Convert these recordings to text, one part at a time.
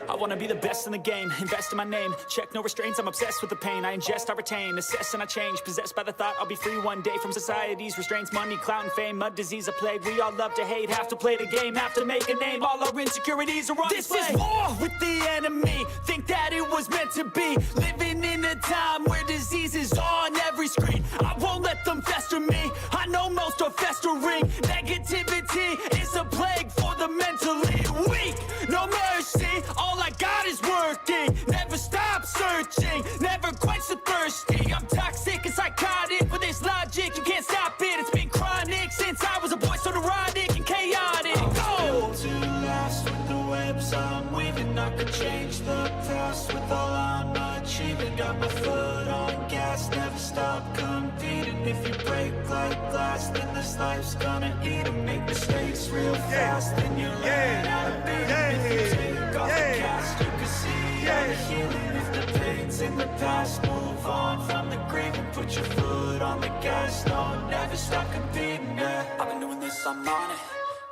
I wanna be the best in the game, invest in my name. Check no restraints, I'm obsessed with the pain. I ingest, I retain, assess and I change. Possessed by the thought I'll be free one day from society's restraints. Money, clout and fame, mud, disease, a plague. We all love to hate, have to play the game, have to make a name. All our insecurities are on display. This is war with the enemy, think that it was meant to be. Living in a time where disease is on every screen. I won't let them fester me, I know most are festering. Negativity is a plague for the mentally weak. No mercy, all I got is working. Never stop searching, never quench the thirsty. I'm toxic and psychotic, with this logic you can't stop it. It's been chronic since I was a boy, so neurotic and chaotic. I'm built to last with the webs I'm weaving. I could change the past with all I'm achieving. Got my foot on gas, never stop competing. If you break like glass, then this life's gonna eat 'em. Make mistakes real fast, then you learn how to beat 'em. If you take off the cast, you can see all the healing. If the pain's in the past, move on from the grave and put your foot on the gas. No, never stop competing, yeah. I've been doing this, I'm on it.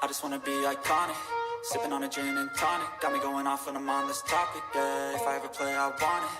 I just wanna be iconic. Sipping on a gin and tonic, got me going off when I'm on this topic, yeah. If I ever play, I want it.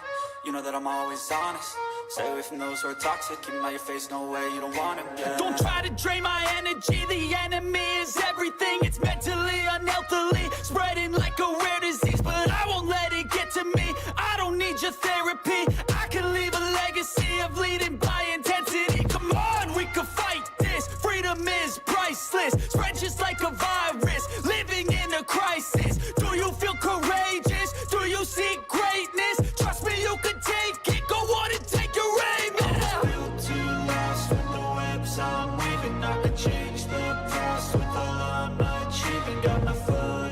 You know that I'm always honest. Stay away from those who are toxic. Keep them out your face, no way, you don't want them, yeah. Don't try to drain my energy. The enemy is everything. It's mentally, unhealthily spreading like a rare disease. But I won't let it get to me. I don't need your therapy. I can leave a legacy of leading by intensity. Come on, we can fight this. Freedom is priceless. Spread just like a virus. Living in a crisis. Do you feel courageous? Do you seek greatness? Trust me, you can take it. Go on and take your aim. Yeah. I'm built to last with the webs I'm weaving. I can change the past with all I'm achieving. Got my foot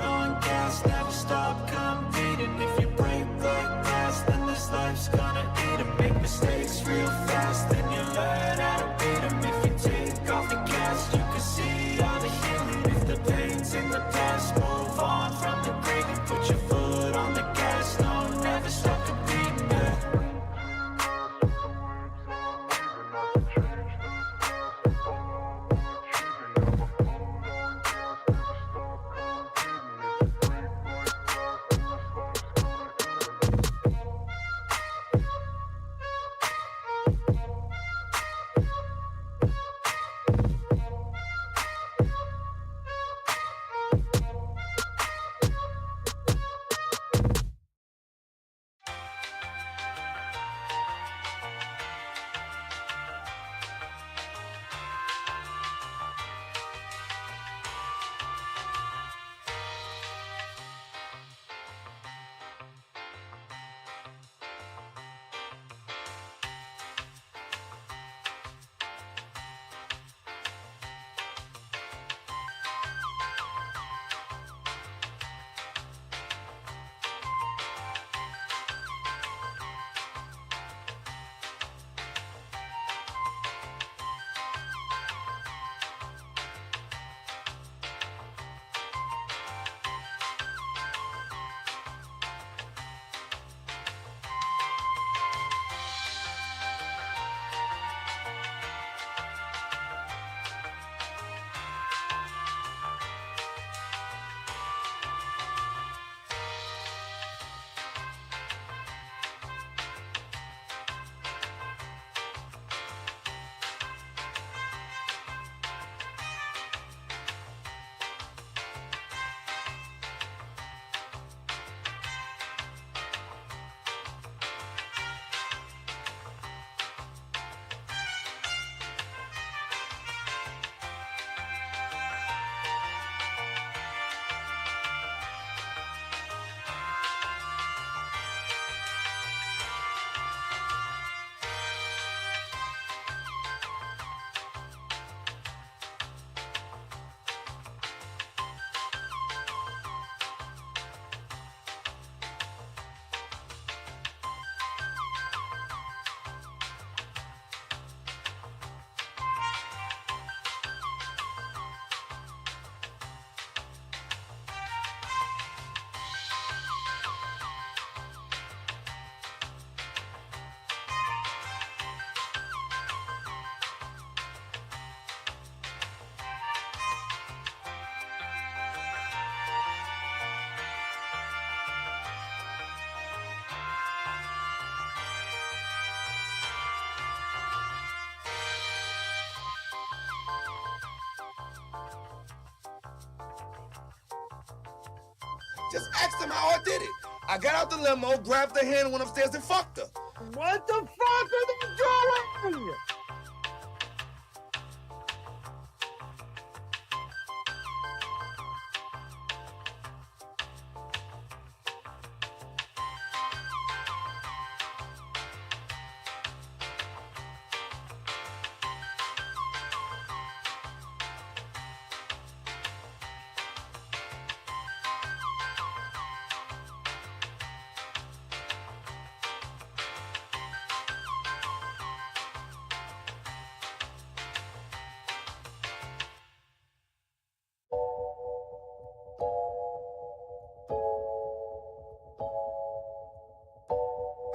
Just ask them how I did it. I got out the limo, grabbed her hand, went upstairs and fucked her. What the fuck are they doing?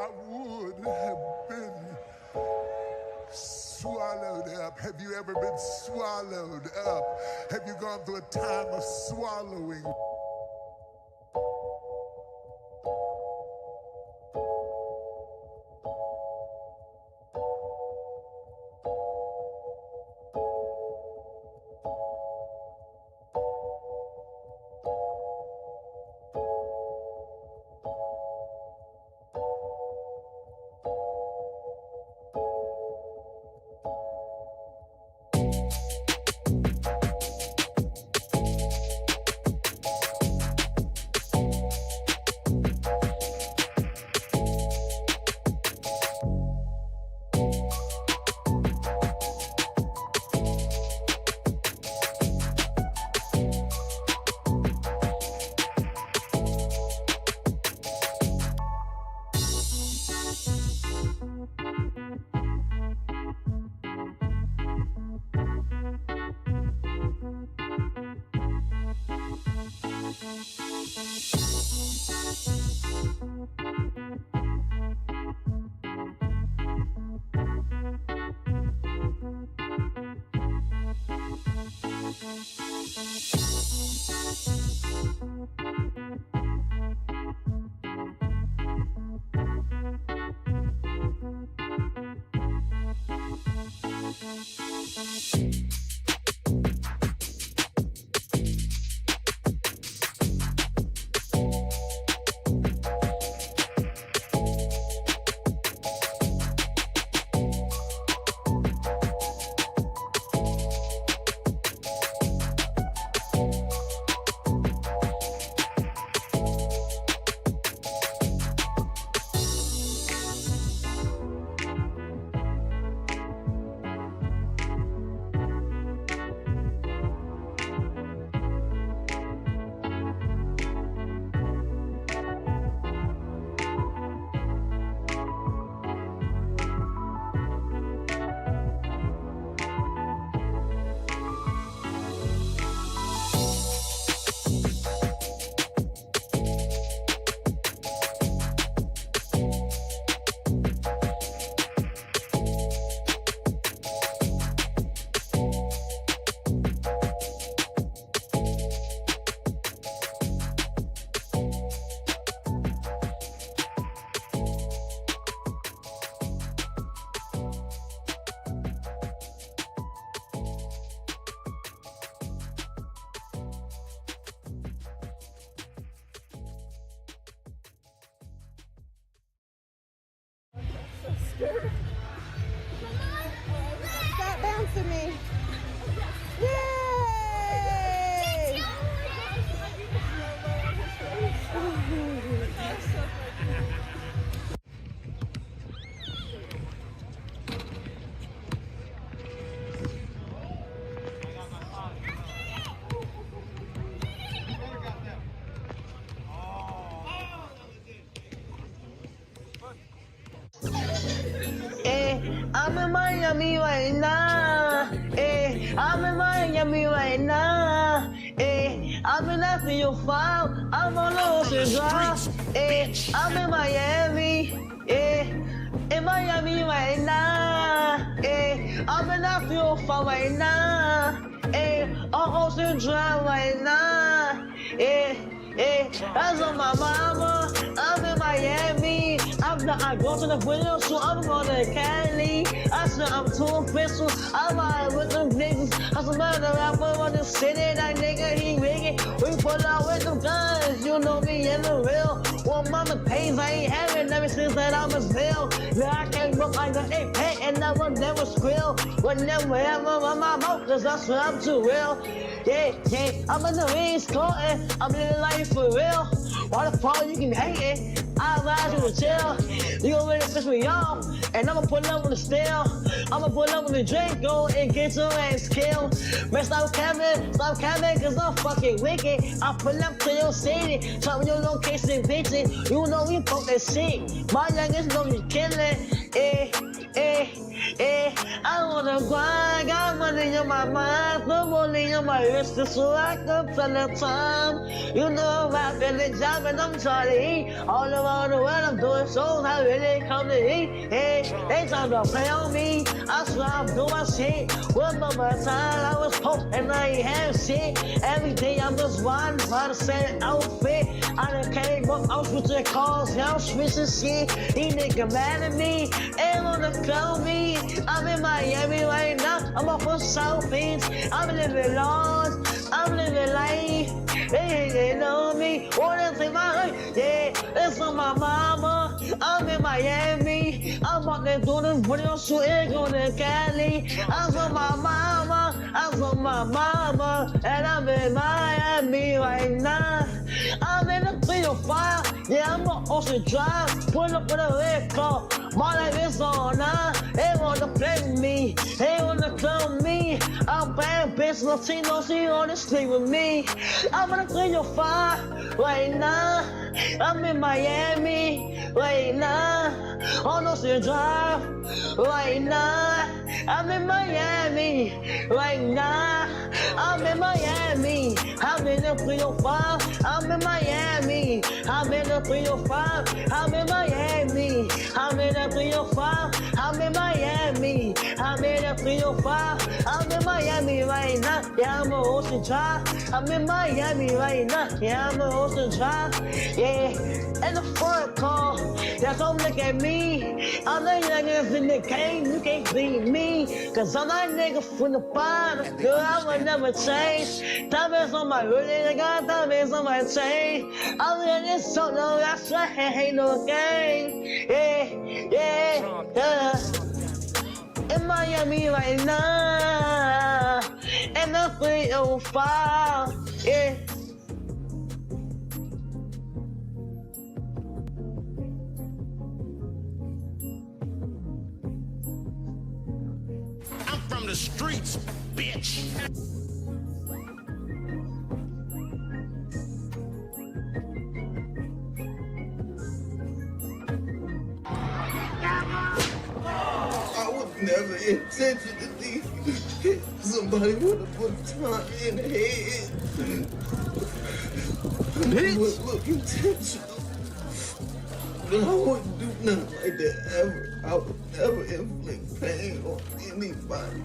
I would have been swallowed up. Have you ever been swallowed up? Have you gone through a time of swallowing? Stop bouncing me. Yay! I'm in Miami right now. I'm in Miami right now. I'm in after your file. I'm on Ocean Drive. I'm in Miami. In Miami right now. I'm in after your file right now. On Ocean Drive right now. That's on my mama. I'm in Miami. I go to the window, so I'm going to Cali. I said I'm too official. I'm out with them niggas. I'm a murder rapper on the city. That nigga, he rigging. We pull out with them guns. You know me. never squeal. Whenever ever on my mouth, cause I swear I'm too real. Yeah, I'm in the East Coast, I'm living life for real. Why the fuck you can hate it? I ride you to chill. You gon' really piss me off, and I'ma pull up with the steel. I'ma pull up with the Draco and get your ass killed. Man, stop capping, cause I'm fucking wicked. I pull up to your city, tell me your location, bitches. You know we fuck that shit. My youngest know you killing. I wanna grind, got money in my mind, put money on my wrist so I can tell the time. You know I'm rapping the job and I'm trying to eat. All around the world I'm doing shows, I really come to eat. Hey, they trying to play on me, I swear I'm doing my shit. One by my time I was poor and I ain't have shit. Every day I'm just riding by the same outfit. I done came up, I'm switching cars, yeah, I'm switching shit. These niggas mad at me, they wanna clone me. I'm in Miami right now, I'm off of South Beach. I'm living large, I'm living life. They know me, wanna take my life. Yeah, it's on my mama. I'm in Miami. I'm out there doing this video shooting on the Cali. I'm on my mama, and I'm in Miami right now. I'm in the 305, yeah, I'm on Ocean Drive. Pull up with a red car, my life is on now. They wanna play with me, they wanna clone me. I'm bad bitch, Latino, she wanna sleep with me. I'm in the 305 right now. I'm in Miami right now. On Ocean Drive right now. I'm in Miami right now. I'm in Miami. I'm in the 305. I'm in Miami. I'm in the 305. I'm in Miami. I'm in the 305. I'm in Miami. I'm in the 305. I'm in Miami right now. Yeah, I'm on Ocean Drive. I'm in Miami right now. Yeah, I'm on Ocean Drive. Yeah, and the front car. Yeah, don't look at me. I'm the youngest in the game. You can't beat me. Cause I'm that nigga from the bottom. Girl, I will never change. Diamonds on my hoodie, I got diamonds on my chain. I'm in this song, no, that's right, ain't no game. Yeah. In Miami right now. And the 305, yeah. I'm from the streets, bitch. I was never intentionally hit somebody with a baton in the head. It would look intentional. But I wouldn't do nothing like that ever. I would never inflict pain on anybody.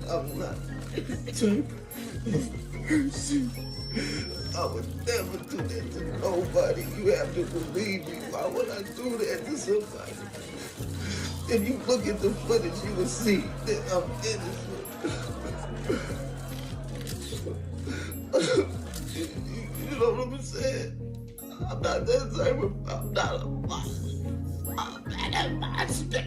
I'm not that type of person. I would never do that to nobody. You have to believe me. Why would I do that to somebody? If you look at the footage, you will see that I'm innocent. You know what I'm saying? I'm not that type of, I'm not a monster. I'm not a monster.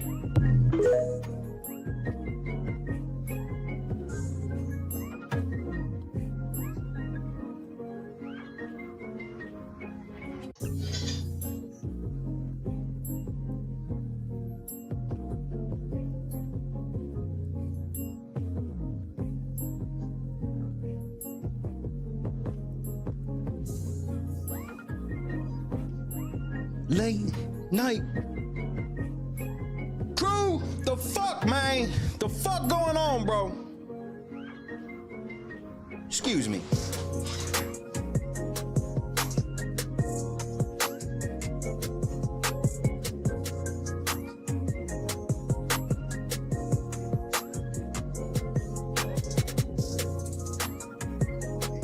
Late night crew, the fuck, man? The fuck going on, bro? Excuse me.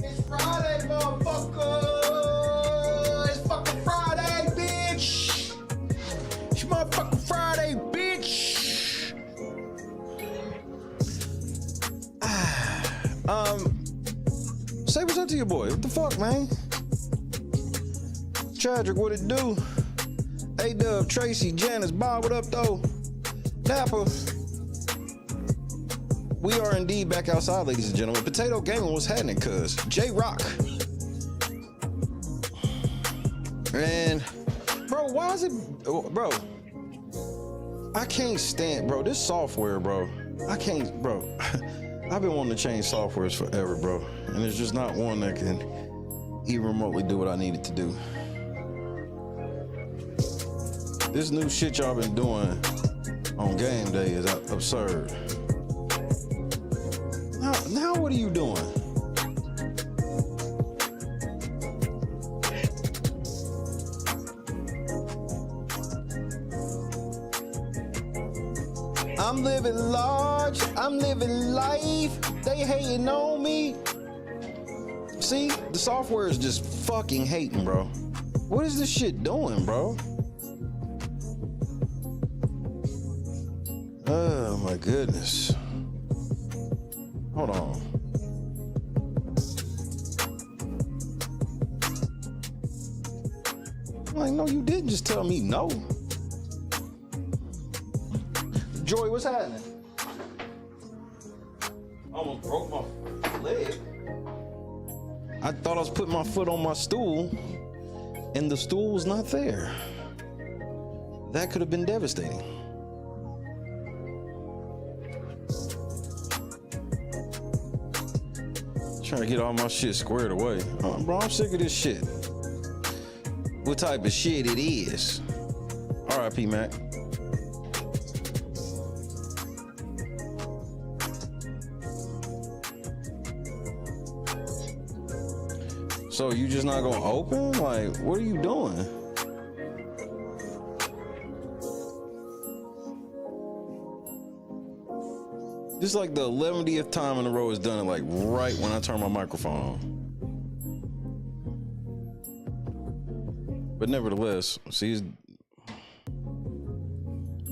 It's Friday, motherfucker. It's fucking Friday, bitch. It's motherfucking Friday, bitch. Say what's up to your boy. What the fuck, man? Tragic, what it do? A-Dub, Tracy, Janice, Bob, what up, though? Napper. We are indeed back outside, ladies and gentlemen. Potato Gaming was happening, cuz J-Rock. And, bro, why is it, bro, I can't stand, bro, this software, bro. I can't, bro. I've been wanting to change softwares forever, bro. And there's just not one that can even remotely do what I need it to do. This new shit y'all been doing on game day is absurd. Now what are you doing? I'm living large, I'm living life, they hating on me. See, the software is just fucking hating, bro. What is this shit doing, bro? Oh my goodness. Hold on. I'm like, no, you didn't just tell me no. Joy, what's happening? Almost broke my leg. I thought I was putting my foot on my stool, and the stool was not there. That could have been devastating. Trying to get all my shit squared away. Bro, I'm sick of this shit. What type of shit it is? R.I.P. Mac. So you just not gonna open? Like, what are you doing? This is like the 11th time in a row it's done it, like right when I turn my microphone on. But nevertheless, see,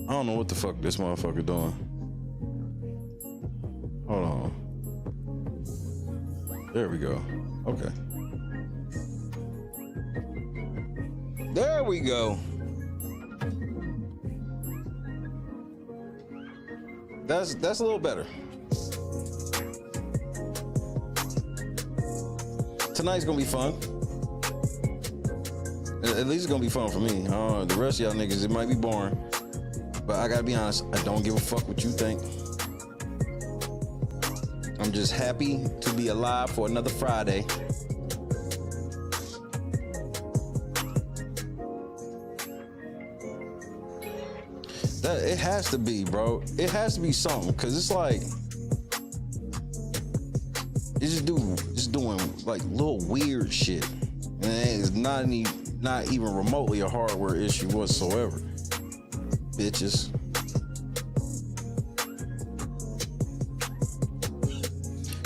I don't know what the fuck this motherfucker doing. Hold on. There we go. Okay. There we go. That's a little better. Tonight's gonna be fun. At least it's gonna be fun for me. The rest of y'all niggas, it might be boring. But I gotta be honest, I don't give a fuck what you think. I'm just happy to be alive for another Friday. It has to be, bro. It has to be something, cause it's like it's just doing like little weird shit, and it's not even remotely a hardware issue whatsoever. Bitches.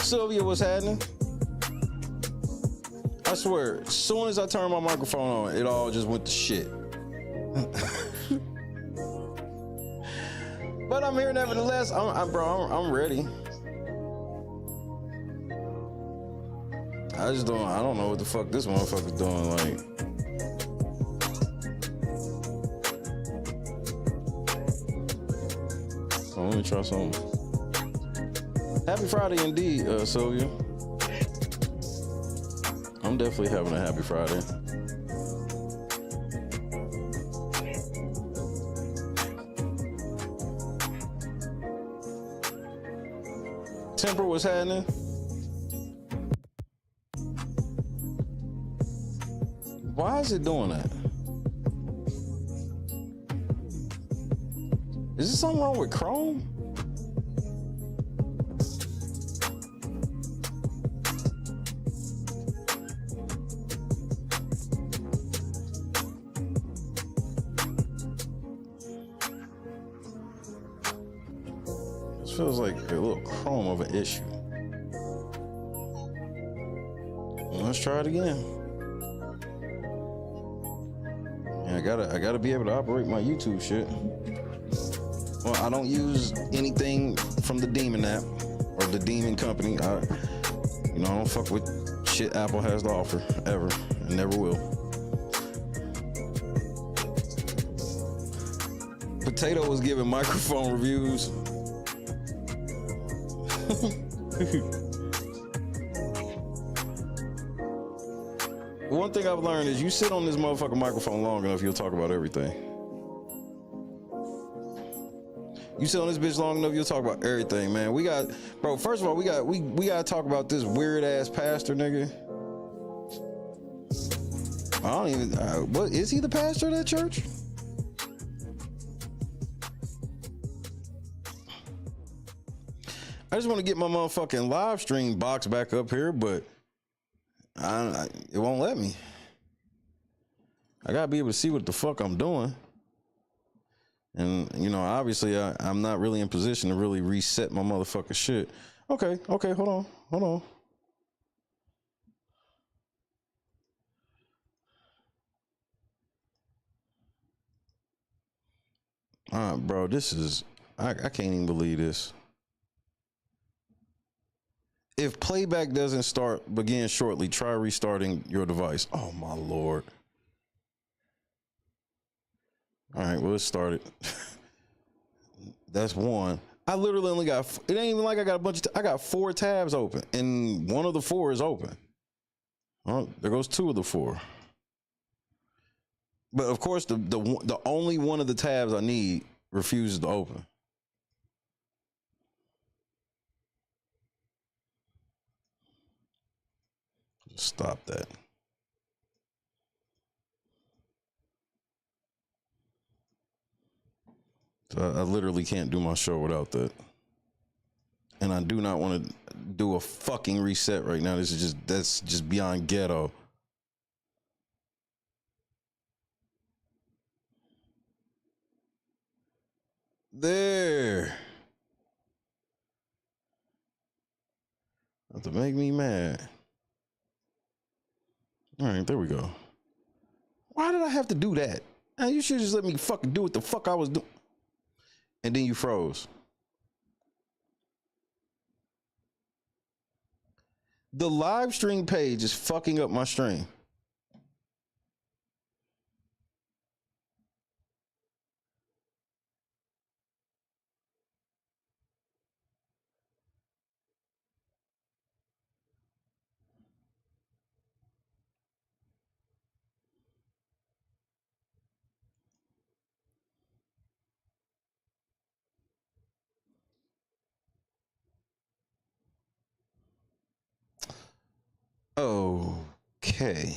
Sylvia, what's happening? I swear, as soon as I turned my microphone on, it all just went to shit. But I'm here nevertheless. I'm ready. I don't know what the fuck this motherfucker's doing. Like, oh, let me try something. Happy Friday indeed, Sylvia. I'm definitely having a happy Friday. Temper, what's happening? Why is it doing that? Is there something wrong with Chrome? This feels like a little Chrome of an issue. Let's try it again. Yeah, I gotta be able to operate my YouTube shit. Well, I don't use anything from the Demon app or the Demon company. I don't fuck with shit Apple has to offer ever, and never will. Potato was giving microphone reviews. One thing I've learned is you sit on this motherfucking microphone long enough, you'll talk about everything. You sit on this bitch long enough, you'll talk about everything, man. We got, bro, first of all, we gotta talk about this weird ass pastor, nigga. I don't even, what, is he the pastor of that church? I just want to get my motherfucking live stream box back up here, but it won't let me. I gotta be able to see what the fuck I'm doing. And, you know, obviously I'm not really in position to really reset my motherfucking shit. Okay, hold on. Bro, this is, I can't even believe this. If playback doesn't begin shortly, try restarting your device. Oh my Lord. All right, well, let's start it. That's one. I literally only got, it ain't even like I got a bunch of, I got 4 tabs open and one of the 4 is open. Oh, there goes 2 of the 4. But of course, the only one of the tabs I need refuses to open. Just stop that. So I literally can't do my show without that. And I do not want to do a fucking reset right now. That's just beyond ghetto. There. Not to make me mad. All right, there we go. Why did I have to do that? Now, you should just let me fucking do what the fuck I was doing. And then you froze. The live stream page is fucking up my stream. Okay.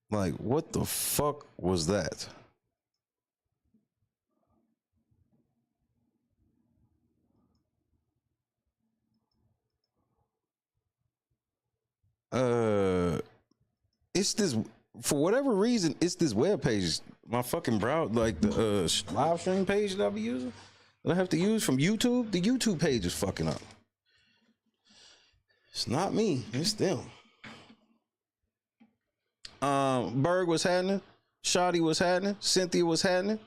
Like, what the fuck was that? It's this, for whatever reason, it's this web page. My fucking browser, like the live stream page that I'll be using, that I have to use from YouTube. The YouTube page is fucking up. It's not me, it's them. Berg was happening. Shotty was happening. Cynthia was happening.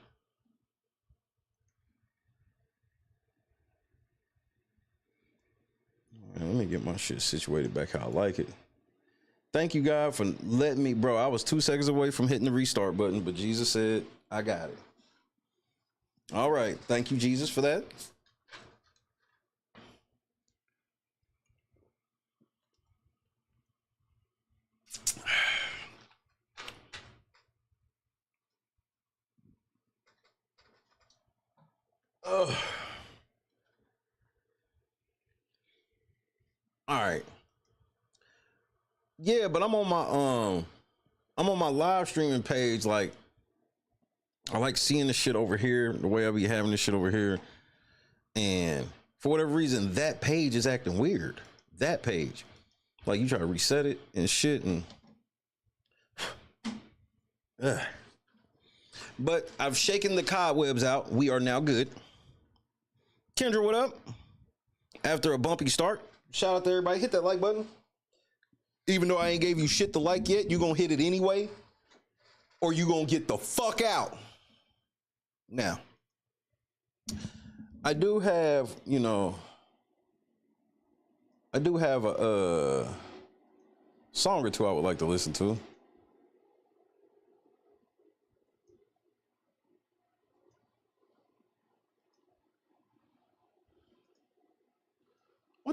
Let me get my shit situated back how I like it. Thank you, God, for letting me, bro. I was 2 seconds away from hitting the restart button, but Jesus said, I got it. All right. Thank you, Jesus, for that. All right. Yeah, but I'm on my live streaming page. Like, I like seeing the shit over here, the way I be having this shit over here. And for whatever reason, that page is acting weird. That page. Like, you try to reset it and shit, and but I've shaken the cobwebs out. We are now good. Kendra, what up? After a bumpy start, shout out to everybody. Hit that like button. Even though I ain't gave you shit to like yet, you gonna hit it anyway, or you gonna get the fuck out. Now, I do have, a song or two I would like to listen to.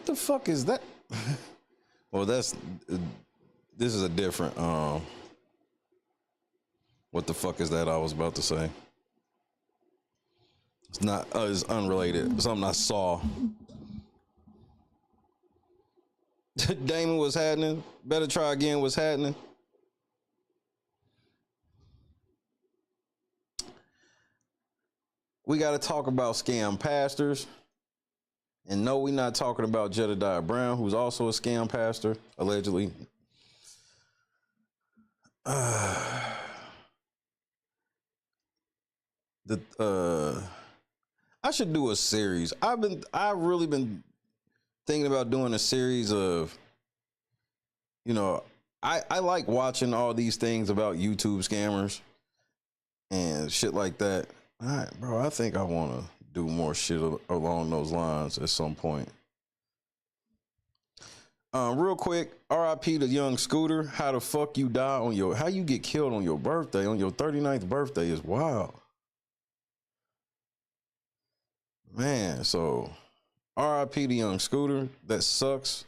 the fuck is that? Well, this is a different, what the fuck is that I was about to say? It's not, it's unrelated. Something I saw. Damon, what's happening? Better try again, what's happening? We got to talk about scam pastors. And no, we're not talking about Jedediah Brown, who's also a scam pastor, allegedly. I should do a series. I've really been thinking about doing a series of, you know, I like watching all these things about YouTube scammers and shit like that. All right, bro, I think I want to do more shit along those lines at some point. Real quick, RIP to young Scooter. How the fuck you die on your, how you get killed on your birthday, on your 39th birthday is wild. Man, so RIP to young Scooter. That sucks.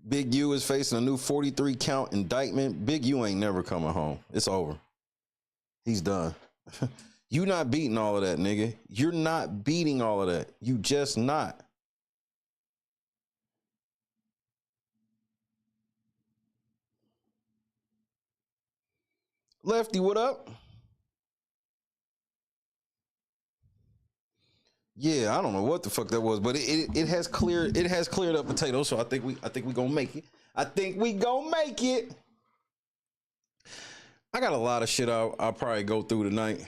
Big U is facing a new 43 count indictment. Big U ain't never coming home. It's over. He's done. You not beating all of that, nigga. You're not beating all of that. You just not. Lefty, what up? Yeah, I don't know what the fuck that was, but it has cleared up potatoes, so I think we gonna make it. I think we gonna make it. I got a lot of shit I'll probably go through tonight.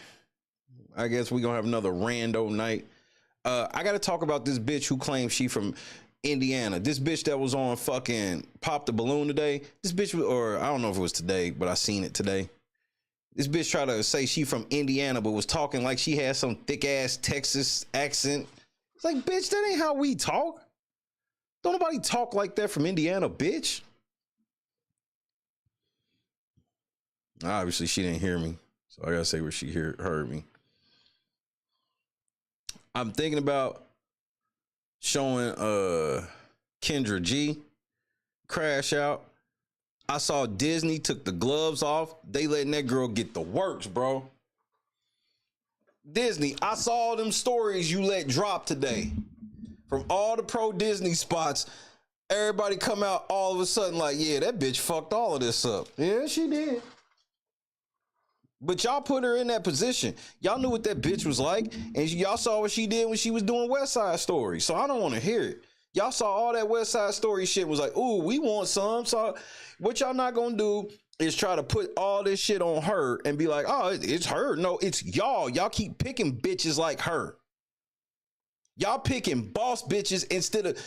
I guess we gonna have another rando night. I gotta talk about this bitch who claims she from Indiana. This bitch that was on fucking Pop the Balloon today. This bitch, or I don't know if it was today, but I seen it today. This bitch tried to say she from Indiana, but was talking like she had some thick ass Texas accent. It's like, bitch, that ain't how we talk. Don't nobody talk like that from Indiana, bitch. Obviously, she didn't hear me, so I gotta say where she heard me. I'm thinking about showing Kendra G Crash Out. I saw Disney took the gloves off. They letting that girl get the works, bro. Disney, I saw them stories you let drop today. From all the pro Disney spots, everybody come out all of a sudden like, yeah, that bitch fucked all of this up. Yeah, she did. But y'all put her in that position. Y'all knew what that bitch was like. And y'all saw what she did when she was doing West Side Story. So I don't want to hear it. Y'all saw all that West Side Story shit, was like, ooh, we want some. So what y'all not gonna do is try to put all this shit on her and be like, oh, it's her. No, it's y'all. Y'all keep picking bitches like her. Y'all picking boss bitches instead of,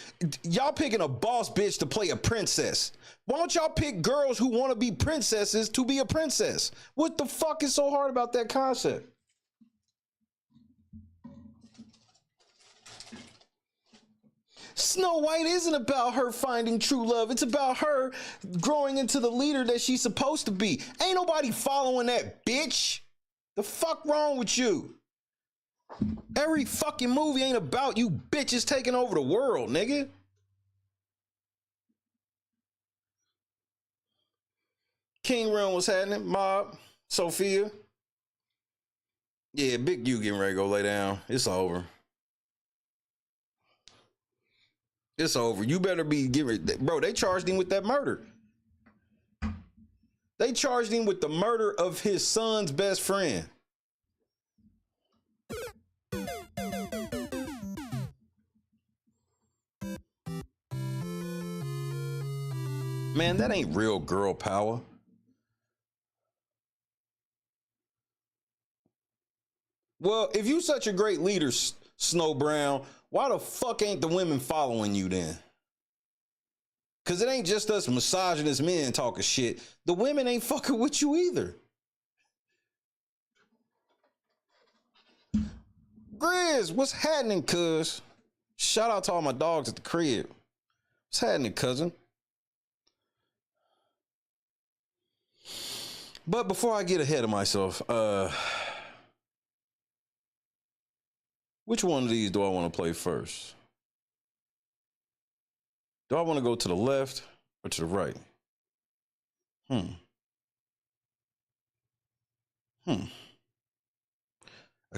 y'all picking a boss bitch to play a princess. Why don't y'all pick girls who want to be princesses to be a princess? What the fuck is so hard about that concept? Snow White isn't about her finding true love. It's about her growing into the leader that she's supposed to be. Ain't nobody following that bitch. The fuck wrong with you? Every fucking movie ain't about you bitches taking over the world, nigga. King Realm was happening. Mob, Sophia. Yeah, Big U getting ready to go lay down. It's over. It's over. You better be giving, bro. They charged him with that murder. They charged him with the murder of his son's best friend. Man, that ain't real girl power. Well, if you such a great leader, Snow Brown, why the fuck ain't the women following you then? Because it ain't just us misogynist men talking shit. The women ain't fucking with you either. Grizz, what's happening, cuz? Shout out to all my dogs at the crib. What's happening, cousin? But before I get ahead of myself, Which one of these do I want to play first? Do I want to go to the left or to the right? I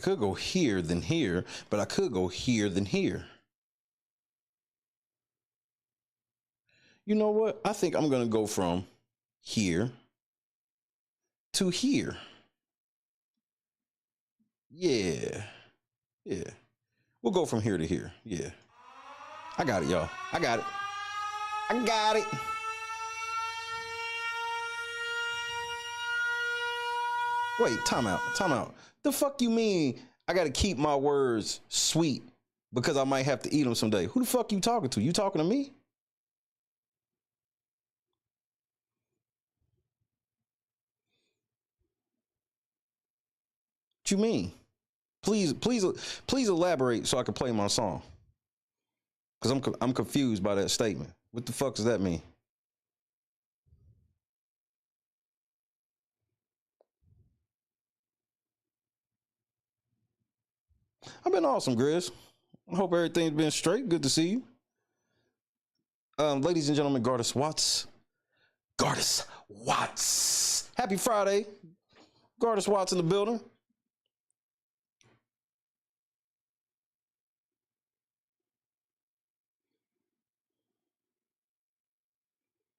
could go here, then here, but I could go here, then here. You know what? I think I'm going to go from here to here. Yeah. We'll go from here to here. Yeah. I got it, y'all. I got it. Wait, time out. The fuck you mean I got to keep my words sweet because I might have to eat them someday? Who the fuck you talking to? You talking to me? What you mean? Please elaborate so I can play my song. Because I'm confused by that statement. What the fuck does that mean? I've been awesome, Grizz. I hope everything's been straight. Good to see you. Ladies and gentlemen, Gardis Watts. Happy Friday. Gardis Watts in the building.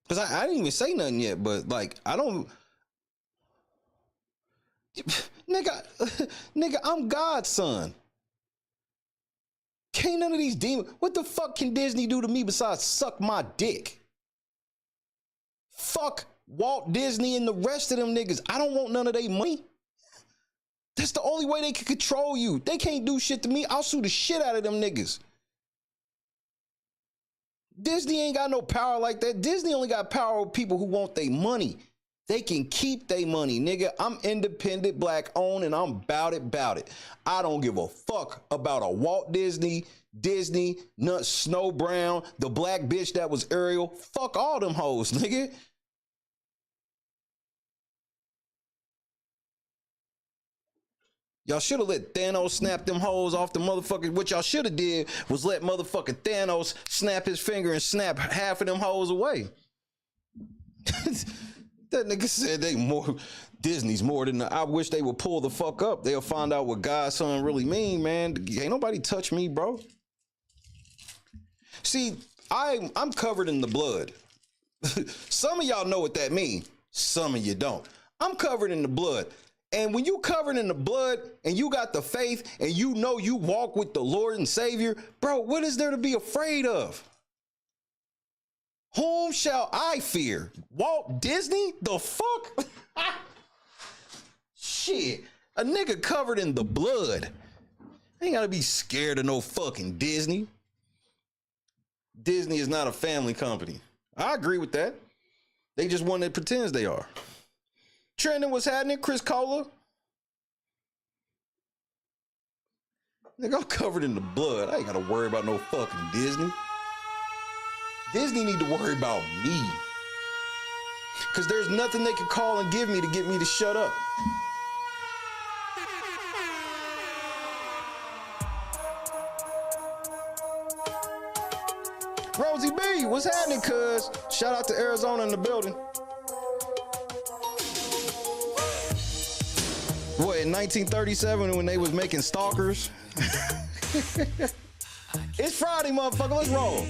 Because I didn't even say nothing yet, but like, I don't. Nigga, I'm God's son. Can't none of these demons. What the fuck can Disney do to me besides suck my dick? Fuck Walt Disney and the rest of them niggas. I don't want none of their money. That's the only way they can control you. They can't do shit to me. I'll sue the shit out of them niggas. Disney ain't got no power like that. Disney only got power with people who want their money. They can keep their money, nigga. I'm independent, black owned, and I'm bout it. I don't give a fuck about a Walt Disney, Nut Snow Brown, the black bitch that was Ariel. Fuck all them hoes, nigga. Y'all should have let Thanos snap them hoes off the motherfuckers. What y'all should have did was let motherfucking Thanos snap his finger and snap half of them hoes away. That nigga said Disney's more than I wish they would pull the fuck up. They'll find out what God's son really mean, man. Ain't nobody touch me, bro. See, I'm covered in the blood. Some of y'all know what that means. Some of you don't. I'm covered in the blood. And when you covered in the blood and you got the faith and you know you walk with the Lord and Savior, bro, what is there to be afraid of? Whom shall I fear? Walt Disney? The fuck? Shit. A nigga covered in the blood. I ain't gotta be scared of no fucking Disney. Disney is not a family company. I agree with that. They just one that pretends they are. Trending, what's happening? Chris Cola. Nigga, I'm covered in the blood. I ain't gotta worry about no fucking Disney. Disney need to worry about me. Cause there's nothing they could call and give me to get me to shut up. Rosie B, what's happening, cuz? Shout out to Arizona in the building. What, in 1937 when they was making stalkers? It's Friday, motherfucker. Let's roll.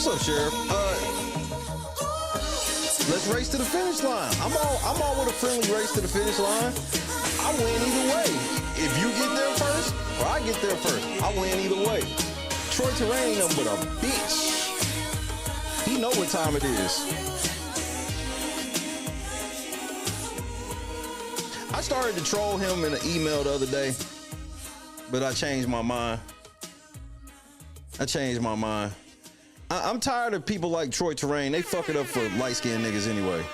What's up, Sheriff? Let's race to the finish line. I'm all with a friendly race to the finish line. I win either way. If you get there first or I get there first, I win either way. Troy Terrain ain't nothing but a bitch. He know what time it is. I started to troll him in an email the other day, but I changed my mind. I'm tired of people like Troy Terrain. They fuck it up for light-skinned niggas anyway.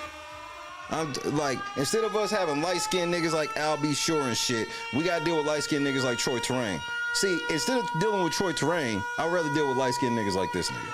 I'm like, instead of us having light-skinned niggas like Al B. Sure and shit, we gotta deal with light-skinned niggas like Troy Terrain. See, instead of dealing with Troy Terrain, I'd rather deal with light-skinned niggas like this nigga.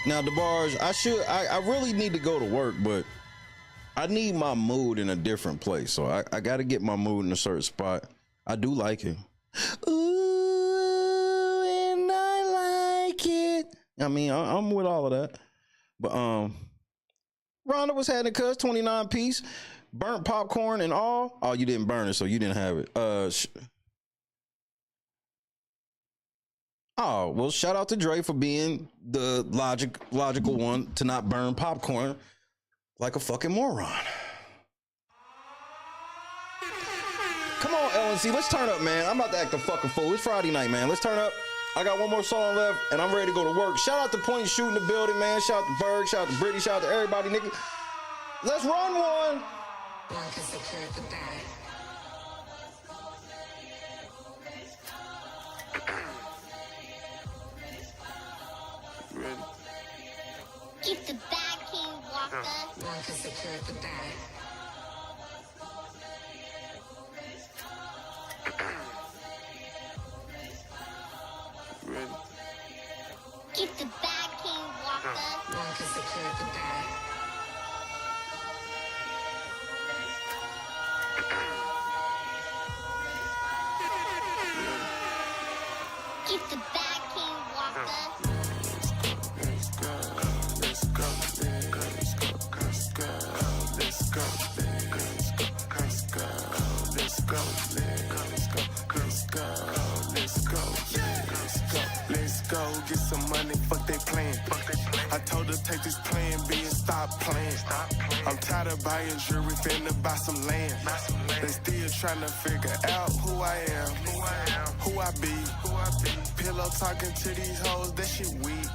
Now, DeBarge, I really need to go to work, but I need my mood in a different place. So I got to get my mood in a certain spot. I do like it. Ooh, and I like it. I mean, I'm with all of that. But Rhonda was having cuz 29 piece, burnt popcorn and all. Oh, you didn't burn it, so you didn't have it. Oh, well, shout out to Dre for being the logical one to not burn popcorn like a fucking moron. Come on, LNC, let's turn up, man. I'm about to act a fucking fool. It's Friday night, man. Let's turn up. I got one more song left, and I'm ready to go to work. Shout out to Point Shooting the building, man. Shout out to Berg. Shout out to Brittany. Shout out to everybody, nigga. Let's run one. Keep the bag, King Walker. One can secure the bag. Keep the bag, King Walker. One can secure the bag. Keep the bag, King Walker. Let's go, get some money, fuck they plan. I told her take this plan B and stop playing. I'm tired of buying jewelry, finna buy some land. They still trying to figure out who I am, who I be. Pillow talking to these hoes, that shit weak.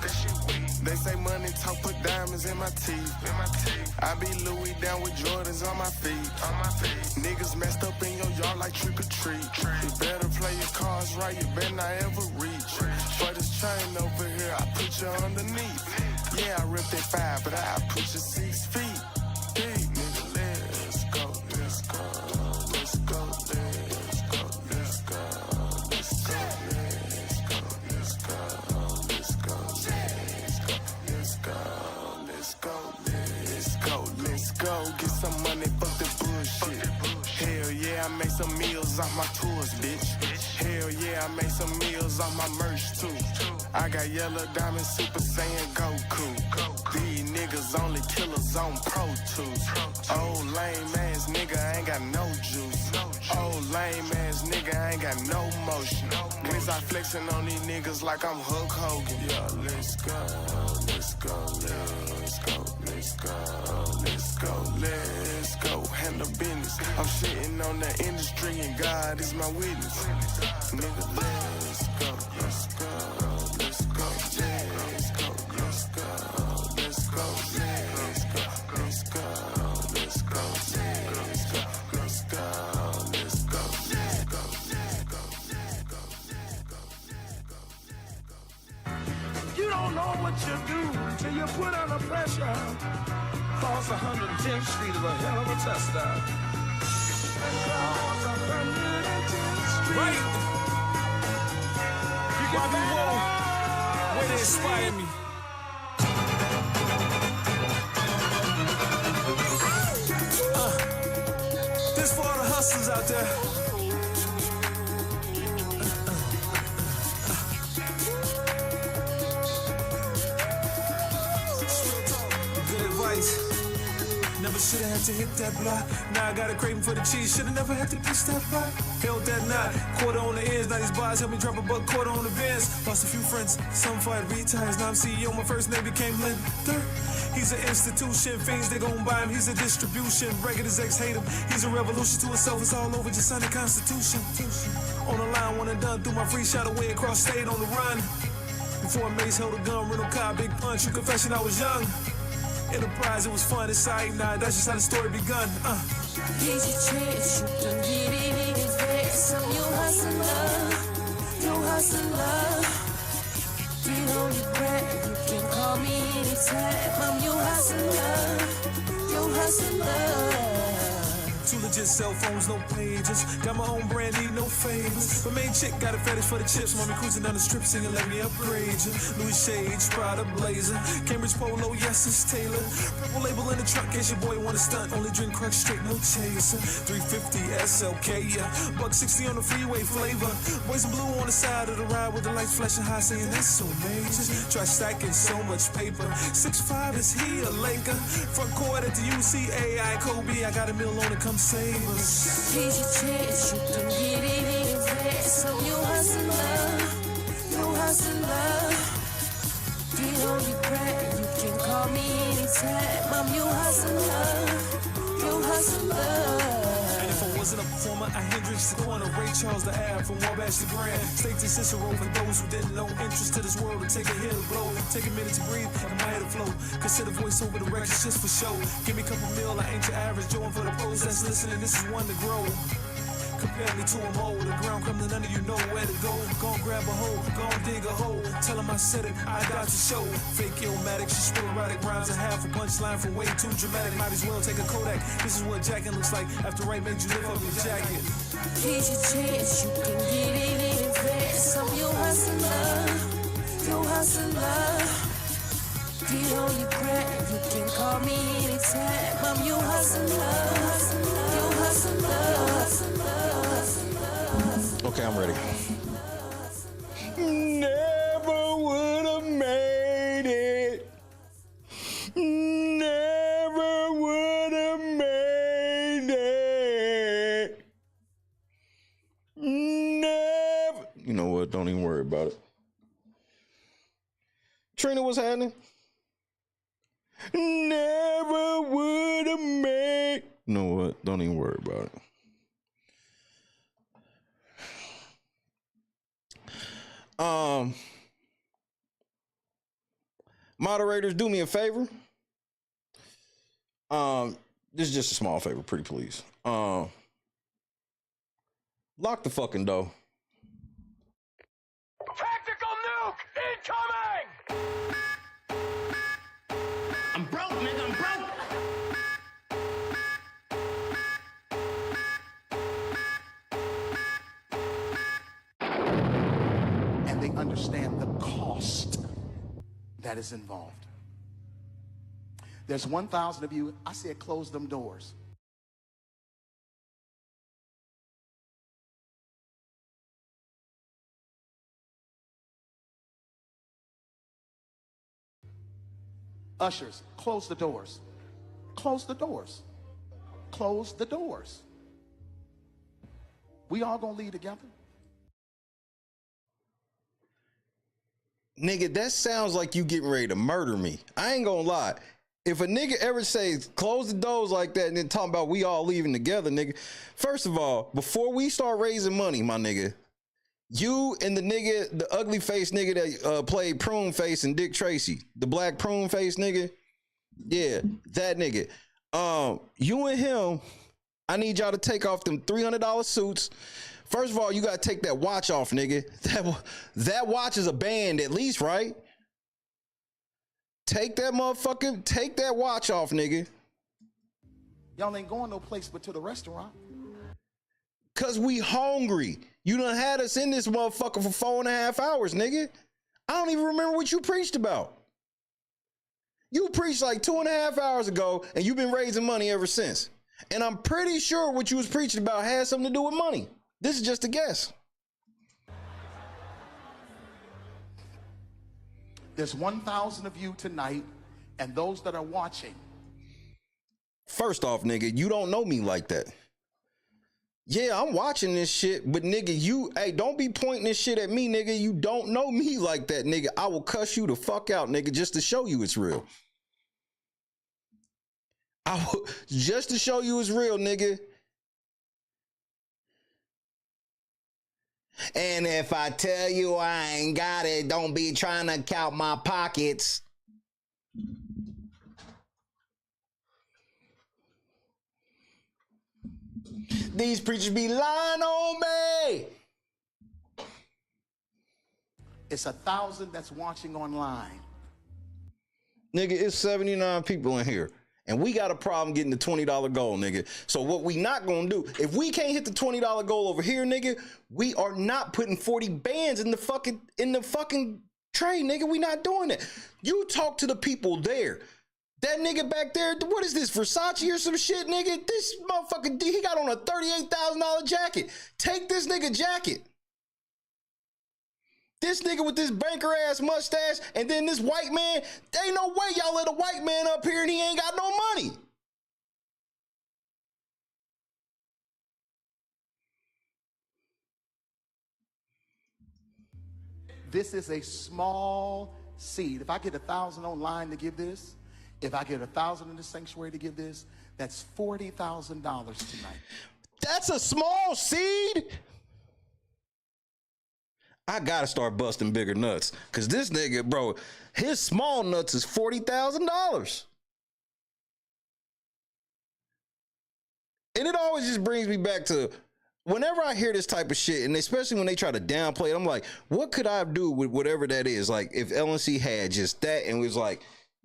They say money talk, put diamonds in my teeth. I be Louis down with Jordans on my feet. Niggas messed up in your yard like trick or treat. You better play your cards right, you better not ever reach. For this chain over here, I put you underneath. Yeah, I ripped that 5, but I put you 6 feet. Hey, nigga, let's go, let's go, let's go, let's go, let's go, let's go, let's go, let's go, let's go, let's go, let's go, let's go, let's go, get some money, fuck the bullshit. Hell yeah, I made some meals off my tours, bitch. Hell yeah, I made some meals off my merch too. I got yellow diamond Super Saiyan Goku. These niggas only killers on Pro Tools. Old lame ass nigga ain't got no juice. Old lame ass nigga ain't got no motion. Guess I flexing on these niggas like I'm Hulk Hogan. Yeah, let's go, let's go, let's go, let's go, let's go, let's go. Handle business. I'm shitting on the industry and God is my witness. Nigga, let's go, let's go, let's go, let's go, let's go, let's go, let's go, let's go, let's go, let's go, let's go, let's go, let's go, You don't know what you do till you put under pressure. Cross 110th Street is a hell of a tester. Right? Bobby Woe, where they inspire me. This for all the hustlers out there. Good advice. Never should've had to hit that block. Now I got a craving for the cheese. Should've never had to pitch that block. Held that knot, quarter on the ends. Now these bars help me drop a buck, quarter on the Benz. Lost a few friends, some fight retires. Now I'm CEO, my first name became Lender. He's an institution, fiends they gon' buy him. He's a distribution, regulars ex hate him. He's a revolution to himself, it's all over, just sign the Constitution. On the line, one and done, threw my free shot away across state on the run. Before Mace held a gun, rental car, big punch. True confession, I was young. Enterprise, it was fun, it's sight, nah, that's just how the story begun. Here's your chance, you can get it in advance. I'm your hustler, your hustler. Get on your grind, you can call me anytime. I'm your hustler, your hustler. Two legit cell phones, no pages. Got my own brand, need no favors. My main chick got a fetish for the chips. Mommy cruising down the strip singing, let me upgrade you. Louis Shades, Prada Blazer. Cambridge Polo, yes, it's Taylor. Purple label in the truck, case your boy wanna stunt. Only drink Crux straight, no chaser. 350 SLK, yeah. $160 on the freeway flavor. Boys in blue on the side of the ride with the lights flashing high, saying that's so major. Try stacking so much paper. 6'5", is he a Laker? Front court at the UCAI, Kobe, I got a meal on to come save us. Here's your chance, you can get it in fast. I'm your hustler, your hustler. Get on your crack, you can call me anytime. I'm your hustler, your hustler. And if I wasn't a performer, I Hendrix the corner, Ray Charles the Ave, from Wabash to Grand, State to Cicero, for those who didn't know. Interest to this world to take a hit or blow. Take a minute to breathe, and my head to flow. Consider voice over the records just for show. Give me a couple mil, I ain't your average Joe. And for the pros that's listening, this is one to grow. Compare me to a mole, the ground crumbling under you know where to go. Gon' grab a hole, gon' dig a hole. Tell him I said it, I got to show. Fake illmatic, she sporadic rhymes a half a punchline for way too dramatic. Might as well take a Kodak. This is what jacking looks like after right made you lift up your jacket. Here's your chance, you can get it in fast. I'm your hustler, your hustler. Get on your crack, you can call me anytime. I'm your hustler, your hustler. Okay, I'm ready. Never would have made it. Never would have made it. Never. You know what? Don't even worry about it. Trina, what's happening? Never would have made. You know what? Don't even worry about it. Moderators, do me a favor. This is just a small favor, pretty please. Lock the fucking door. Tactical nuke incoming! I'm broke, nigga, I'm broke. And they understand the cost that is involved. There's 1,000 of you. I said close them doors. Ushers, close the doors. Close the doors. Close the doors. We all gonna leave together. Nigga, that sounds like you getting ready to murder me. I ain't gonna lie. If a nigga ever says close the doors like that and then talking about we all leaving together, nigga, first of all, before we start raising money, my nigga, you and the nigga, the ugly face nigga that played Prune Face and Dick Tracy, the black prune face nigga, yeah, that nigga. You and him, I need y'all to take off them $300 suits. First of all, you gotta take that watch off, nigga. That watch is a band at least, right? Take that watch off, nigga. Y'all ain't going no place but to the restaurant. Cause we hungry. You done had us in this motherfucker for 4.5 hours, nigga. I don't even remember what you preached about. You preached like 2.5 hours ago, and you've been raising money ever since. And I'm pretty sure what you was preaching about had something to do with money. This is just a guess. There's 1,000 of you tonight, and those that are watching. First off, nigga, you don't know me like that. Yeah, I'm watching this shit, but nigga, hey, don't be pointing this shit at me, nigga. You don't know me like that, nigga. I will cuss you the fuck out, nigga, just to show you it's real. Just to show you it's real, nigga. And if I tell you I ain't got it, don't be trying to count my pockets. These preachers be lying on me. It's 1,000 that's watching online. Nigga, it's 79 people in here. And we got a problem getting the $20 goal, nigga. So what we not gonna do, if we can't hit the $20 goal over here, nigga, we are not putting 40 bands in the fucking tray, nigga. We not doing that. You talk to the people there. That nigga back there, what is this, Versace or some shit, nigga? This motherfucker, he got on a $38,000 jacket. Take this nigga jacket. This nigga with this banker ass mustache, and then this white man, there ain't no way y'all let a white man up here and he ain't got no money. This is a small seed. If I get 1,000 online to give this, if I get 1,000 in the sanctuary to give this, that's $40,000 tonight. That's a small seed? I gotta start busting bigger nuts. Cause this nigga, bro, his small nuts is $40,000. And it always just brings me back to whenever I hear this type of shit, and especially when they try to downplay it, I'm like, what could I do with whatever that is? Like if LNC had just that and was like,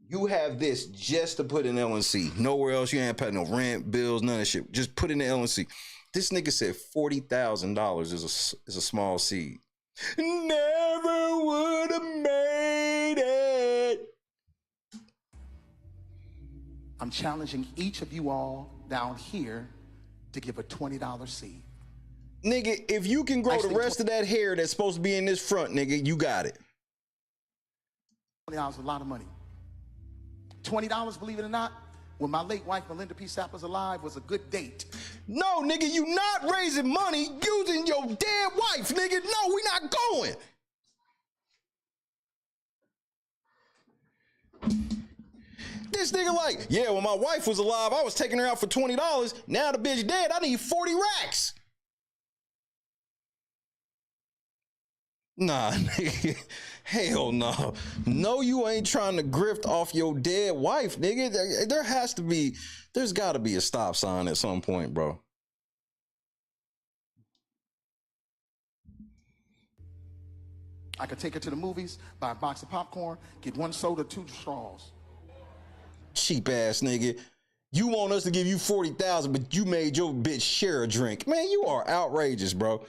you have this just to put in LNC. Nowhere else. You ain't paying no rent, bills, none of that shit. Just put in the LNC. This nigga said $40,000 is a small seed. Never would have made it. I'm challenging each of you all down here to give a $20 seed. Nigga, if you can grow the rest of that hair that's supposed to be in this front, nigga, you got it. $20 is a lot of money. $20, believe it or not, when my late wife, Melinda P. Sapp, was alive, was a good date. No, nigga, you not raising money using your dead wife, nigga. No, we not going. This nigga like, yeah, when my wife was alive, I was taking her out for $20. Now the bitch dead, I need 40 racks. Nah, nigga. Hell no. No, you ain't trying to grift off your dead wife, nigga. There's gotta be a stop sign at some point, bro. I could take her to the movies, buy a box of popcorn, get 1 soda, 2 straws. Cheap ass nigga. You want us to give you 40,000, but you made your bitch share a drink. Man, you are outrageous, bro.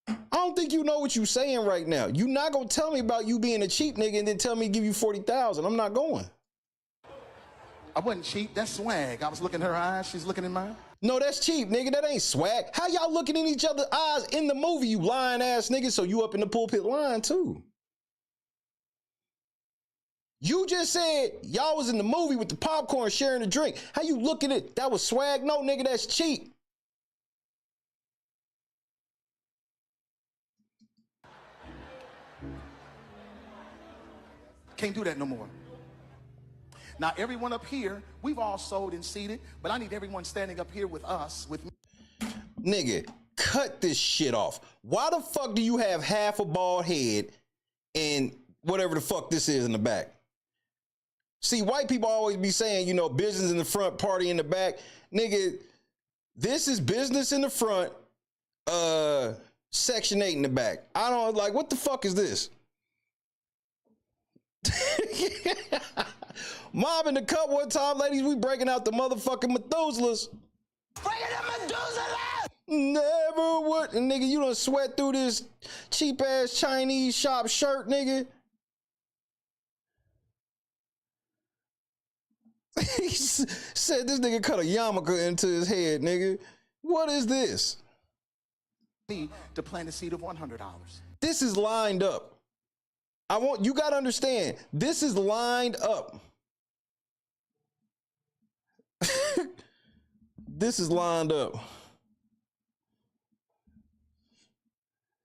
I don't think you know what you saying right now. You not gonna tell me about you being a cheap nigga and then tell me to give you 40,000. I'm not going. I wasn't cheap. That's swag. I was looking in her eyes. She's looking in mine. No, that's cheap, nigga. That ain't swag. How y'all looking in each other's eyes in the movie, you lying ass nigga? So you up in the pulpit lying too. You just said y'all was in the movie with the popcorn sharing a drink. How you look at it? That was swag? No, nigga, that's cheap. Can't do that no more. Now, everyone up here, we've all sold and seated, but I need everyone standing up here with us, with me. Nigga, cut this shit off. Why the fuck do you have half a bald head and whatever the fuck this is in the back? See, white people always be saying, you know, business in the front, party in the back. Nigga, this is business in the front, Section 8 in the back. I don't, like, what the fuck is this? Mob in the cup one time, ladies, we breaking out the motherfucking Methuselahs. Breaking the Methuselah! Never would. And nigga, you done sweat through this cheap ass Chinese shop shirt, nigga. He said this nigga cut a yarmulke into his head, nigga. What is this? To plant a seed of $100. This is lined up. You gotta understand, this is lined up. This is lined up.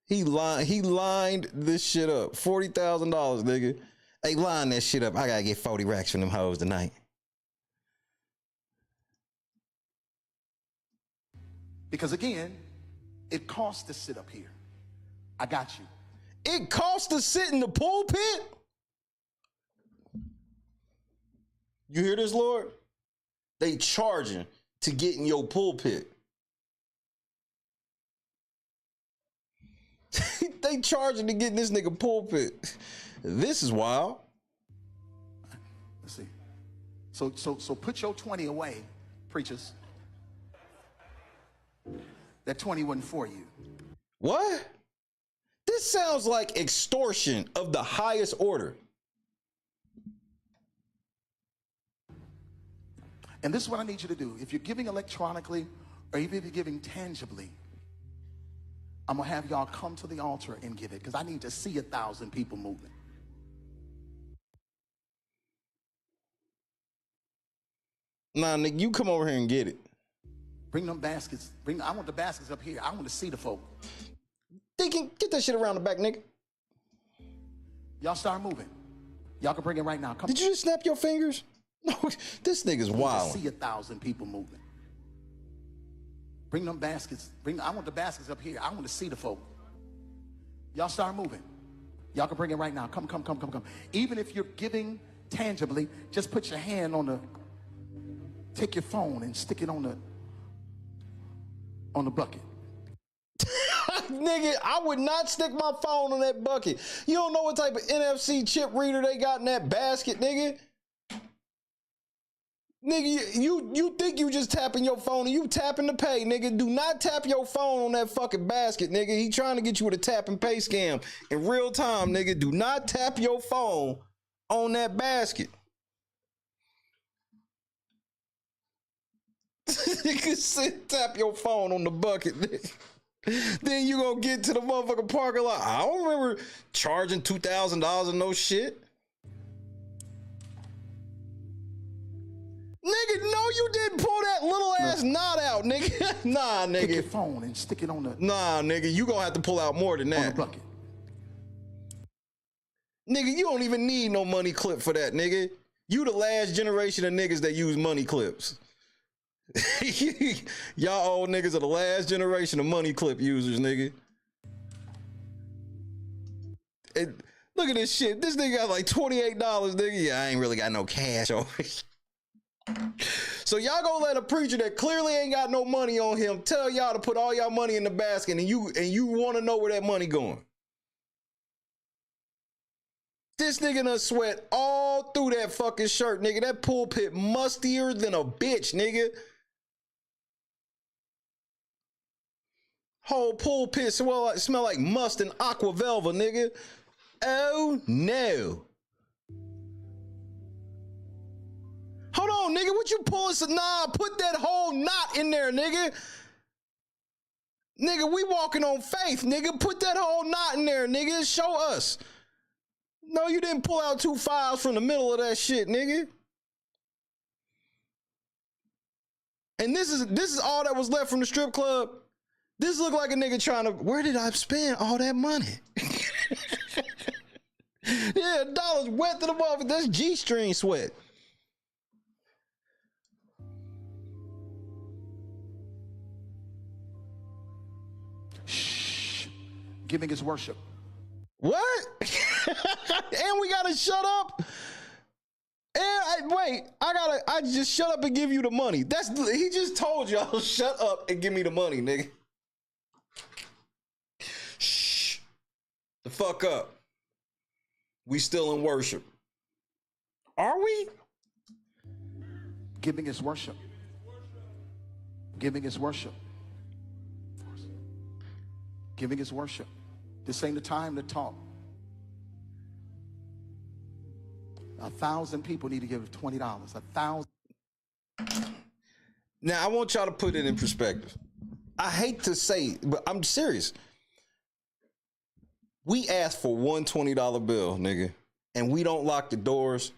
He lined this shit up. $40,000, nigga. Hey, line that shit up. I gotta get 40 racks from them hoes tonight. Because again, it costs to sit up here. I got you. It costs to sit in the pulpit? You hear this, Lord? They charging to get in your pulpit. They charging to get in this nigga pulpit. This is wild. Let's see. So put your 20 away, preachers. That 20 wasn't for you. What? This sounds like extortion of the highest order. And this is what I need you to do. If you're giving electronically or even if you're giving tangibly, I'm going to have y'all come to the altar and give it because I need to see 1,000 people moving. Nah, nigga, you come over here and get it. Bring them baskets. I want the baskets up here. I want to see the folk. Deacon, get that shit around the back, nigga. Y'all start moving. Y'all can bring it right now. Come. Did you just snap your fingers? No, this nigga's wild. See 1,000 people moving. Bring them baskets. I want the baskets up here. I want to see the folk. Y'all start moving. Y'all can bring it right now. Come. Even if you're giving tangibly, just put your hand on the. Take your phone and stick it on the bucket. Nigga, I would not stick my phone on that bucket. You don't know what type of NFC chip reader they got in that basket, nigga. Nigga, you think you just tapping your phone and you tapping to pay, nigga. Do not tap your phone on that fucking basket, nigga. He trying to get you with a tap and pay scam in real time, nigga. Do not tap your phone on that basket. Nigga, sit, tap your phone on the bucket, nigga. Then you gonna get to the motherfucking parking lot. I don't remember charging $2,000 and no shit. Nigga, no, you didn't pull that little ass knot out, nigga. Nah, nigga. Take your phone and stick it on the. Nah, nigga, you gonna have to pull out more than that. On the bucket. Nigga, you don't even need no money clip for that, nigga. You the last generation of niggas that use money clips. Y'all old niggas are the last generation of money clip users, nigga. And look at this shit. This nigga got like $28, nigga. Yeah, I ain't really got no cash on me. So y'all gonna let a preacher that clearly ain't got no money on him tell y'all to put all y'all money in the basket and you want to know where that money going. This nigga done sweat all through that fucking shirt, nigga. That pulpit mustier than a bitch, nigga. Whole pulpit smell like must and aqua velva, nigga. Oh no. Hold on, nigga. What you pulling? Nah, put that whole knot in there, nigga. Nigga, we walking on faith, nigga. Put that whole knot in there, nigga. Show us. No, you didn't pull out 2 files from the middle of that shit, nigga. And this is all that was left from the strip club. This looked like a nigga trying to, where did I spend all that money? Yeah, dollars wet to the motherfucker. That's G-string sweat. Shh. Giving is worship. What? And we gotta shut up. And I just shut up and give you the money. He just told y'all shut up and give me the money, nigga. Shh. The fuck up. We still in worship. Are we? Giving is worship. Giving is worship. Giving is worship. This ain't the time to talk. 1,000 people need to give $20. 1,000. Now, I want y'all to put it in perspective. I hate to say it, but I'm serious. We asked for one $20 bill, nigga, and we don't lock the doors.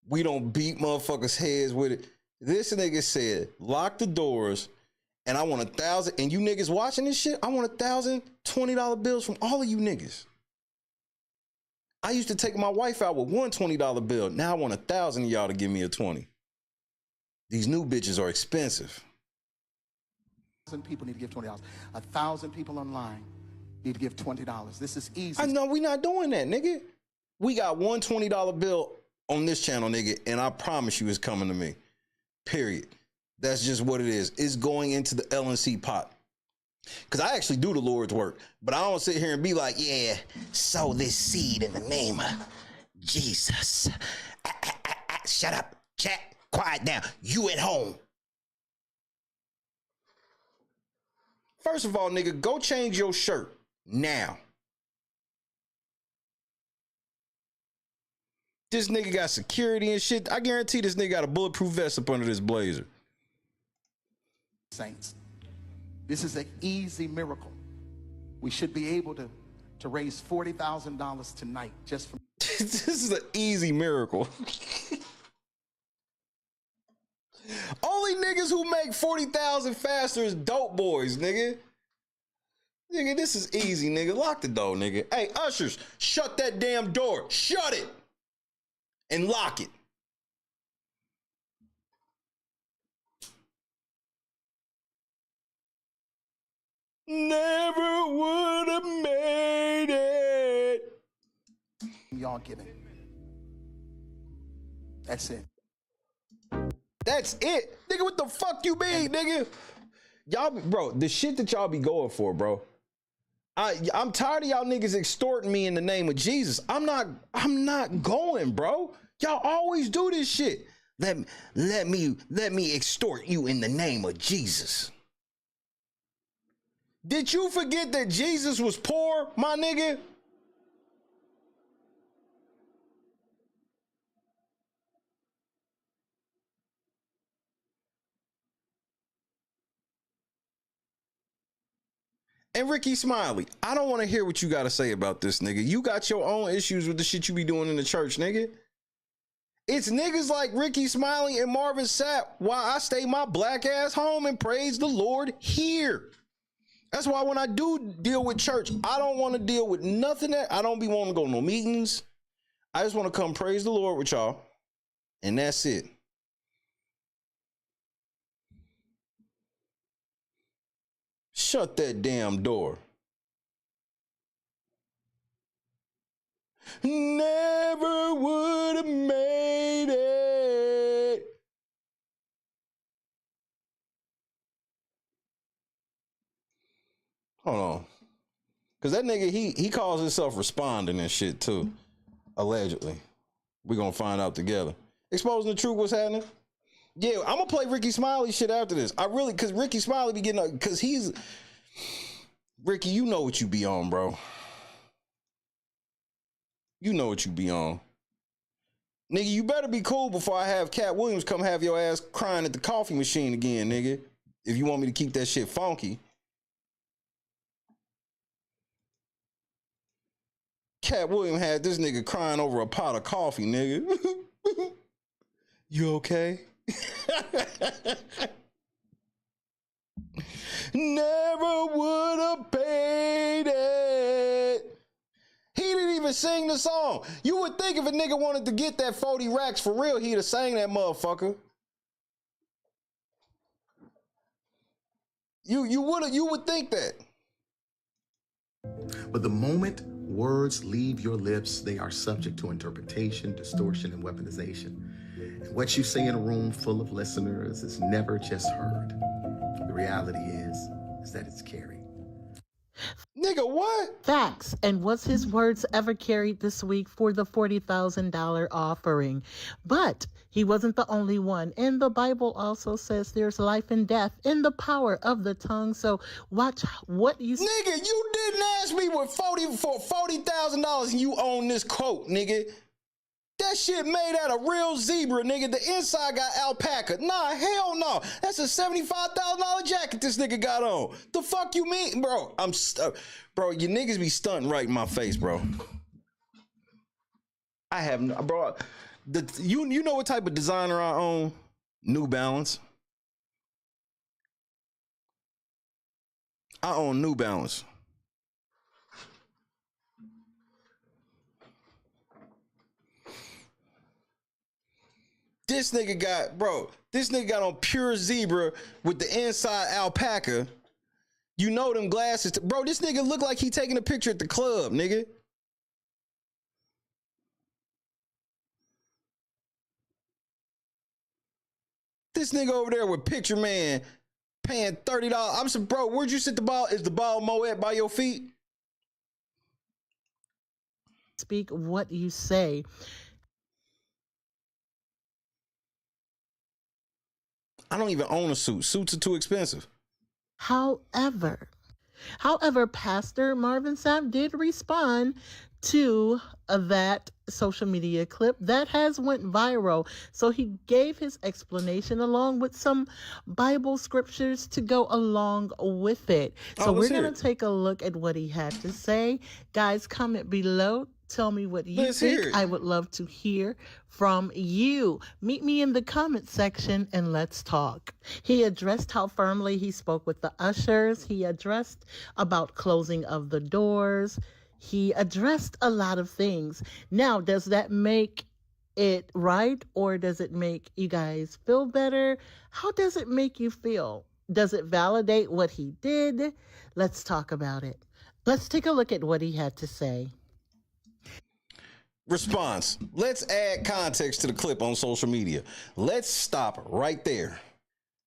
We don't beat motherfuckers' heads with it. This nigga said, lock the doors, and I want 1,000. And you niggas watching this shit, I want 1,000 $20 bills from all of you niggas. I used to take my wife out with one $20 bill. Now I want 1,000 of y'all to give me a 20. These new bitches are expensive. 1,000 people need to give $20. 1,000 people online need to give $20. This is easy. I know we not doing that, nigga. We got one $20 bill on this channel, nigga, and I promise you it's coming to me. Period. That's just what it is. It's going into the LNC pot. Because I actually do the Lord's work, but I don't sit here and be like, yeah, sow this seed in the name of Jesus. Shut up. Chat, quiet down. You at home. First of all, nigga, go change your shirt now. This nigga got security and shit. I guarantee this nigga got a bulletproof vest up under this blazer. Saints, this is an easy miracle. We should be able to raise $40,000 tonight just from. This is an easy miracle. Only niggas who make 40,000 faster is dope boys, nigga. Nigga, this is easy, nigga. Lock the door, nigga. Hey, ushers, shut that damn door. Shut it. And lock it. Never would have made it. Y'all giving. That's it. That's it. Nigga, what the fuck you mean, nigga? Y'all, bro, the shit that y'all be going for, bro. I'm tired of y'all niggas extorting me in the name of Jesus. I'm not going, bro. Y'all always do this shit. Let me extort you in the name of Jesus. Did you forget that Jesus was poor, my nigga? And Ricky Smiley, I don't want to hear what you got to say about this, nigga. You got your own issues with the shit you be doing in the church, nigga. It's niggas like Ricky Smiley and Marvin Sapp why I stay my black ass home and praise the Lord here. That's why when I do deal with church, I don't want to deal with nothing that I don't be wanting to go to no meetings. I just want to come praise the Lord with y'all. And that's it. Shut that damn door. Never would have made it. Hold on. Because that nigga, he calls himself responding and shit too. Allegedly. We're going to find out together. Exposing the truth, what's happening? Yeah, I'm going to play Ricky Smiley shit after this. I really, because Ricky Smiley be getting, because he's, Ricky, you know what you be on, bro. You know what you be on. Nigga, you better be cool before I have Cat Williams come have your ass crying at the coffee machine again, nigga. If you want me to keep that shit funky. Cat Williams had this nigga crying over a pot of coffee, nigga. You okay? Never would have paid it. He didn't even sing the song. You would think if a nigga wanted to get that 40 racks for real, he'd have sang that motherfucker. You would think that. But the moment words leave your lips, they are subject to interpretation, distortion, and weaponization. And what you say in a room full of listeners is never just heard. The reality is that it's carried. Nigga, what? Facts. And was his words ever carried this week for the $40,000 offering? But he wasn't the only one. And the Bible also says there's life and death in the power of the tongue. So watch what you... Nigga, you didn't ask me for $40,000 and you own this coat, nigga. That shit made out of real zebra, nigga. The inside got alpaca. Nah, hell no. That's a $75,000 jacket this nigga got on. The fuck you mean? Bro, bro, you niggas be stunting right in my face, bro. I have, bro, you know what type of designer I own? New Balance. I own New Balance. This nigga got on pure zebra with the inside alpaca. You know them glasses. Bro, this nigga look like he taking a picture at the club, nigga. This nigga over there with Picture Man paying $30. I'm saying, bro, where'd you sit the ball? Is the ball Moet by your feet? Speak what you say. I don't even own a suit. Suits are too expensive. However, Pastor Marvin Sapp did respond to that social media clip that has went viral. So he gave his explanation along with some Bible scriptures to go along with it. So we're going to take a look at what he had to say. Guys, comment below. Tell me what you think. I would love to hear from you. Meet me in the comment section and let's talk. He addressed how firmly he spoke with the ushers. He addressed about closing of the doors. He addressed a lot of things. Now, does that make it right, or does it make you guys feel better? How does it make you feel? Does it validate what he did? Let's talk about it. Let's take a look at what he had to say. Response. Let's add context to the clip on social media. Let's stop right there.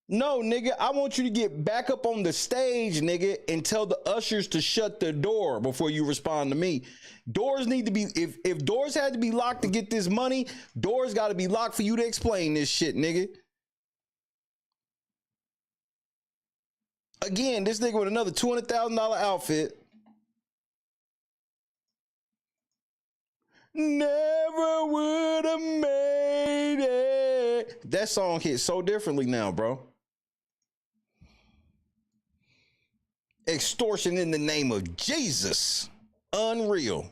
No, nigga, I want you to get back up on the stage, nigga, and tell the ushers to shut the door before you respond to me. Doors need to be, if doors had to be locked to get this money, doors got to be locked for you to explain this shit, nigga. Again, this nigga with another $200,000 outfit. Never would have made it. That song hits so differently now, bro. Extortion in the name of Jesus. Unreal.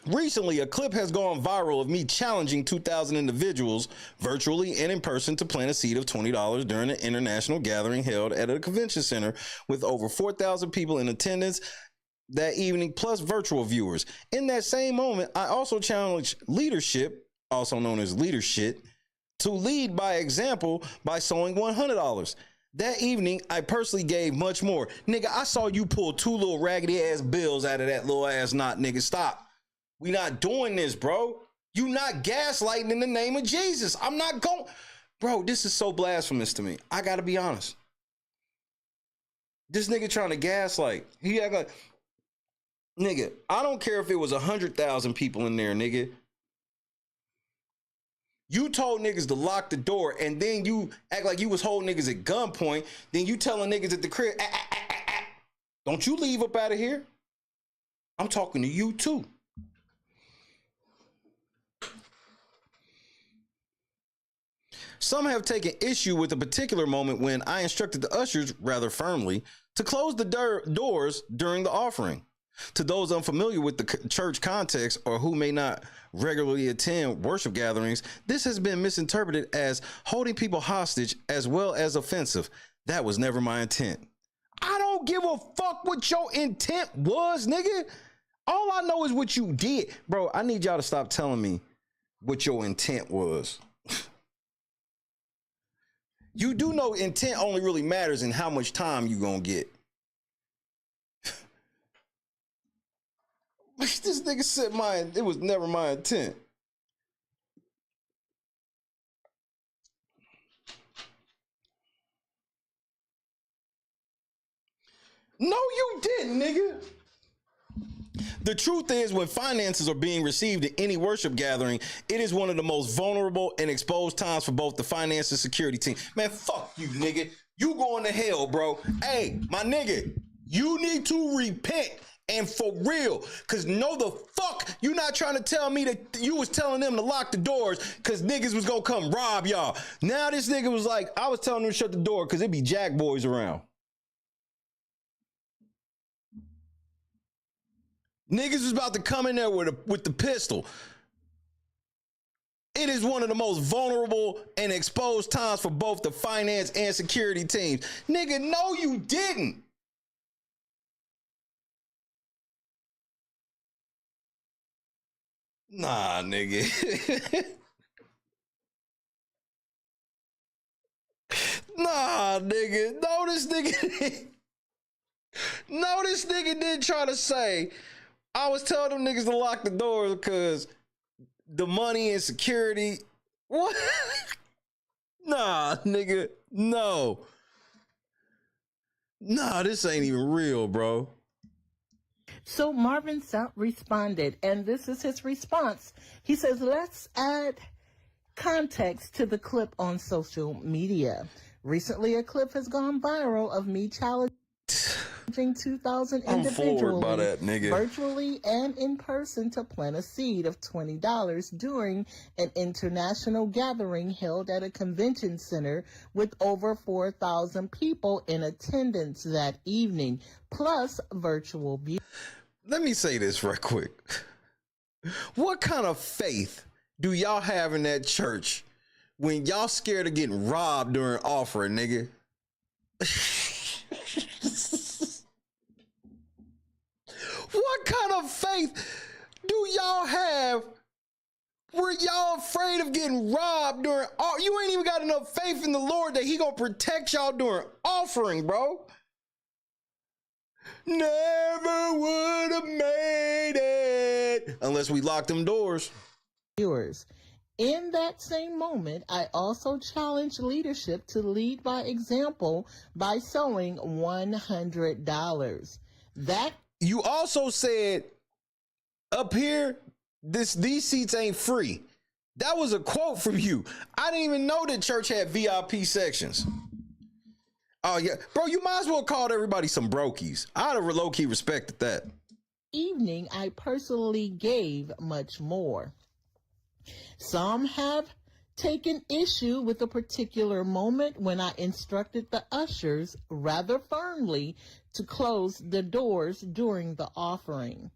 Recently, a clip has gone viral of me challenging 2,000 individuals, virtually and in person, to plant a seed of $20 during an international gathering held at a convention center with over 4,000 people in attendance that evening, plus virtual viewers. In that same moment, I also challenged leadership, also known as leadership, to lead by example by sowing $100. That evening, I personally gave much more. Nigga, I saw you pull 2 little raggedy ass bills out of that little ass knot, nigga. Stop. We not doing this, bro. You not gaslighting in the name of Jesus. I'm not going. Bro, this is so blasphemous to me. I gotta be honest. This nigga trying to gaslight. He act like, nigga, I don't care if it was 100,000 people in there, nigga. You told niggas to lock the door, and then you act like you was holding niggas at gunpoint. Then you telling niggas at the crib, don't you leave up out of here. I'm talking to you too. Some have taken issue with a particular moment when I instructed the ushers, rather firmly, to close the doors during the offering. To those unfamiliar with the church context or who may not regularly attend worship gatherings, this has been misinterpreted as holding people hostage as well as offensive. That was never my intent. I don't give a fuck what your intent was, nigga. All I know is what you did. Bro, I need y'all to stop telling me what your intent was. You do know intent only really matters in how much time you gonna get. This nigga said it was never my intent. No, you didn't, nigga. The truth is, when finances are being received at any worship gathering, it is one of the most vulnerable and exposed times for both the finance and security team. Man, fuck you, nigga. You going to hell, bro. Hey, my nigga, you need to repent. And for real, because no the fuck, you not trying to tell me that you was telling them to lock the doors because niggas was going to come rob y'all. Now this nigga was like, I was telling them to shut the door because it be jack boys around. Niggas was about to come in there with the pistol. It is one of the most vulnerable and exposed times for both the finance and security teams. Nigga, no, you didn't. Nah, nigga. Nah, nigga. No, this nigga didn't try to say, I was telling them niggas to lock the doors because the money and security. What? Nah, nigga. No. Nah, this ain't even real, bro. So Marvin Sapp responded, and this is his response. He says, let's add context to the clip on social media. Recently, a clip has gone viral of me challenging 2,000 I'm floored by individually, that, nigga. virtually and in person, to plant a seed of $20 during an international gathering held at a convention center with over 4,000 people in attendance that evening, plus virtual views. Let me say this right quick. What kind of faith do y'all have in that church when y'all scared of getting robbed during offering, nigga? What kind of faith do y'all have where y'all afraid of getting robbed during you ain't even got enough faith in the Lord that he gonna protect y'all during offering, bro? Never would have made it unless we locked them doors. Viewers. In that same moment, I also challenged leadership to lead by example by sowing $100. That you also said up here, these seats ain't free. That was a quote from you. I didn't even know that church had VIP sections. Oh yeah, bro, you might as well call everybody some brokies. I'd have low-key respected that. Evening, I personally gave much more. Some have taken issue with a particular moment when I instructed the ushers rather firmly to close the doors during the offering.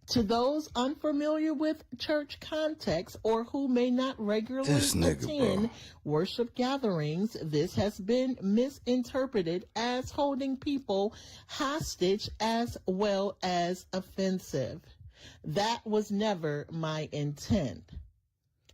To those unfamiliar with church context or who may not regularly attend worship gatherings, this has been misinterpreted as holding people hostage as well as offensive. That was never my intent.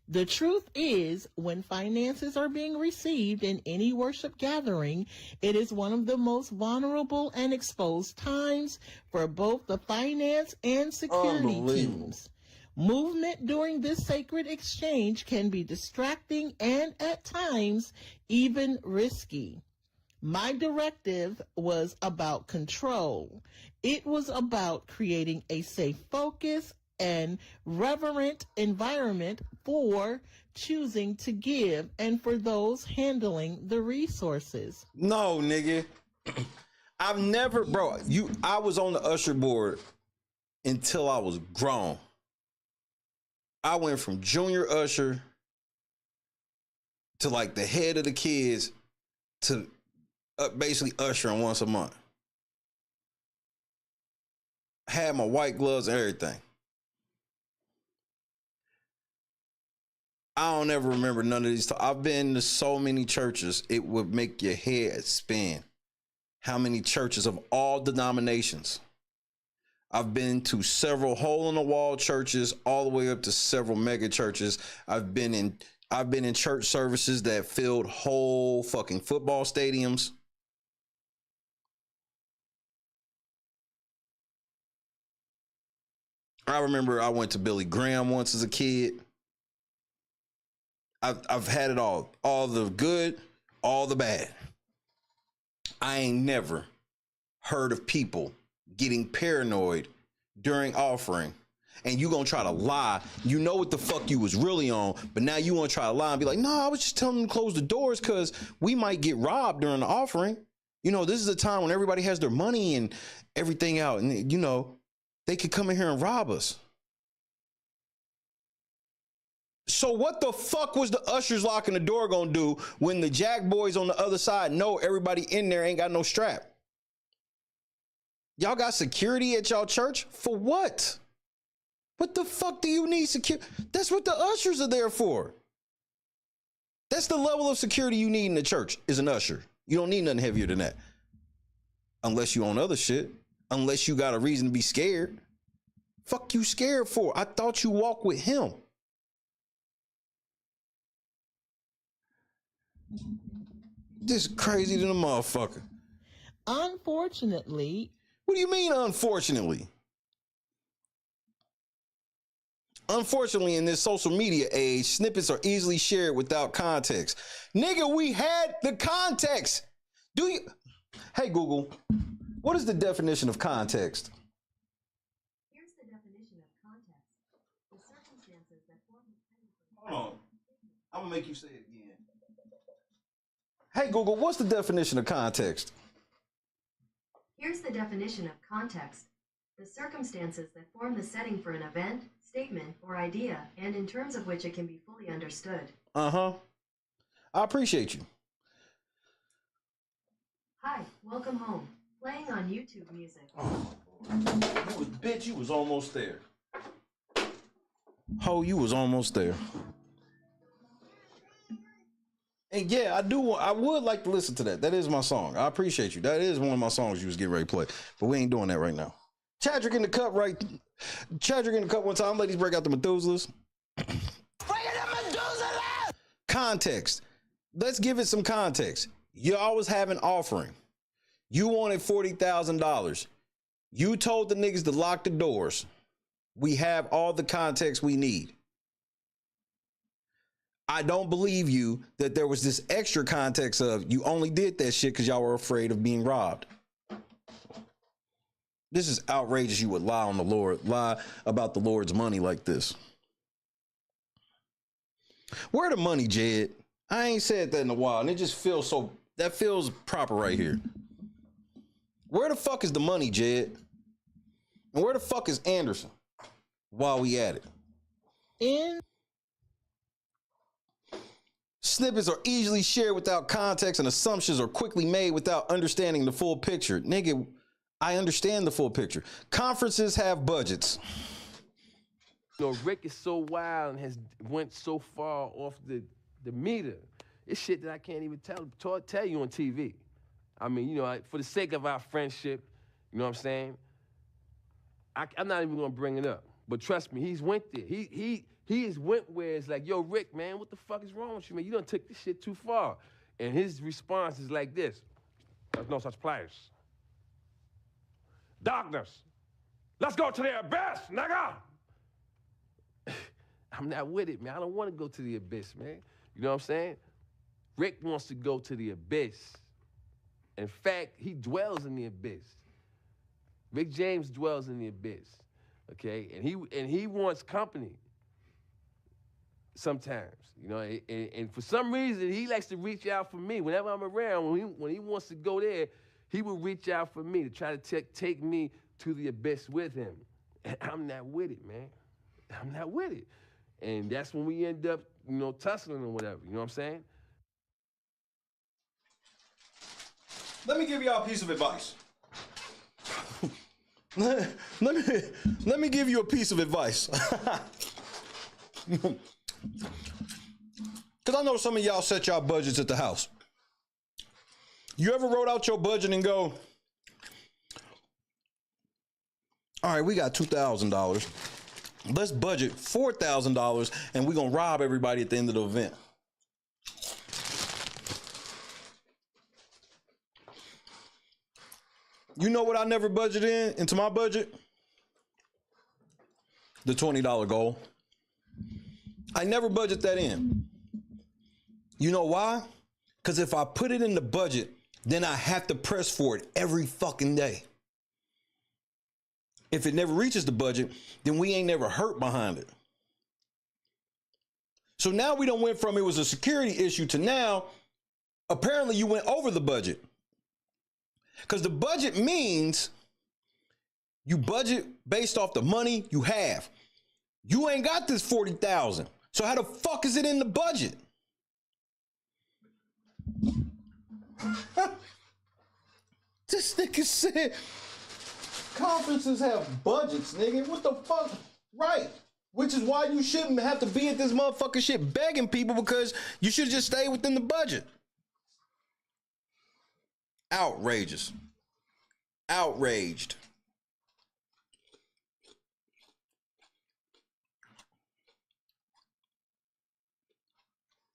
The truth is, when finances are being received in any worship gathering, it is one of the most vulnerable and exposed times for both the finance and security teams. Movement during this sacred exchange can be distracting and at times even risky. My directive was about control. It was about creating a safe focus and reverent environment for choosing to give and for those handling the resources. No, nigga. I've never, bro, I was on the usher board until I was grown. I went from junior usher to like the head of the kids to basically ushering once a month. Had my white gloves and everything. I don't ever remember none of these. I've been to so many churches, it would make your head spin. How many churches of all denominations? I've been to several hole-in-the-wall churches, all the way up to several mega churches. I've been in church services that filled whole fucking football stadiums. I remember I went to Billy Graham once as a kid. I've had it all the good, all the bad. I ain't never heard of people getting paranoid during offering, and you gonna try to lie. You know what the fuck you was really on, but now you want to try to lie and be like, no, I was just telling them to close the doors because we might get robbed during the offering. You know, this is a time when everybody has their money and everything out, and you know, they could come in here and rob us. So what the fuck was the ushers locking the door gonna do when the jack boys on the other side know everybody in there ain't got no strap? Y'all got security at y'all church? For what? What the fuck do you need security? That's what the ushers are there for. That's the level of security you need in the church, is an usher. You don't need nothing heavier than that. Unless you own other shit. Unless you got a reason to be scared. Fuck you scared for? I thought you walked with him. This is crazy than a motherfucker. Unfortunately. What do you mean, unfortunately? Unfortunately, in this social media age, snippets are easily shared without context. Nigga, we had the context. Do you? Hey, Google, what is the definition of context? Here's the definition of context. The circumstances that form. Hold on. I'm gonna make you say it again. Hey Google, what's the definition of context? Here's the definition of context. The circumstances that form the setting for an event, statement, or idea, and in terms of which it can be fully understood. Uh-huh. I appreciate you. Hi, welcome home. Playing on YouTube Music. Oh, bitch, you was almost there. Ho, you was almost there. And yeah, I would like to listen to that. That is my song. I appreciate you. That is one of my songs you was getting ready to play. But we ain't doing that right now. Chadrick in the cup, right? Chadrick in the cup one time. Ladies, break out the Methuselahs. Context. Let's give it some context. You always have an offering. You wanted $40,000. You told the niggas to lock the doors. We have all the context we need. I don't believe you that there was this extra context of you only did that shit because y'all were afraid of being robbed. This is outrageous. You would lie on the Lord, lie about the Lord's money like this. Where the money, Jed? I ain't said that in a while, and it just feels so, that feels proper right here. Where the fuck is the money, Jed? And where the fuck is Anderson while we at it? Snippets are easily shared without context, and assumptions are quickly made without understanding the full picture. Nigga, I understand the full picture. Conferences have budgets. You know, Rick is so wild and has went so far off the meter. It's shit that I can't even tell you on TV. I mean, you know, for the sake of our friendship, you know what I'm saying? I'm not even gonna bring it up. But trust me, he's went there. He has went where it's like, yo, Rick, man, what the fuck is wrong with you, man? You done took this shit too far. And his response is like this: there's no such place. Darkness, let's go to the abyss, nigga! I'm not with it, man. I don't want to go to the abyss, man. You know what I'm saying? Rick wants to go to the abyss. In fact, he dwells in the abyss. Rick James dwells in the abyss, okay? And he wants company sometimes, you know? And for some reason, he likes to reach out for me. Whenever I'm around, when he wants to go there, he will reach out for me to try to take me to the abyss with him. And I'm not with it, man. I'm not with it. And that's when we end up, you know, tussling or whatever, you know what I'm saying? Let me give y'all a piece of advice. let me give you a piece of advice. Because I know some of y'all set y'all budgets at the house. You ever wrote out your budget and go, all right, we got $2,000. Let's budget $4,000 and we're going to rob everybody at the end of the event. You know what I never budgeted into my budget? The $20 goal. I never budget that in. You know why? Because if I put it in the budget, then I have to press for it every fucking day. If it never reaches the budget, then we ain't never hurt behind it. So now we done went from it was a security issue to now, apparently you went over the budget. Because the budget means you budget based off the money you have. You ain't got this $40,000. So how the fuck is it in the budget? This nigga said conferences have budgets, nigga. What the fuck? Right. Which is why you shouldn't have to be at this motherfucking shit begging people, because you should just stay within the budget. Outrageous. Outraged.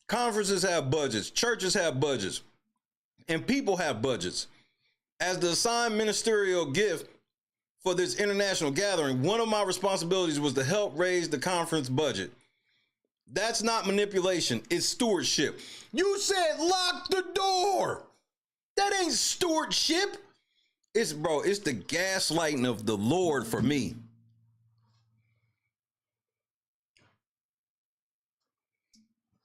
Conferences have budgets, churches have budgets, and people have budgets. As the assigned ministerial gift for this international gathering, one of my responsibilities was to help raise the conference budget. That's not manipulation, it's stewardship. You said lock the door. That ain't stewardship. It's the gaslighting of the Lord for me.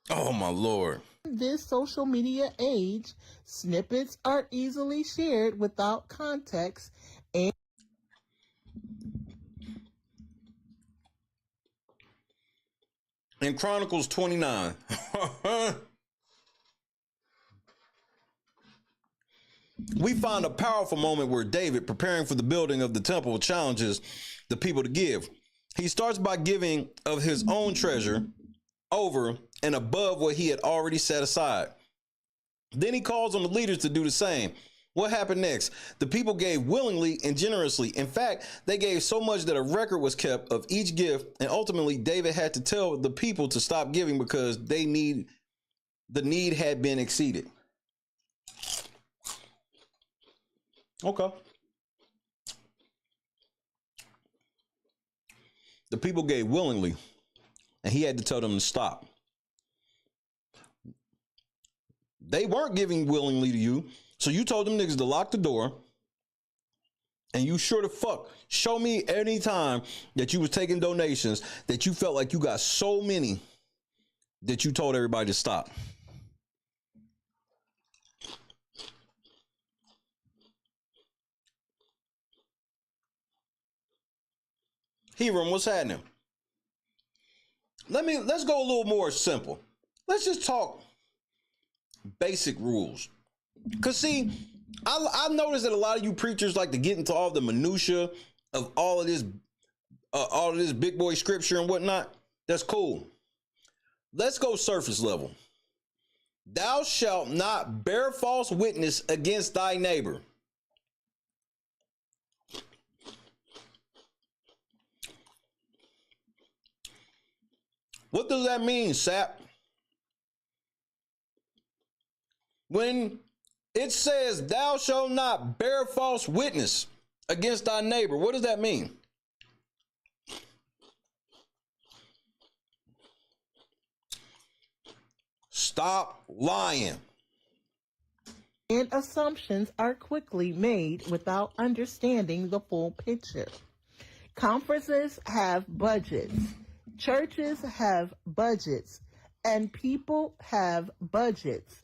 Oh, my Lord. In this social media age, snippets are easily shared without context and in Chronicles 29, we find a powerful moment where David, preparing for the building of the temple, challenges the people to give. He starts by giving of his own treasure over and above what he had already set aside. Then he calls on the leaders to do the same. What happened next? The people gave willingly and generously. In fact, they gave so much that a record was kept of each gift, and ultimately David had to tell the people to stop giving because the need had been exceeded. Okay. The people gave willingly, and he had to tell them to stop. They weren't giving willingly to you, so you told them niggas to lock the door, and you sure to fuck show me any time that you was taking donations that you felt like you got so many that you told everybody to stop. Hiram, what's happening? Let's go a little more simple. Let's just talk basic rules. Cause see, I noticed that a lot of you preachers like to get into all the minutia of all of this big boy scripture and whatnot. That's cool. Let's go surface level. Thou shalt not bear false witness against thy neighbor. What does that mean, Sapp? When it says thou shalt not bear false witness against thy neighbor, what does that mean? Stop lying. and assumptions are quickly made without understanding the full picture. Conferences have budgets, churches have budgets, and people have budgets.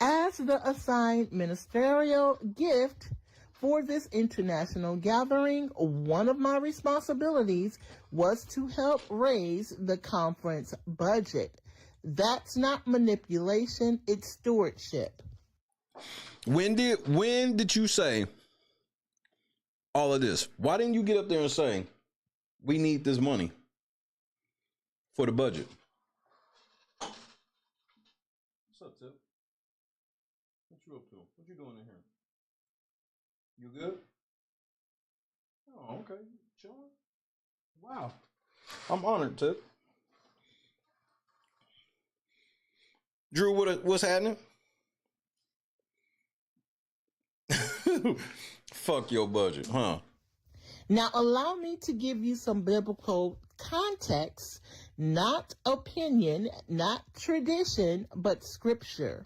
As the assigned ministerial gift for this international gathering, one of my responsibilities was to help raise the conference budget. That's not manipulation, it's stewardship. When did you say all of this? Why didn't you get up there and say, we need this money for the budget? What's up, Tip? What you up to? What you doing in here? You good? Oh, okay. Chilling. Wow. I'm honored, Tip. Drew, what's happening? Fuck your budget, huh? Now, allow me to give you some biblical context, not opinion, not tradition, but scripture.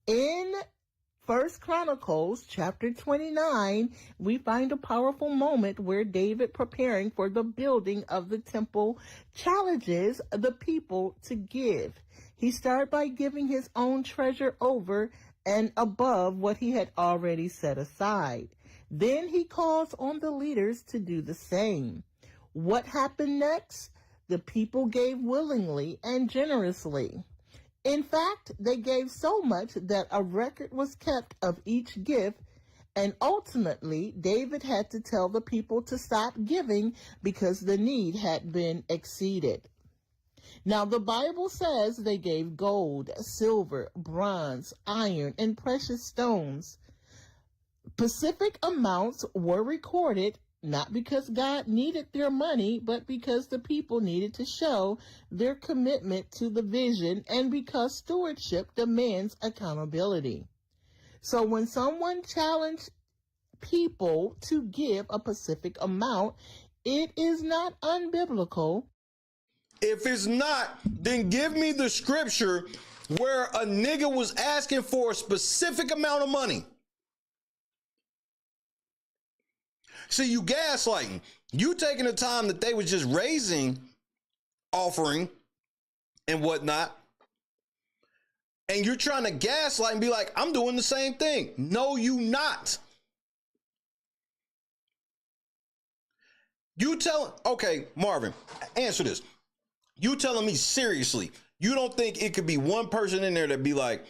In 1 Chronicles chapter 29, we find a powerful moment where David, preparing for the building of the temple, challenges the people to give. He started by giving his own treasure over and above what he had already set aside. Then he calls on the leaders to do the same. What happened next? The people gave willingly and generously. In fact, they gave so much that a record was kept of each gift, and ultimately, David had to tell the people to stop giving because the need had been exceeded. Now, the Bible says they gave gold, silver, bronze, iron, and precious stones. Specific amounts were recorded, not because God needed their money, but because the people needed to show their commitment to the vision and because stewardship demands accountability. So when someone challenged people to give a specific amount, it is not unbiblical. If it's not, then give me the scripture where a nigga was asking for a specific amount of money. See, you gaslighting. You taking the time that they was just raising, offering, and whatnot, And you're trying to gaslight and be like, I'm doing the same thing. No, you not. Okay, Marvin, answer this. You telling me seriously, you don't think it could be one person in there that be like,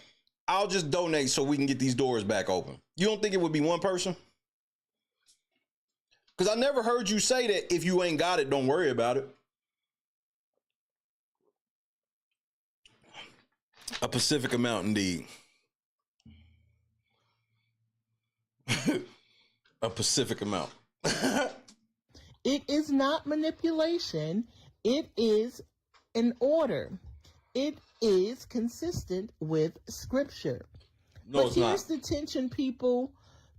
I'll just donate so we can get these doors back open? You don't think it would be one person? Because I never heard you say that if you ain't got it, don't worry about it. A Pacific amount, indeed. A Pacific amount. It is not manipulation. It is an order. It is consistent with Scripture. No, but here's the tension, people.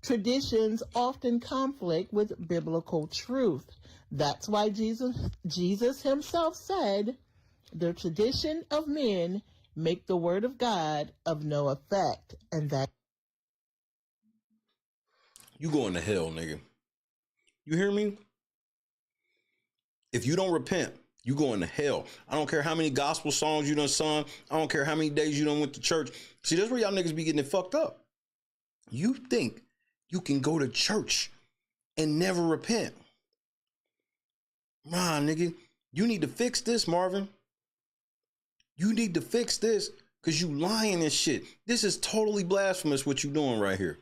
Traditions often conflict with biblical truth. That's why Jesus himself said, the tradition of men make the word of God of no effect. And that you going to hell, nigga. You hear me? If you don't repent, you going to hell. I don't care how many gospel songs you done sung. I don't care how many days you done went to church. See, that's where y'all niggas be getting it fucked up. You think you can go to church and never repent. Nah, nigga, you need to fix this, Marvin. You need to fix this because you lying and shit. This is totally blasphemous what you doing right here.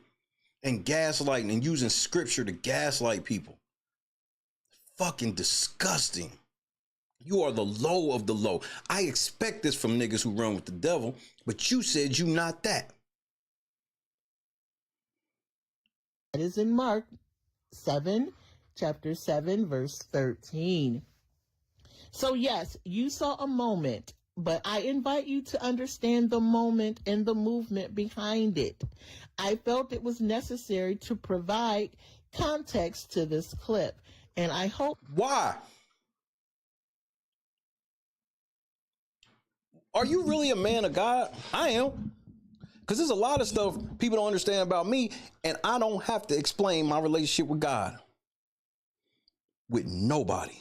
And gaslighting and using scripture to gaslight people. Fucking disgusting. You are the low of the low. I expect this from niggas who run with the devil, but you said you not that. That is in Mark 7, chapter 7, verse 13. So yes, you saw a moment, but I invite you to understand the moment and the movement behind it. I felt it was necessary to provide context to this clip, and I hope... Why? Are you really a man of God? I am. Because there's a lot of stuff people don't understand about me, and I don't have to explain my relationship with God. With nobody.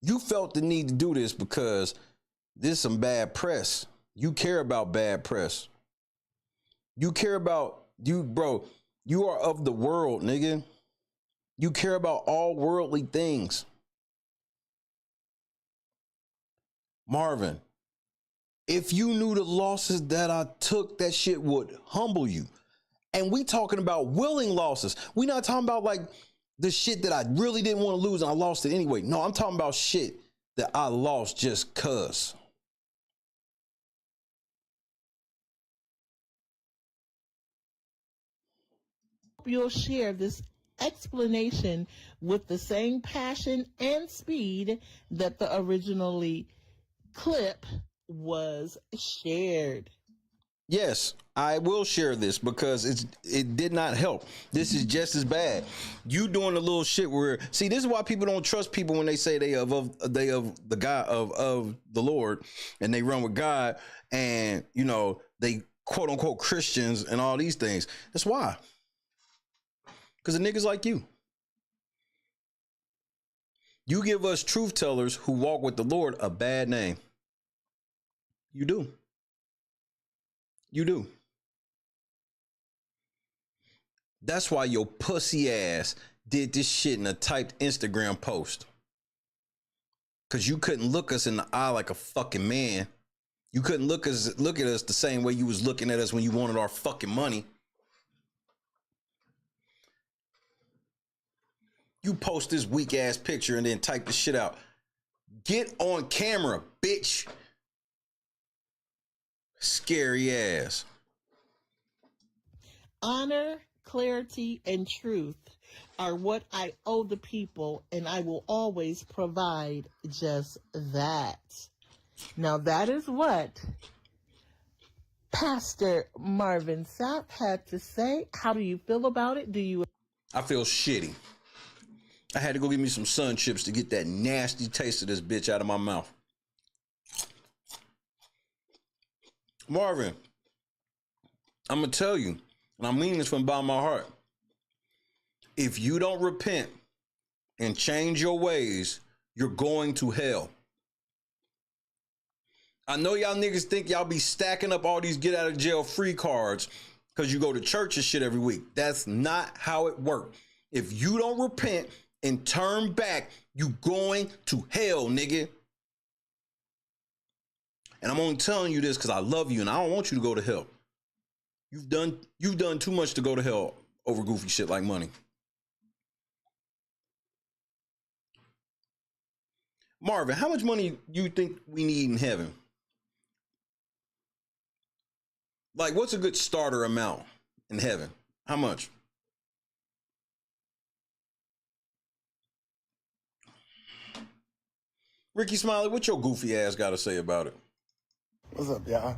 You felt the need to do this because this is some bad press. You care about bad press. You care about you, bro. You are of the world, nigga. You care about all worldly things. Marvin, if you knew the losses that I took, that shit would humble you. And we talking about willing losses. We not talking about like the shit that I really didn't want to lose and I lost it anyway. No, I'm talking about shit that I lost just cuz. You'll share this explanation with the same passion and speed that the originally clip was shared. Yes, I will share this because it did not help. This is just as bad. You doing a little shit where, see, this is why people don't trust people when they say they of the God of the Lord and they run with God and you know they quote unquote Christians and all these things. That's why. Because of niggas like you. You give us truth tellers who walk with the Lord a bad name. You do. You do. That's why your pussy ass did this shit in a typed Instagram post. Because you couldn't look us in the eye like a fucking man. You couldn't look at us the same way you was looking at us when you wanted our fucking money. You post this weak ass picture and then type the shit out. Get on camera, bitch. Scary ass. Honor, clarity, and truth are what I owe the people, and I will always provide just that. Now that is what Pastor Marvin Sapp had to say. How do you feel about it? I feel shitty. I had to go get me some sun chips to get that nasty taste of this bitch out of my mouth. Marvin, I'm going to tell you, and I mean this from the bottom of my heart. If you don't repent and change your ways, You're going to hell. I know y'all niggas think y'all be stacking up all these get out of jail free cards because you go to church and shit every week. That's not how it works. If you don't repent and turn back, you going to hell, nigga. And I'm only telling you this because I love you and I don't want you to go to hell. You've done too much to go to hell over goofy shit like money. Marvin, how much money do you think we need in heaven? Like, what's a good starter amount in heaven? How much? Ricky Smiley, what your goofy ass got to say about it? What's up, y'all?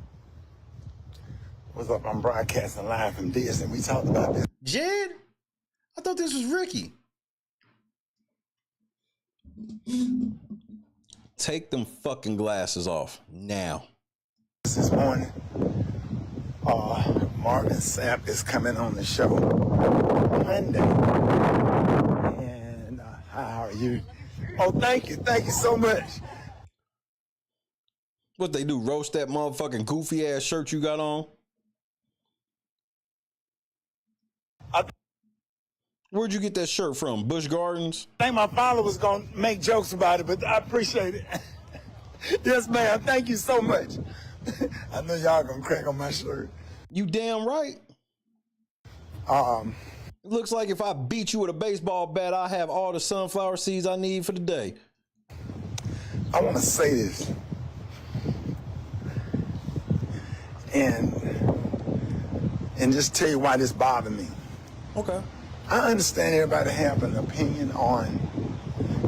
What's up? I'm broadcasting live from Disney. We talked about this. Jed? I thought this was Ricky. Take them fucking glasses off now. This morning, Marvin Sapp is coming on the show Monday. And how are you? Oh, thank you so much. What they do, roast that motherfucking goofy ass shirt you got on? Where'd you get that shirt from? Busch Gardens? I think my father was going to make jokes about it, but I appreciate it. Yes, ma'am. Thank you so much. I know y'all going to crack on my shirt. You damn right. It looks like if I beat you with a baseball bat, I have all the sunflower seeds I need for the day. I want to say this. And just tell you why this bothered me. Okay. I understand everybody have an opinion on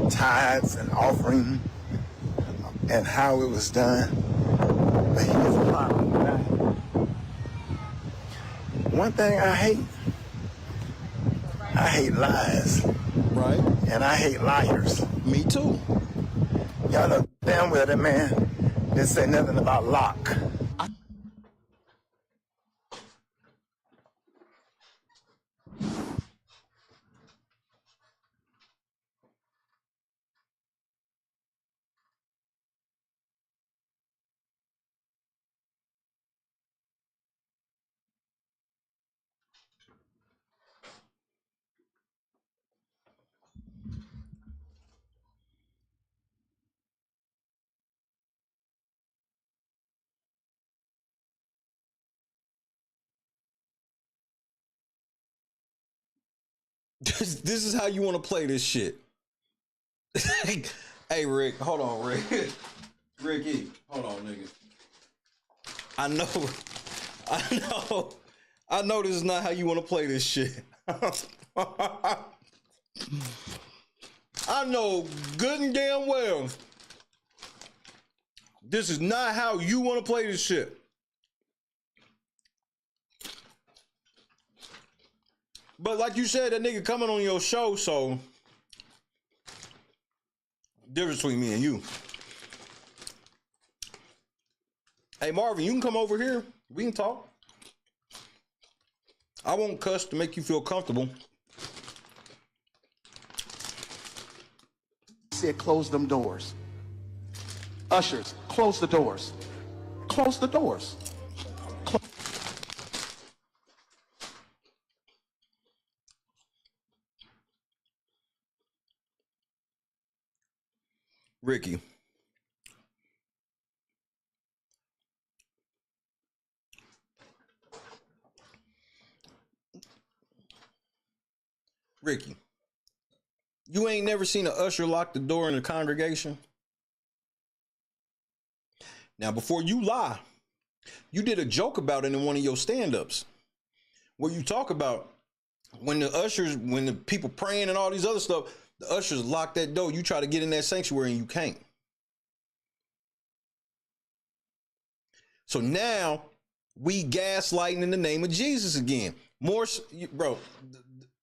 tithes and offering and how it was done. But here's the problem. One thing I hate lies. Right. And I hate liars. Me too. Y'all know damn well that man didn't say nothing about Locke. This is how you want to play this shit. Hey, Rick, hold on, Rick. Ricky, hold on, nigga. I know this is not how you want to play this shit. I know good and damn well this is not how you want to play this shit. But like you said, that nigga coming on your show, so difference between me and you. Hey, Marvin, you can come over here. We can talk. I won't cuss to make you feel comfortable. Said close them doors. Ushers, close the doors. Close the doors. Ricky. Ricky, you ain't never seen an usher lock the door in the congregation? Now, before you lie, you did a joke about it in one of your stand-ups where you talk about when the ushers, when the people praying and all these other stuff, the ushers lock that door. You try to get in that sanctuary and you can't. So now we gaslighting in the name of Jesus again. More, bro,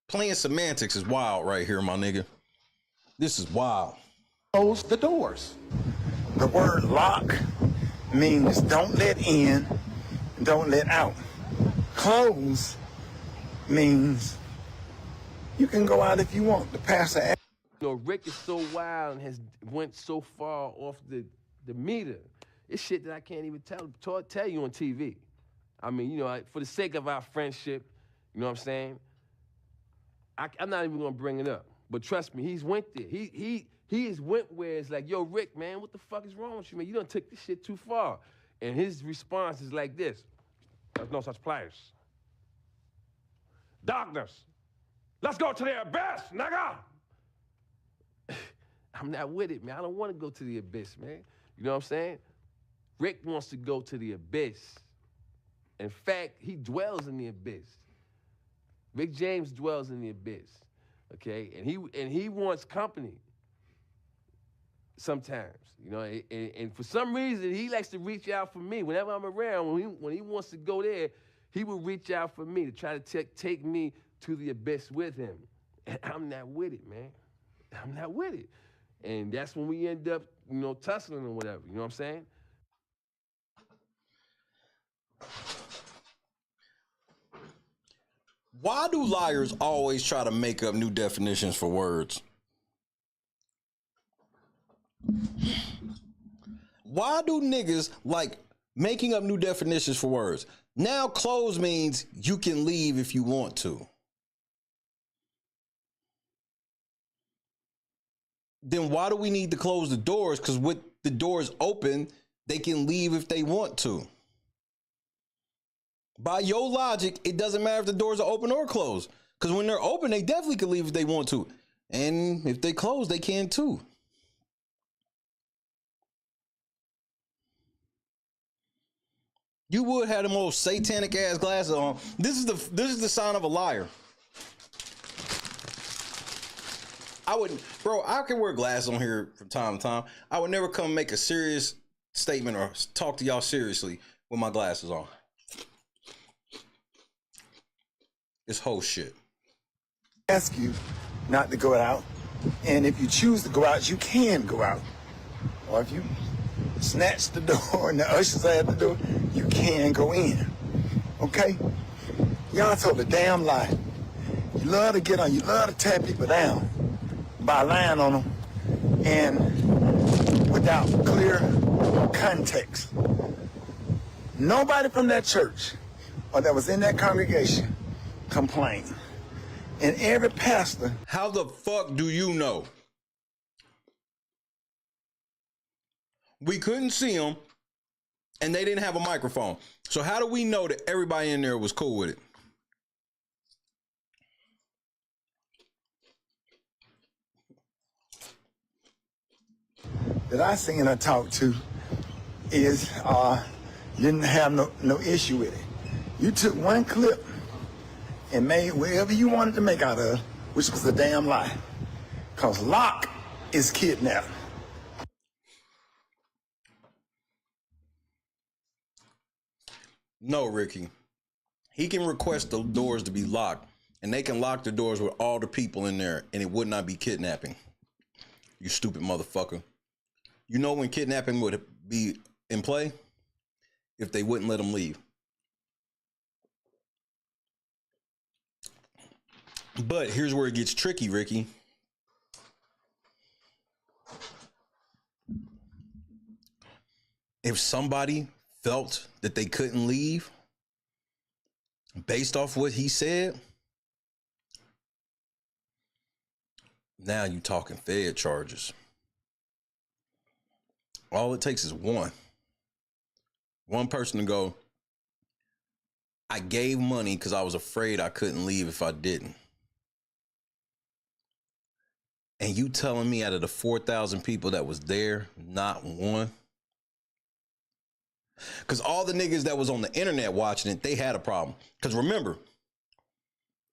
playing semantics is wild right here, my nigga. This is wild. Close the doors. The word lock means don't let in, don't let out. Close means you can go out if you want. The pastor You know, Rick is so wild and has went so far off the meter. It's shit that I can't even tell you on TV. I mean, you know, for the sake of our friendship, you know what I'm saying? I'm not even gonna bring it up. But trust me, he's went there. He has went where it's like, yo, Rick, man, what the fuck is wrong with you, man? You done took this shit too far. And his response is like this. There's no such place. Darkness. Let's go to the abyss, nigga! I'm not with it, man. I don't want to go to the abyss, man. You know what I'm saying? Rick wants to go to the abyss. In fact, he dwells in the abyss. Rick James dwells in the abyss, okay? And he wants company sometimes, you know? And for some reason, he likes to reach out for me. Whenever I'm around, when he wants to go there, he will reach out for me to try to take me to the abyss with him. And I'm not with it, man. I'm not with it. And that's when we end up, you know, tussling or whatever, you know what I'm saying? Why do liars always try to make up new definitions for words? Why do niggas like making up new definitions for words? Now close means you can leave if you want to. Then why do we need to close the doors? Because with the doors open, they can leave if they want to. By your logic, it doesn't matter if the doors are open or closed. Because when they're open, they definitely can leave if they want to. And if they close, they can too. You would have the most satanic ass glasses on. This is the sign of a liar. I wouldn't, bro, I can wear glasses on here from time to time. I would never come make a serious statement or talk to y'all seriously with my glasses on. It's whole shit. Ask you not to go out, and if you choose to go out, you can go out. Or if you snatch the door and the ushers are at the door, you can go in. Okay? Y'all told a damn lie. You love to get on, you love to tear people down by lying on them and without clear context. Nobody from that church or that was in that congregation complained. And every pastor... How the fuck do you know? We couldn't see them and they didn't have a microphone. So how do we know that everybody in there was cool with it? That I seen or talked to is didn't have no issue with it. You took one clip and made whatever you wanted to make out of, which was a damn lie. Cause Locke is kidnapped. No, Ricky. He can request the doors to be locked, and they can lock the doors with all the people in there, and it would not be kidnapping. You stupid motherfucker. You know when kidnapping would be in play? If they wouldn't let them leave. But here's where it gets tricky, Ricky. If somebody felt that they couldn't leave based off what he said, now you talking Fed charges. All it takes is one person to go, I gave money because I was afraid I couldn't leave if I didn't. And you telling me out of the 4,000 people that was there, not one? Because all the niggas that was on the internet watching it, they had a problem. Because remember,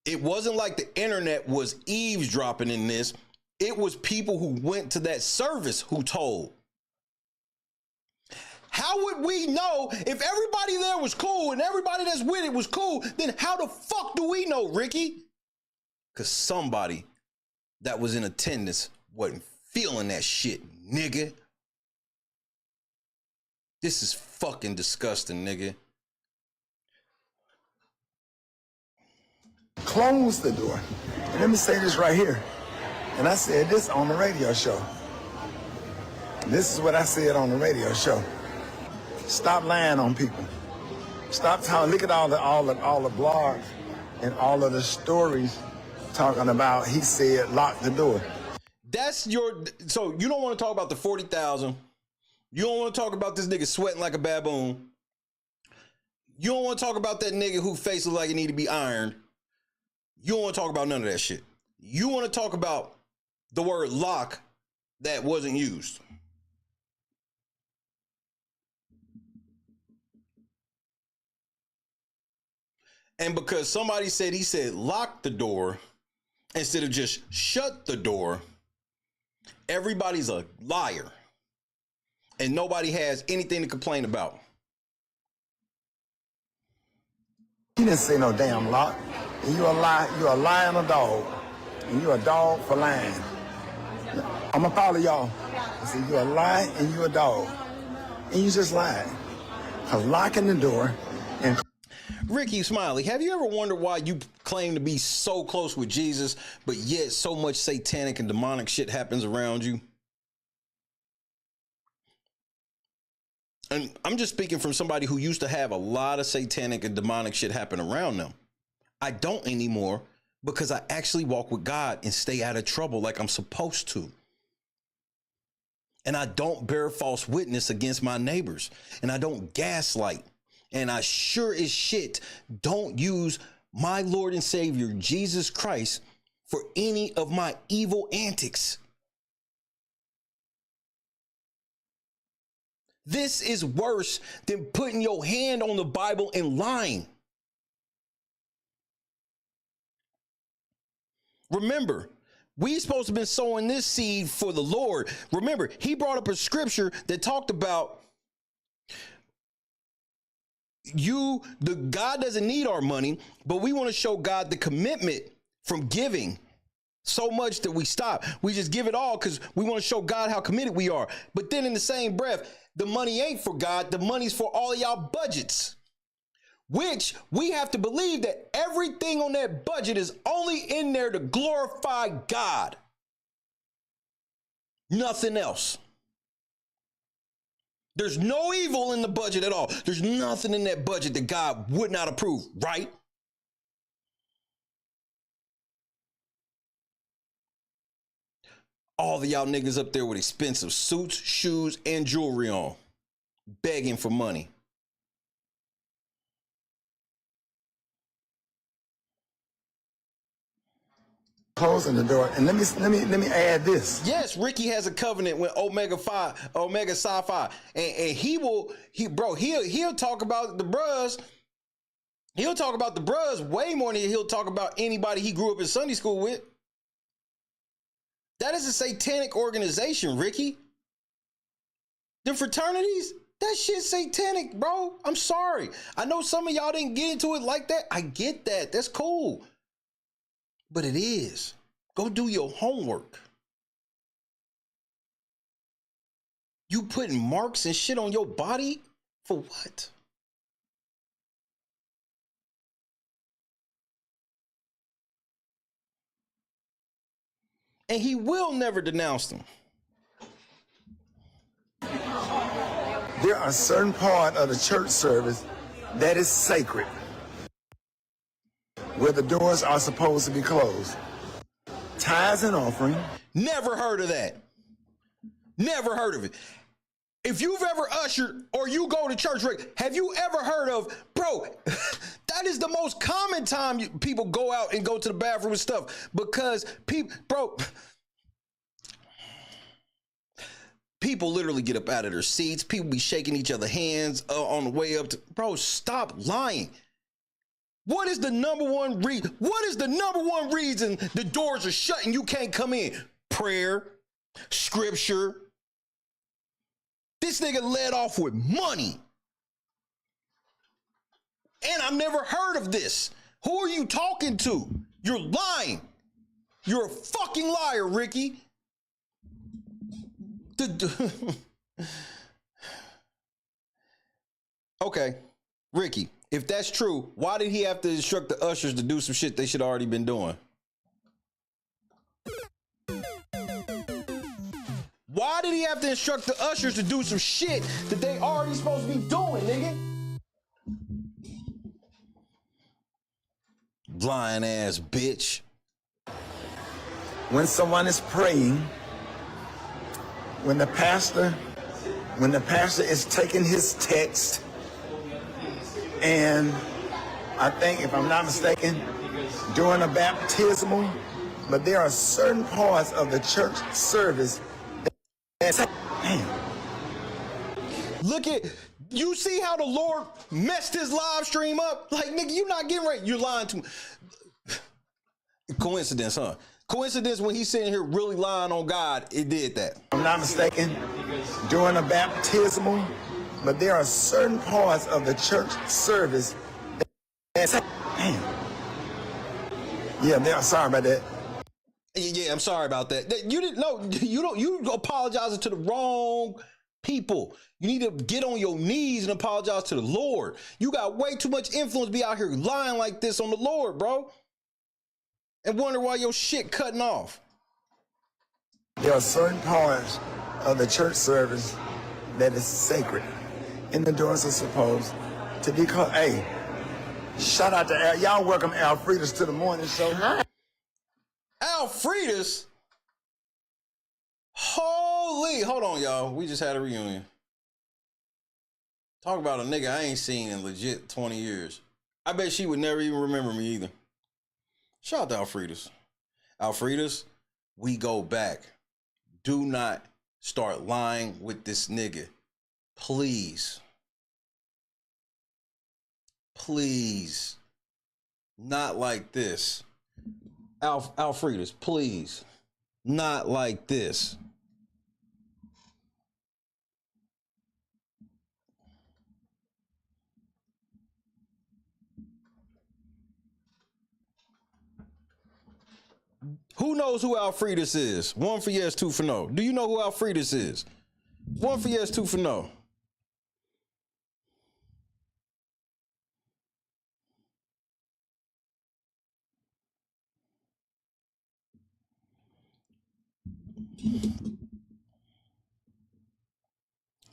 it wasn't like the internet was eavesdropping in this. It was people who went to that service who told. How would we know if everybody there was cool and everybody that's with it was cool? Then how the fuck do we know, Ricky? Because somebody that was in attendance wasn't feeling that shit, nigga. This is fucking disgusting, nigga. Close the door. And let me say this right here. And I said this on the radio show. This is what I said on the radio show. Stop lying on people. Stop talking. Look at all the blogs and all of the stories talking about he said lock the door. That's your. So you don't want to talk about the 40,000. You don't want to talk about this nigga sweating like a baboon. You don't want to talk about that nigga who face looks like it need to be ironed. You don't want to talk about none of that shit. You want to talk about the word lock that wasn't used. And because somebody said he said lock the door instead of just shut the door, everybody's a liar. And nobody has anything to complain about. He didn't say no damn lock. And you're a liar and a dog. And you're a dog for lying. I'm gonna follow y'all. I said you're a lie and you're a dog. And you just lied. Cause locking the door and Ricky Smiley, have you ever wondered why you claim to be so close with Jesus, but yet so much satanic and demonic shit happens around you? And I'm just speaking from somebody who used to have a lot of satanic and demonic shit happen around them. I don't anymore because I actually walk with God and stay out of trouble like I'm supposed to. And I don't bear false witness against my neighbors. And I don't gaslight. And I sure as shit don't use my Lord and Savior, Jesus Christ, for any of my evil antics. This is worse than putting your hand on the Bible and lying. Remember, we supposed to have been sowing this seed for the Lord. Remember, he brought up a scripture that talked about God doesn't need our money, but we want to show God the commitment from giving so much that we stop. We just give it all because we want to show God how committed we are. But then in the same breath, the money ain't for God. The money's for all of y'all budgets, which we have to believe that everything on that budget is only in there to glorify God. Nothing else. There's no evil in the budget at all. There's nothing in that budget that God would not approve, right? All of y'all niggas up there with expensive suits, shoes, and jewelry on, begging for money. closing the door. And let me add this. Yes, Ricky has a covenant with Omega Psi Phi, and he'll talk about the bros. He'll talk about the bros way more than he'll talk about anybody he grew up in Sunday school with. That is a satanic organization, Ricky. The fraternities, that shit's satanic, bro. I'm sorry. I know some of y'all didn't get into it like that. I get that. That's cool. But it is. Go do your homework. You putting marks and shit on your body? For what? And he will never denounce them. There are certain part of the church service that is sacred, where the doors are supposed to be closed. Tithes and offering. Never heard of that. Never heard of it. If you've ever ushered or you go to church, Rick, have you ever heard of, bro, that is the most common time people go out and go to the bathroom and stuff, because people literally get up out of their seats. People be shaking each other's hands on the way up to, bro, stop lying. What is the number one reason? What is the number one reason the doors are shut and you can't come in? Prayer, scripture. This nigga led off with money. And I've never heard of this. Who are you talking to? You're lying. You're a fucking liar, Ricky. Okay, Ricky, if that's true, why did he have to instruct the ushers to do some shit they should already been doing? Why did he have to instruct the ushers to do some shit that they already supposed to be doing, nigga? Blind ass bitch. When someone is praying, when the pastor is taking his text, and I think, if I'm not mistaken, during a baptismal, but there are certain parts of the church service that damn. Look at, you see how the Lord messed his live stream up? Like, nigga, you not getting right. You're lying to me. Coincidence, huh? Coincidence when he's sitting here really lying on God, it did that. If I'm not mistaken, during a baptismal, but there are certain parts of the church service that damn. Yeah, sorry about that. Yeah, I'm sorry about that. You didn't know. You apologizing to the wrong people. You need to get on your knees and apologize to the Lord. You got way too much influence to be out here lying like this on the Lord, bro. And wonder why your shit cutting off. There are certain parts of the church service that is sacred, and the doors are supposed to be called. Hey, shout out to Al. Y'all welcome Alfredus to the morning show. Hi. Alfredus? Holy, hold on, y'all. We just had a reunion. Talk about a nigga I ain't seen in legit 20 years. I bet she would never even remember me either. Shout out to Alfredus. Alfredus, we go back. Do not start lying with this nigga. Please. Please. Not like this. Alfredus, please. Not like this. Who knows who Alfredus is? 1 for yes, 2 for no. Do you know who Alfredus is? 1 for yes, 2 for no.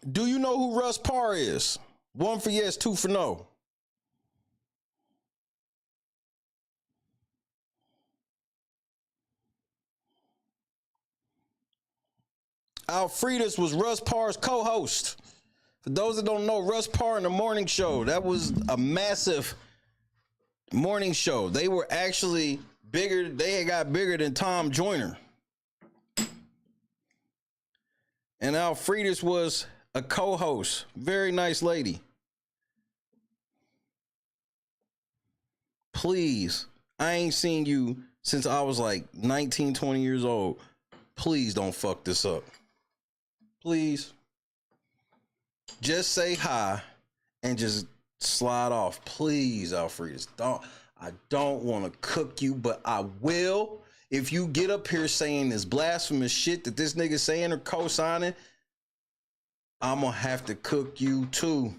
Do you know who Russ Parr is? 1 for yes, 2 for no. Alfredus was Russ Parr's co-host. For those that don't know, Russ Parr in the morning show, that was a massive morning show. They were actually bigger. They got bigger than Tom Joyner. And Alfredus was a co-host. Very nice lady. Please, I ain't seen you since I was like 19, 20 years old. Please don't fuck this up. Please. Just say hi and just slide off. Please, Alfredus. I don't want to cook you, but I will. If you get up here saying this blasphemous shit that this nigga saying or co-signing, I'm gonna have to cook you too.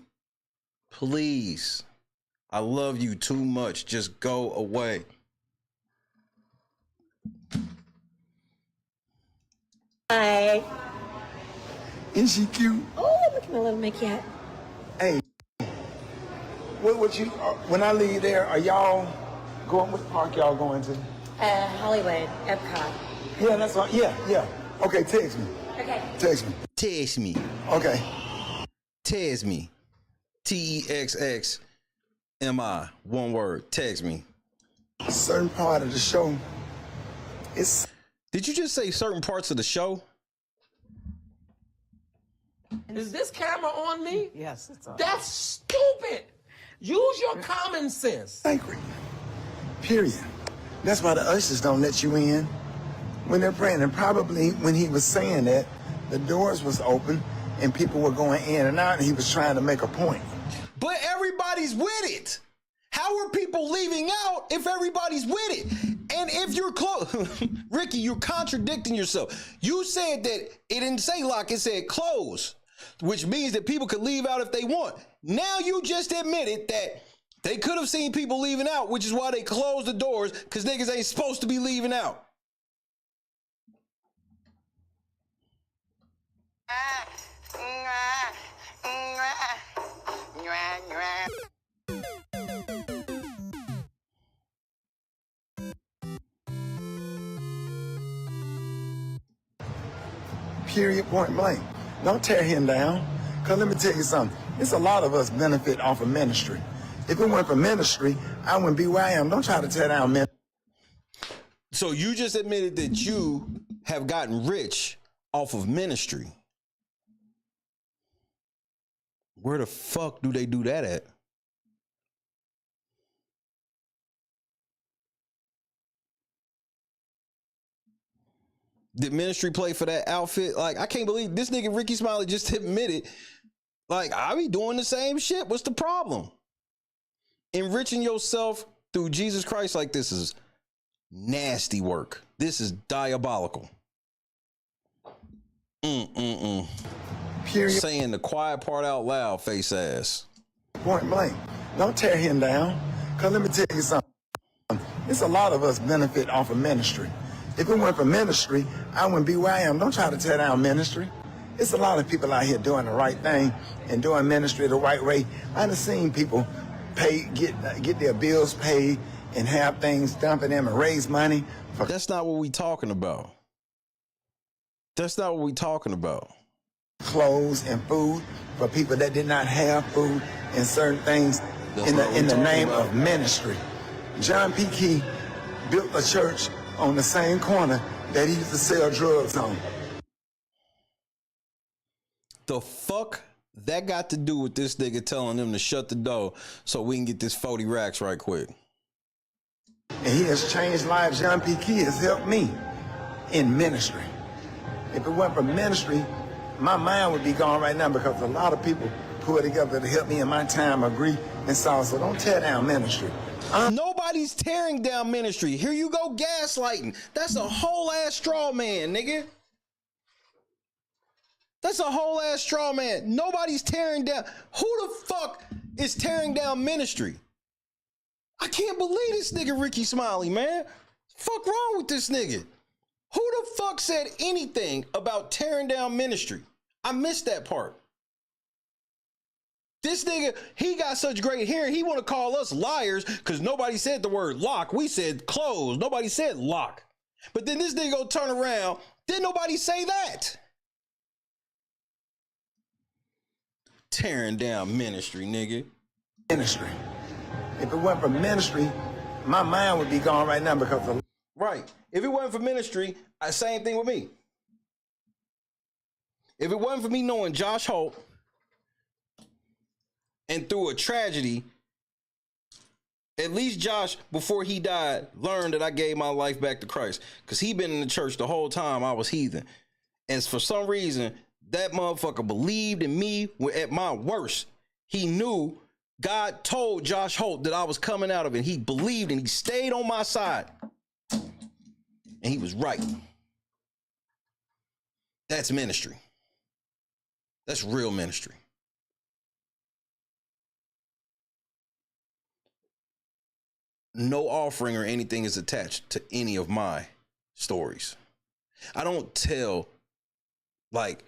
Please. I love you too much. Just go away. Hi. Isn't she cute? Oh, look at my little maquette. Hey, what you? When I leave there, are y'all going? What park y'all going to? Hollywood, Epcot. Yeah, that's all. Yeah. Okay, text me. Okay. Text me. Text me. Okay. Text me. TEXXMI. 1 word. Text me. A certain part of the show. Did you just say certain parts of the show? Is this camera on me? Yes, it's on. That's stupid. Use your common sense. Sacred. Period. That's why the ushers don't let you in when they're praying. And probably when he was saying that, the doors was open and people were going in and out, and he was trying to make a point. But everybody's with it. How are people leaving out if everybody's with it? And if you're close, Ricky, you're contradicting yourself. You said that it didn't say lock, it said close, which means that people could leave out if they want. Now you just admitted that they could have seen people leaving out, which is why they closed the doors, because niggas ain't supposed to be leaving out. Period, point blank. Don't tear him down. Because let me tell you something. It's a lot of us benefit off of ministry. If it weren't for ministry, I wouldn't be where I am. Don't try to tear down ministry. So you just admitted that you have gotten rich off of ministry. Where the fuck do they do that at? Did ministry play for that outfit? Like, I can't believe this nigga Ricky Smiley just admitted, like, I be doing the same shit. What's the problem? Enriching yourself through Jesus Christ like this is nasty work. This is diabolical. Period. Saying the quiet part out loud, face ass. Point blank. Don't tear him down. Because let me tell you something. It's a lot of us benefit off of ministry. If it weren't for ministry, I wouldn't be where I am. Don't try to tear down ministry. It's a lot of people out here doing the right thing and doing ministry the right way. I've seen people get their bills paid and have things done for them and raise money. That's not what we talking about. That's not what we talking about. Clothes and food for people that did not have food and certain things in the name of ministry. John P. Key built a church on the same corner that he used to sell drugs on. The fuck that got to do with this nigga telling them to shut the door so we can get this 40 racks right quick? And he has changed lives. John P. Key has helped me in ministry. If it weren't for ministry, my mind would be gone right now because a lot of people put together to help me in my time of grief and sorrow. So don't tear down ministry. Nobody's tearing down ministry. Here you go gaslighting. That's a whole ass straw man, nigga. That's a whole ass straw man. Nobody's tearing down. Who the fuck is tearing down ministry? I can't believe this nigga Ricky Smiley, man. Fuck wrong with this nigga? Who the fuck said anything about tearing down ministry? I missed that part. This nigga, he got such great hearing, he want to call us liars because nobody said the word lock. We said close. Nobody said lock. But then this nigga go turn around. Didn't nobody say that? Tearing down ministry, nigga. Ministry. If it weren't for ministry, my mind would be gone right now because of... Right. If it wasn't for ministry, same thing with me. If it wasn't for me knowing Josh Holt, and through a tragedy, at least Josh, before he died, learned that I gave my life back to Christ. Because he been in the church the whole time I was heathen. And for some reason, that motherfucker believed in me at my worst. He knew God told Josh Holt that I was coming out of it. He believed and he stayed on my side. And he was right. That's ministry. That's real ministry. No offering or anything is attached to any of my stories. I don't tell like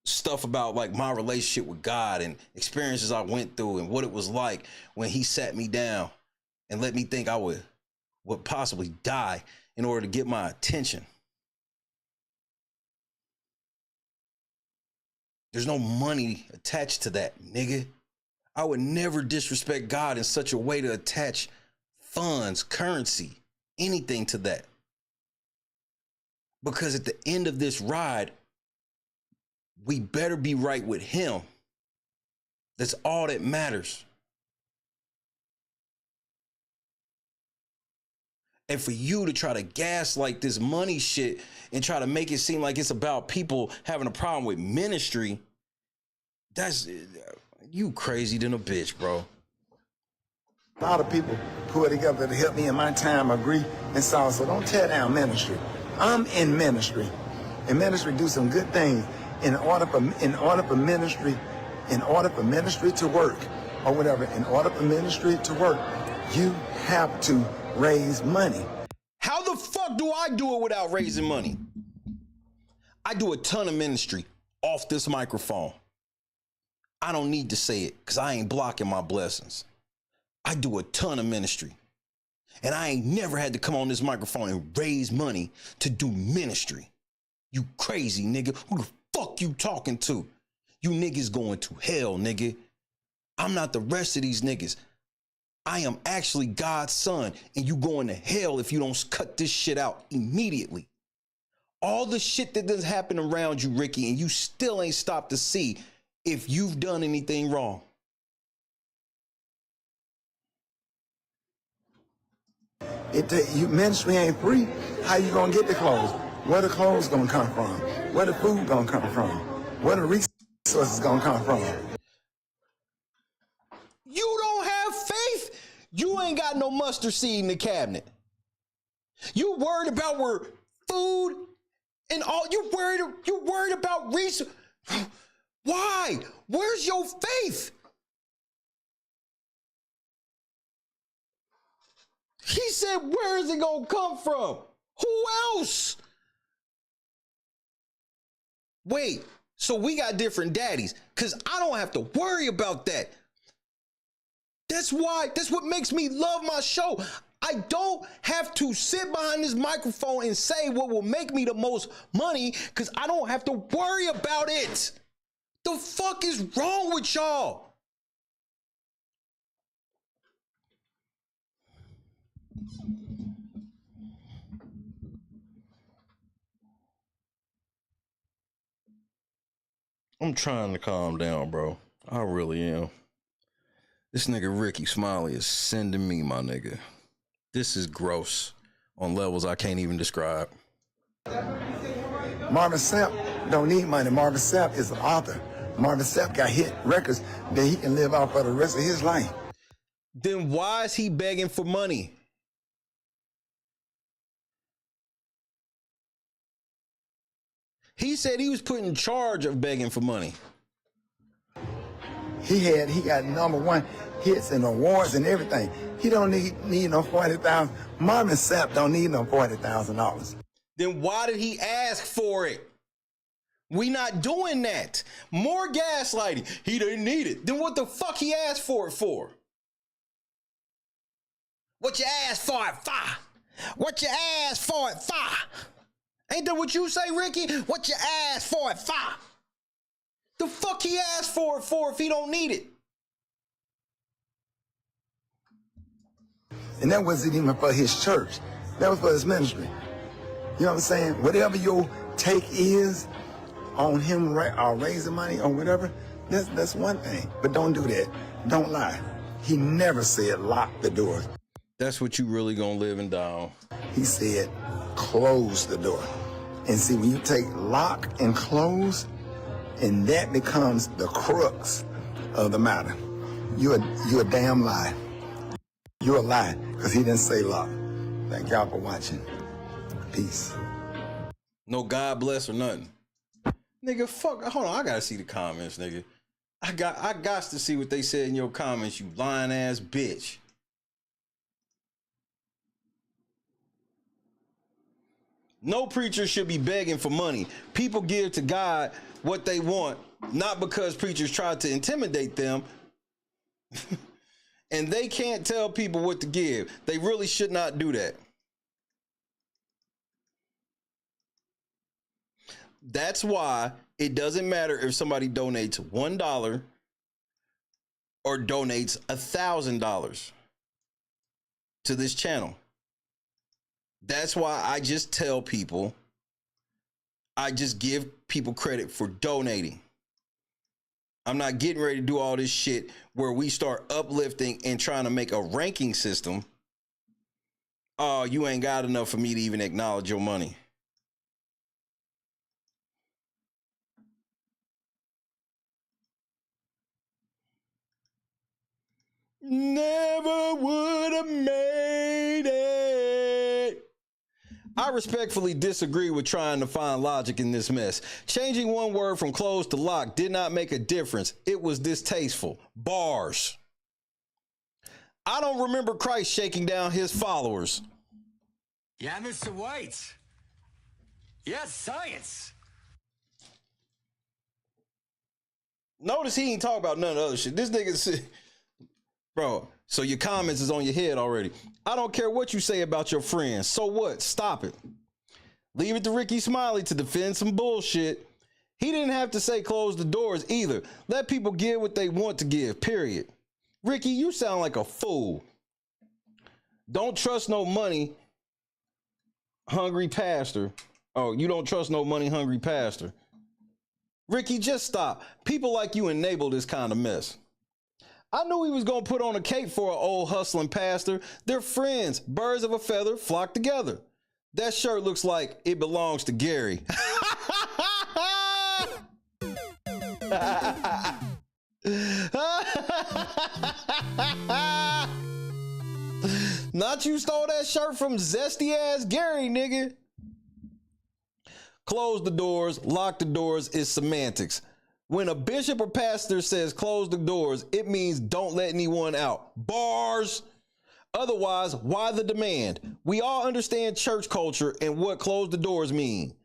stuff about like my relationship with God and experiences I went through and what it was like when he sat me down and let me think I would possibly die in order to get my attention. There's no money attached to that, nigga. I would never disrespect God in such a way to attach funds, currency, anything to that. Because at the end of this ride, we better be right with him. That's all that matters. And for you to try to gaslight this money shit and try to make it seem like it's about people having a problem with ministry, that's, you crazy than a bitch, bro. A lot of people put together to help me in my time of grief and sorrow. So don't tear down ministry. I'm in ministry, and ministry do some good things. In order for ministry to work, or whatever, in order for ministry to work, you have to raise money. How the fuck do I do it without raising money? I do a ton of ministry off this microphone. I don't need to say it because I ain't blocking my blessings. I do a ton of ministry. And I ain't never had to come on this microphone and raise money to do ministry. You crazy nigga. Who the fuck you talking to? You niggas going to hell, nigga. I'm not the rest of these niggas. I am actually God's son, and you going to hell if you don't cut this shit out immediately. All the shit that does happen around you, Ricky, and you still ain't stopped to see if you've done anything wrong. Ministry ain't free. How you gonna get the clothes? Where the clothes gonna come from? Where the food gonna come from? Where the resources gonna come from? You don't have faith? You ain't got no mustard seed in the cabinet. You worried about where food and all, you worried about resources. Why? Where's your faith? He said, where is it gonna come from? Who else? Wait, so we got different daddies, because I don't have to worry about that. That's what makes me love my show. I don't have to sit behind this microphone and say what will make me the most money, because I don't have to worry about it. The fuck is wrong with y'all? I'm trying to calm down, bro. I really am. This nigga Ricky Smiley is sending me, my nigga. This is gross on levels I can't even describe. Marvin Sapp don't need money. Marvin Sapp is an author. Marvin Sapp got hit records that he can live off for the rest of his life. Then why is he begging for money? He said he was put in charge of begging for money. He got #1 hits and awards and everything. He don't need no $40,000. Marvin Sapp don't need no $40,000. Then why did he ask for it? We not doing that. More gaslighting. He didn't need it. Then what the fuck he asked for it for? What you asked for it for? What you asked for it for? Ain't that what you say, Ricky? What you asked for it for? The fuck he asked for it for if he don't need it? And that wasn't even for his church. That was for his ministry. You know what I'm saying? Whatever your take is on him raising money or whatever, that's one thing. But don't do that. Don't lie. He never said lock the door. That's what you really gonna live and die on. He said close the door. And see, when you take lock and close, and that becomes the crux of the matter, you're a damn lie. You're a lie, because he didn't say lock. Thank y'all for watching. Peace. No God bless or nothing. Nigga, fuck. Hold on, I gotta see the comments, nigga. I got to see what they said in your comments, you lying ass bitch. No preacher should be begging for money. People give to God what they want, not because preachers try to intimidate them. And they can't tell people what to give. They really should not do that. That's why it doesn't matter if somebody donates $1 or donates $1,000 to this channel. That's why I just tell people, I just give people credit for donating. I'm not getting ready to do all this shit where we start uplifting and trying to make a ranking system. Oh, you ain't got enough for me to even acknowledge your money. Never would have made it. I respectfully disagree with trying to find logic in this mess. Changing one word from close to lock did not make a difference. It was distasteful. Bars. I don't remember Christ shaking down his followers. Yeah, Mr. White. Yes, science. Notice he ain't talking about none of the other shit. This nigga said, bro, so your comments is on your head already. I don't care what you say about your friends. So what? Stop it. Leave it to Ricky Smiley to defend some bullshit. He didn't have to say close the doors either. Let people give what they want to give, period. Ricky, you sound like a fool. Don't trust no money, hungry pastor. Oh, you don't trust no money, hungry pastor. Ricky, just stop. People like you enable this kind of mess. I knew he was going to put on a cape for an old hustling pastor. They're friends. Birds of a feather flock together. That shirt looks like it belongs to Gary. Not you stole that shirt from zesty ass Gary, nigga. Close the doors, lock the doors is semantics. When a bishop or pastor says close the doors, it means don't let anyone out. Bars. Otherwise, why the demand? We all understand church culture and what close the doors mean.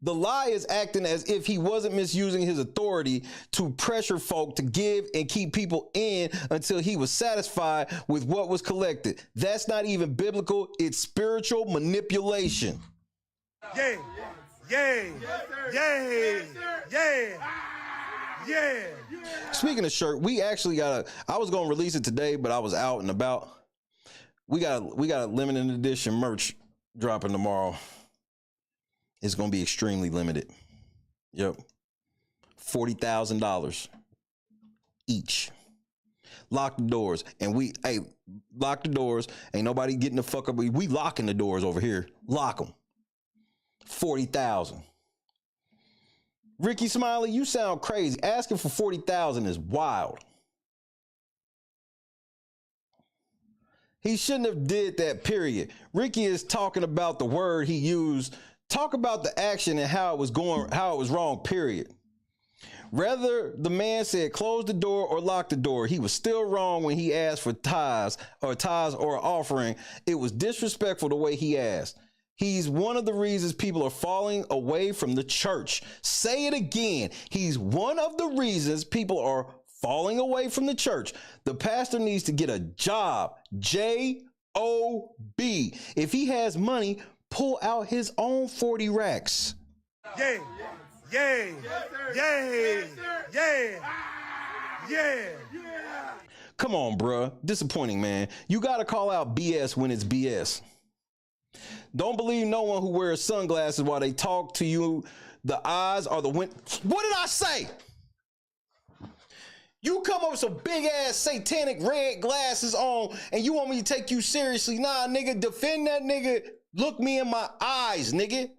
The lie is acting as if he wasn't misusing his authority to pressure folk to give and keep people in until he was satisfied with what was collected. That's not even biblical. It's spiritual manipulation. Yeah. Yeah. Yeah. Yeah. Yeah. Speaking of shirt, we actually I was going to release it today, but I was out and about. We got a limited edition merch dropping tomorrow. It's going to be extremely limited. Yep. $40,000 each. Lock the doors. And lock the doors. Ain't nobody getting the fuck up. We locking the doors over here. Lock them. 40,000. Ricky Smiley, you sound crazy. Asking for 40,000 is wild. He shouldn't have did that, period. Ricky is talking about the word he used. Talk about the action and how it was wrong, period. Whether the man said close the door or lock the door, he was still wrong when he asked for tithes or offering. It was disrespectful the way he asked. He's one of the reasons people are falling away from the church. Say it again. He's one of the reasons people are falling away from the church. The pastor needs to get a job. Job. If he has money, pull out his own 40 racks. Yeah. Yeah. Yeah. Yeah. Yeah. Come on, bruh. Disappointing, man. You got to call out BS when it's BS. Don't believe no one who wears sunglasses while they talk to you. The eyes are the wind. What did I say? You come up with some big ass satanic red glasses on and you want me to take you seriously. Nah, nigga, defend that nigga. Look me in my eyes, nigga.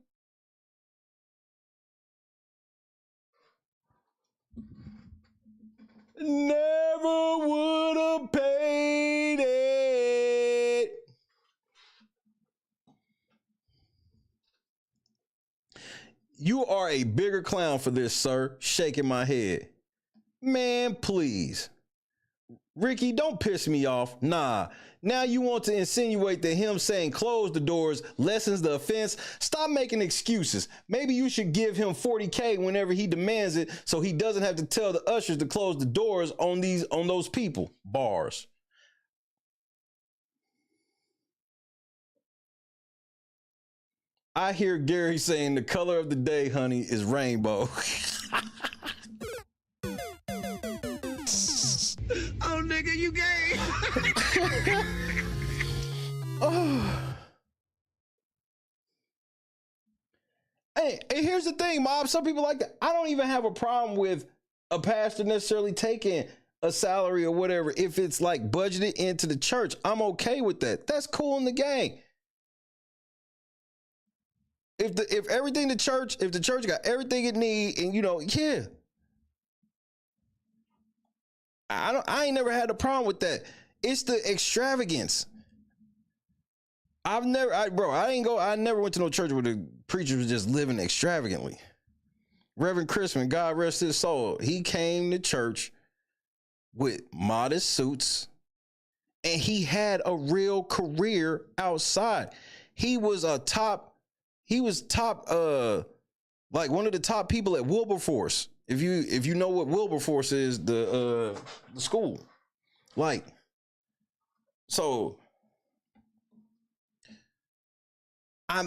Never would have paid it. You are a bigger clown for this, sir. Shaking my head. Man, please. Ricky, don't piss me off. Nah. Now you want to insinuate that him saying close the doors lessens the offense. Stop making excuses. Maybe you should give him $40K whenever he demands it so he doesn't have to tell the ushers to close the doors on those people. Bars. I hear Gary saying the color of the day, honey, is rainbow. Oh, nigga, you gay. Oh. Hey, here's the thing, Mob. Some people like that. I don't even have a problem with a pastor necessarily taking a salary or whatever if it's like budgeted into the church. I'm okay with that. That's cool in the gang. If the church got everything it need, and yeah. I ain't never had a problem with that. It's the extravagance. I never went to no church where the preacher was just living extravagantly. Reverend Christman, God rest his soul, he came to church with modest suits and he had a real career outside. He was top, like one of the top people at Wilberforce. If you know what Wilberforce is, the school, like, so I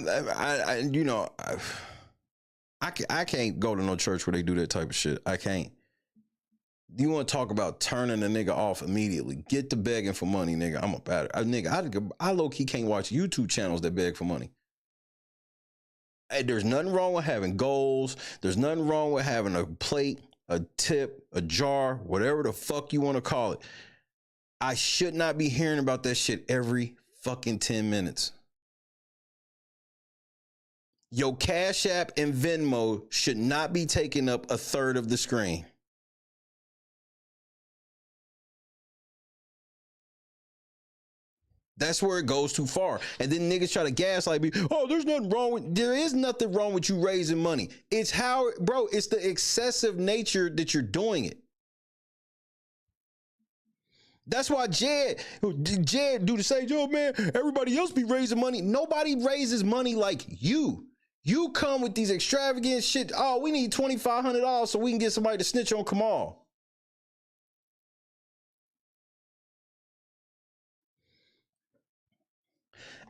can't go to no church where they do that type of shit. I can't. You want to talk about turning a nigga off immediately? Get to begging for money, nigga. I'm about it. I low key can't watch YouTube channels that beg for money. Hey, there's nothing wrong with having goals. There's nothing wrong with having a plate, a tip, a jar, whatever the fuck you want to call it. I should not be hearing about that shit every fucking 10 minutes. Your Cash App and Venmo should not be taking up a third of the screen. That's where it goes too far. And then niggas try to gaslight me. Oh, there is nothing wrong with you raising money. It's how, bro, it's the excessive nature that you're doing it. That's why Jed do the same, yo, man, everybody else be raising money. Nobody raises money like you. You come with these extravagant shit. Oh, we need $2,500 so we can get somebody to snitch on Kamal.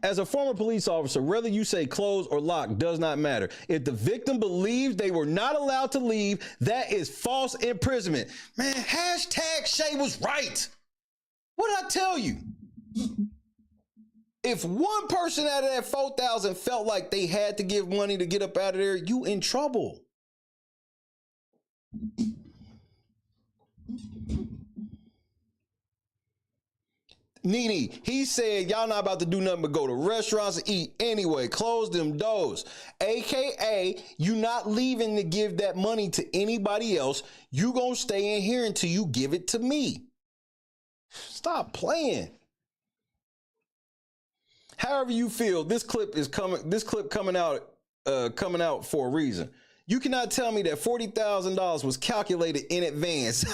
As a former police officer, whether you say close or lock does not matter. If the victim believes they were not allowed to leave, that is false imprisonment. Man, hashtag Shay was right. What did I tell you? If one person out of that 4,000 felt like they had to give money to get up out of there, you in trouble. Nene, he said y'all not about to do nothing but go to restaurants and eat anyway. Close them doors. AKA, you not leaving to give that money to anybody else. You gonna stay in here until you give it to me. Stop playing. However you feel, this clip coming out for a reason. You cannot tell me that $40,000 was calculated in advance.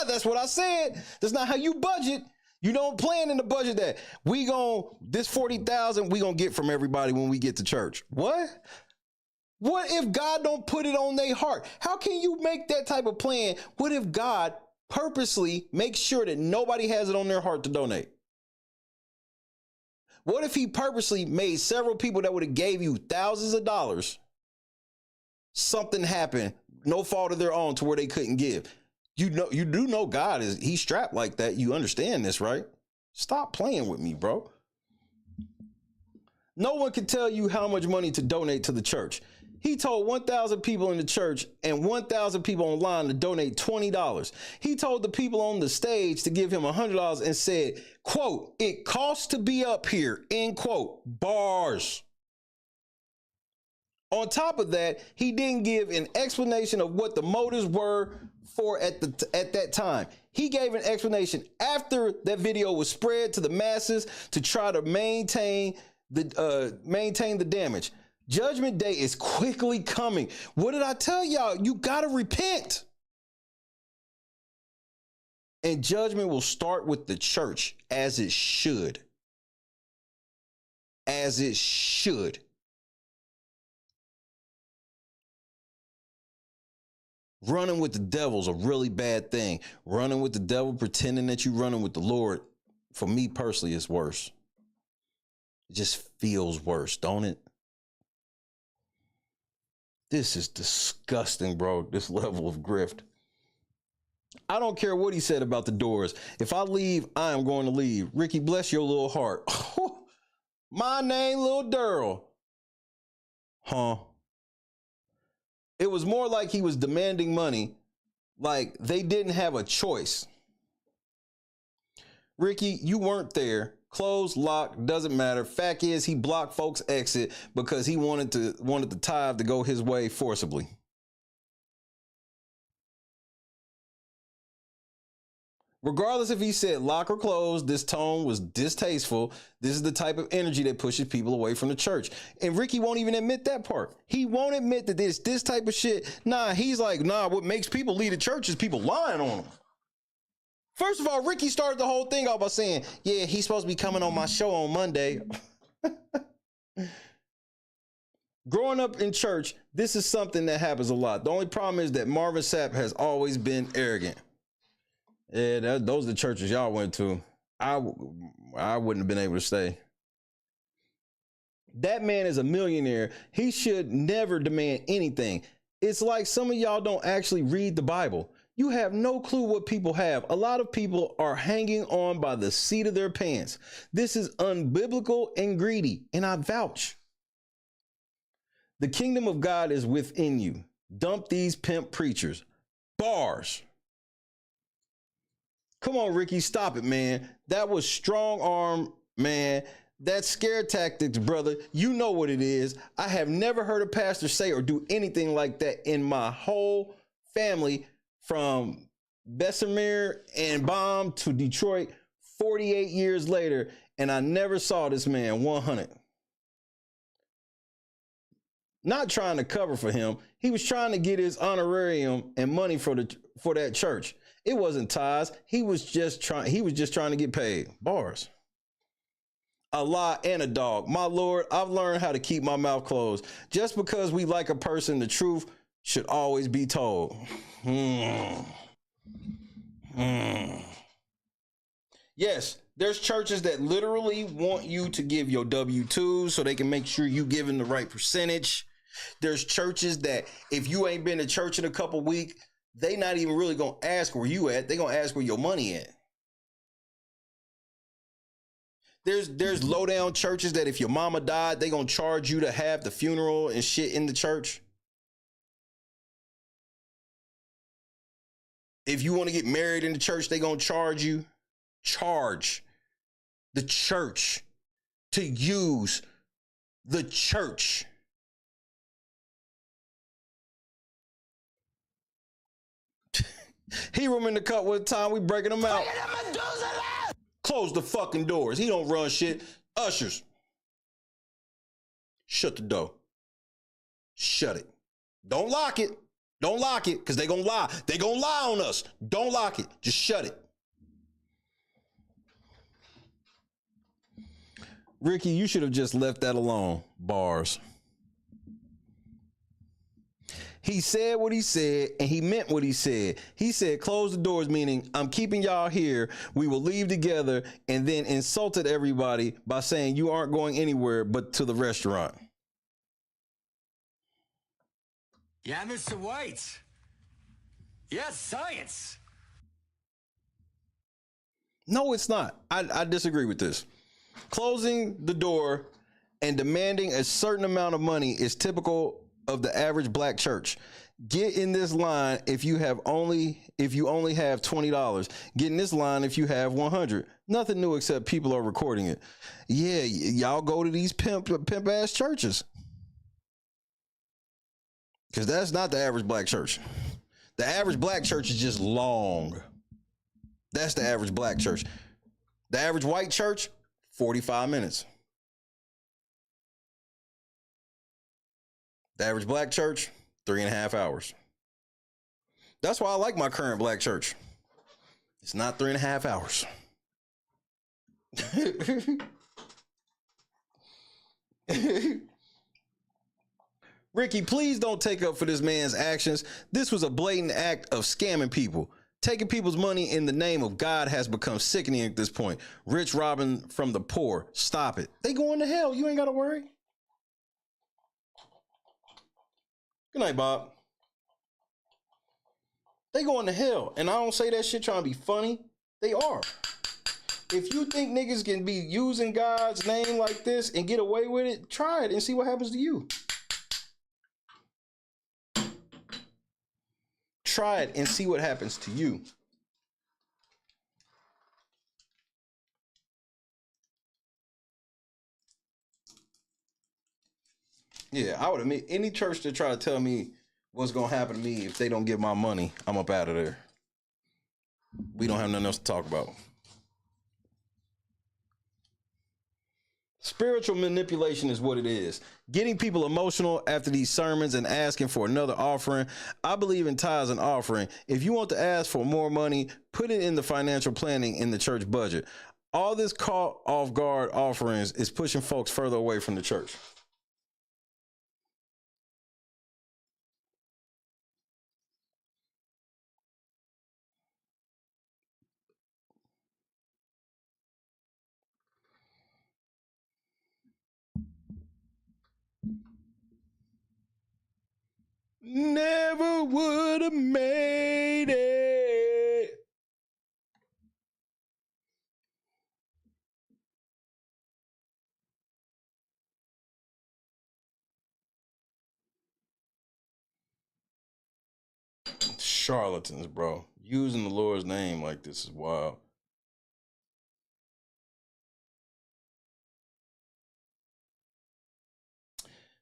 That's what I said. That's not how you budget. You don't plan in the budget that this 40,000 we gonna get from everybody when we get to church. What? What if God don't put it on their heart? How can you make that type of plan? What if God purposely makes sure that nobody has it on their heart to donate? What if he purposely made several people that would have gave you thousands of dollars, something happened, no fault of their own, to where they couldn't give? You do know God he's strapped like that. You understand this, right? Stop playing with me, bro. No one can tell you how much money to donate to the church. He told 1,000 people in the church and 1,000 people online to donate $20. He told the people on the stage to give him $100 and said, quote, it costs to be up here, end quote, bars. On top of that, he didn't give an explanation of what the motives were for at that time. He gave an explanation after that video was spread to the masses to try to maintain the damage. Judgment Day is quickly coming. What did I tell y'all? You gotta repent. And judgment will start with the church, as it should. As it should. Running with the devil's a really bad thing. Running with the devil, pretending that you're running with the Lord, for me personally, is worse. It just feels worse, don't it? This is disgusting, bro. This level of grift. I don't care what he said about the doors. If I leave, I am going to leave. Ricky, bless your little heart. My name, Lil Durrell. Huh? It was more like he was demanding money, like they didn't have a choice. Ricky, you weren't there. Closed, locked, doesn't matter. Fact is, he blocked folks' exit because he wanted the tithe to go his way forcibly. Regardless if he said lock or close, this tone was distasteful. This is the type of energy that pushes people away from the church. And Ricky won't even admit that part. He won't admit that this type of shit. Nah, he's like, nah, what makes people leave the church is people lying on them. First of all, Ricky started the whole thing off by saying, yeah, he's supposed to be coming on my show on Monday. Growing up in church, this is something that happens a lot. The only problem is that Marvin Sapp has always been arrogant. Yeah, those are the churches y'all went to. I wouldn't have been able to stay. That man is a millionaire. He should never demand anything. It's like some of y'all don't actually read the Bible. You have no clue what people have. A lot of people are hanging on by the seat of their pants. This is unbiblical and greedy, and I vouch. The kingdom of God is within you. Dump these pimp preachers. Bars. Come on, Ricky, stop it, man. That was strong arm, man. That's scare tactics, brother. You know what it is. I have never heard a pastor say or do anything like that in my whole family, from Bessemer and Baum to Detroit 48 years later, and I never saw this man 100. Not trying to cover for him. He was trying to get his honorarium and money for that church. It wasn't tithes. He was just trying to get paid. Bars. A lie and a dog. My Lord, I've learned how to keep my mouth closed. Just because we like a person, the truth should always be told. Yes, there's churches that literally want you to give your W-2s so they can make sure you giving the right percentage. There's churches that if you ain't been to church in a couple weeks, they not even really gonna ask where you at. They gonna ask where your money at. There's low down churches that if your mama died, they gonna charge you to have the funeral and shit in the church. If you want to get married in the church, they gonna charge you. Charge the church to use the church. He room in the cut one time, we breaking them out. Close the fucking doors. He don't run shit. Ushers, shut the door. Shut it. Don't lock it. Don't lock it, because they gonna lie. They gonna lie on us. Don't lock it. Just shut it. Ricky, you should have just left that alone. Bars. He said what he said, and he meant what he said. He said, close the doors, meaning I'm keeping y'all here. We will leave together, and then insulted everybody by saying you aren't going anywhere but to the restaurant. Yeah, Mr. White. Yes, science. No, it's not. I disagree with this. Closing the door and demanding a certain amount of money is typical of the average black church. Get in this line if you only have $20. Get in this line if you have 100. Nothing new except people are recording it. Yeah, y'all go to these pimp ass churches. Because that's not the average black church. The average black church is just long. That's the average black church. The average white church, 45 minutes. The average black church, 3.5 hours. That's why I like my current black church. It's not 3.5 hours. Ricky, please don't take up for this man's actions. This was a blatant act of scamming people. Taking people's money in the name of God has become sickening at this point. Rich robbing from the poor. Stop it. They going to hell. You ain't got to worry. Good night, Bob. They going to hell. And I don't say that shit trying to be funny. They are. If you think niggas can be using God's name like this and get away with it, try it and see what happens to you. Try it and see what happens to you. Yeah, I would admit any church that try to tell me what's going to happen to me if they don't get my money, I'm up out of there. We don't have nothing else to talk about. Spiritual manipulation is what it is. Getting people emotional after these sermons and asking for another offering. I believe in tithes and offering. If you want to ask for more money, put it in the financial planning in the church budget. All this caught off guard offerings is pushing folks further away from the church. charlatans, bro. Using the Lord's name like this is wild.